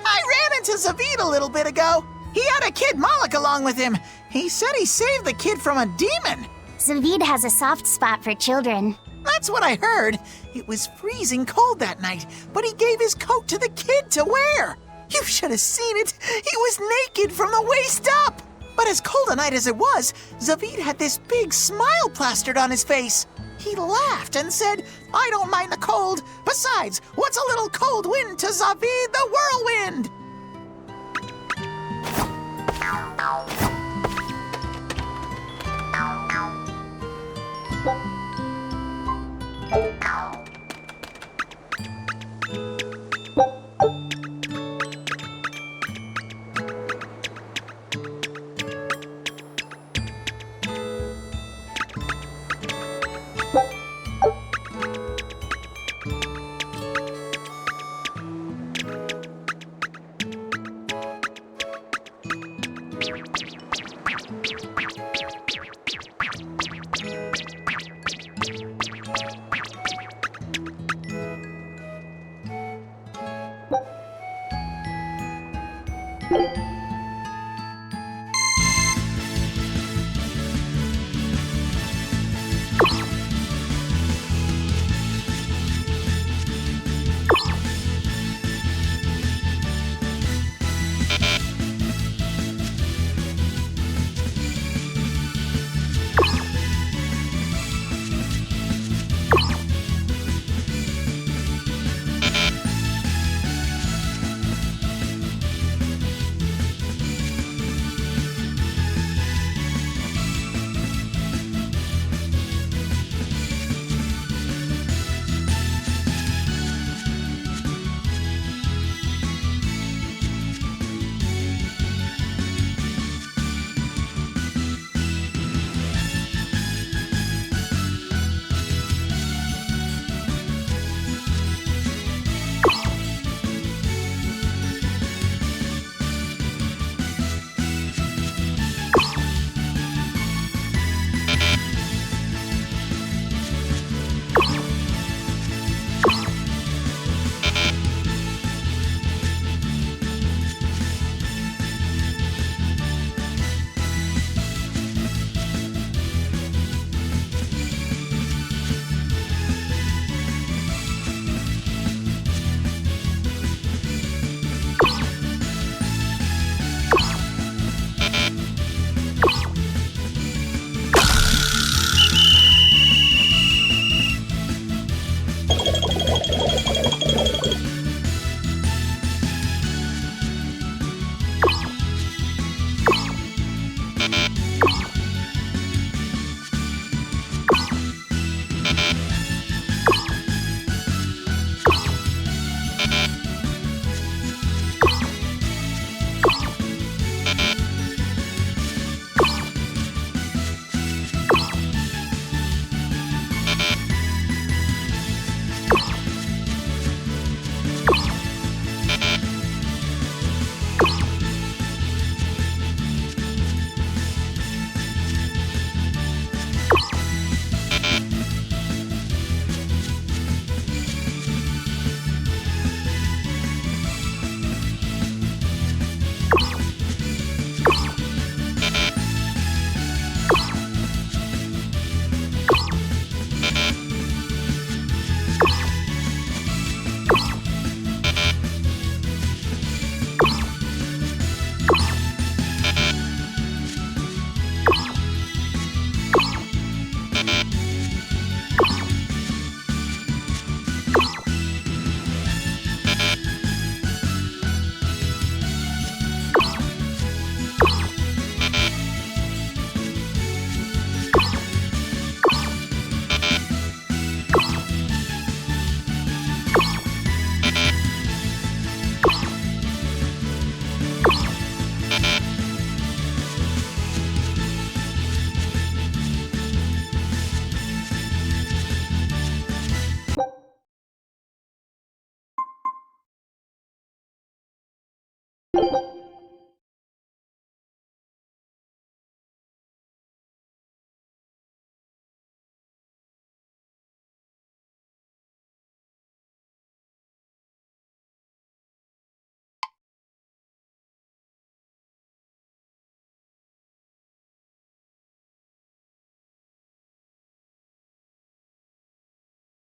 I ran into Zavid a little bit ago. He had a kid Malik along with him. He said he saved the kid from a demon. Zavid has a soft spot for children. That's what I heard. It was freezing cold that night, but he gave his coat to the kid to wear. You should have seen it. He was naked from the waist up. But as cold a night as it was, Zavid had this big smile plastered on his face. He laughed and said, "I don't mind the cold. Besides, what's a little cold wind to Zavid the whirlwind?"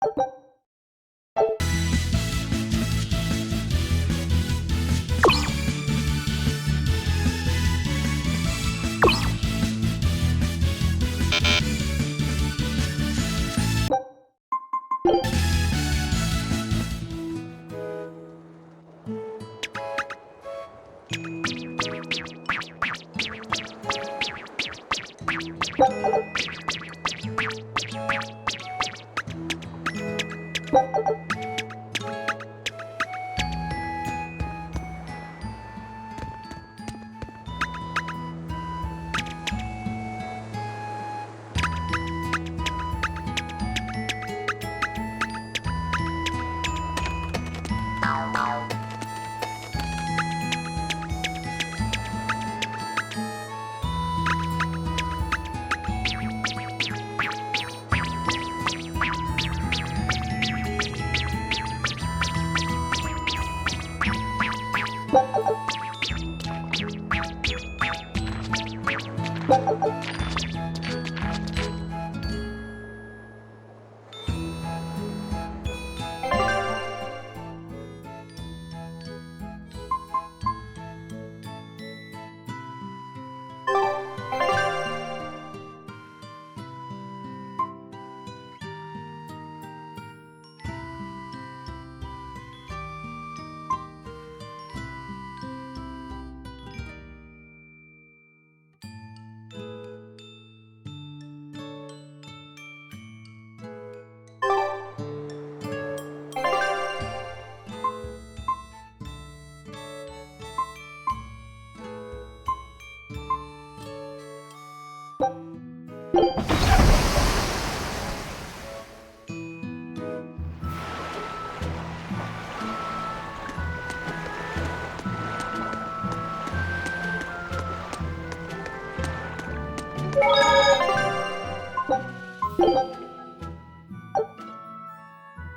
you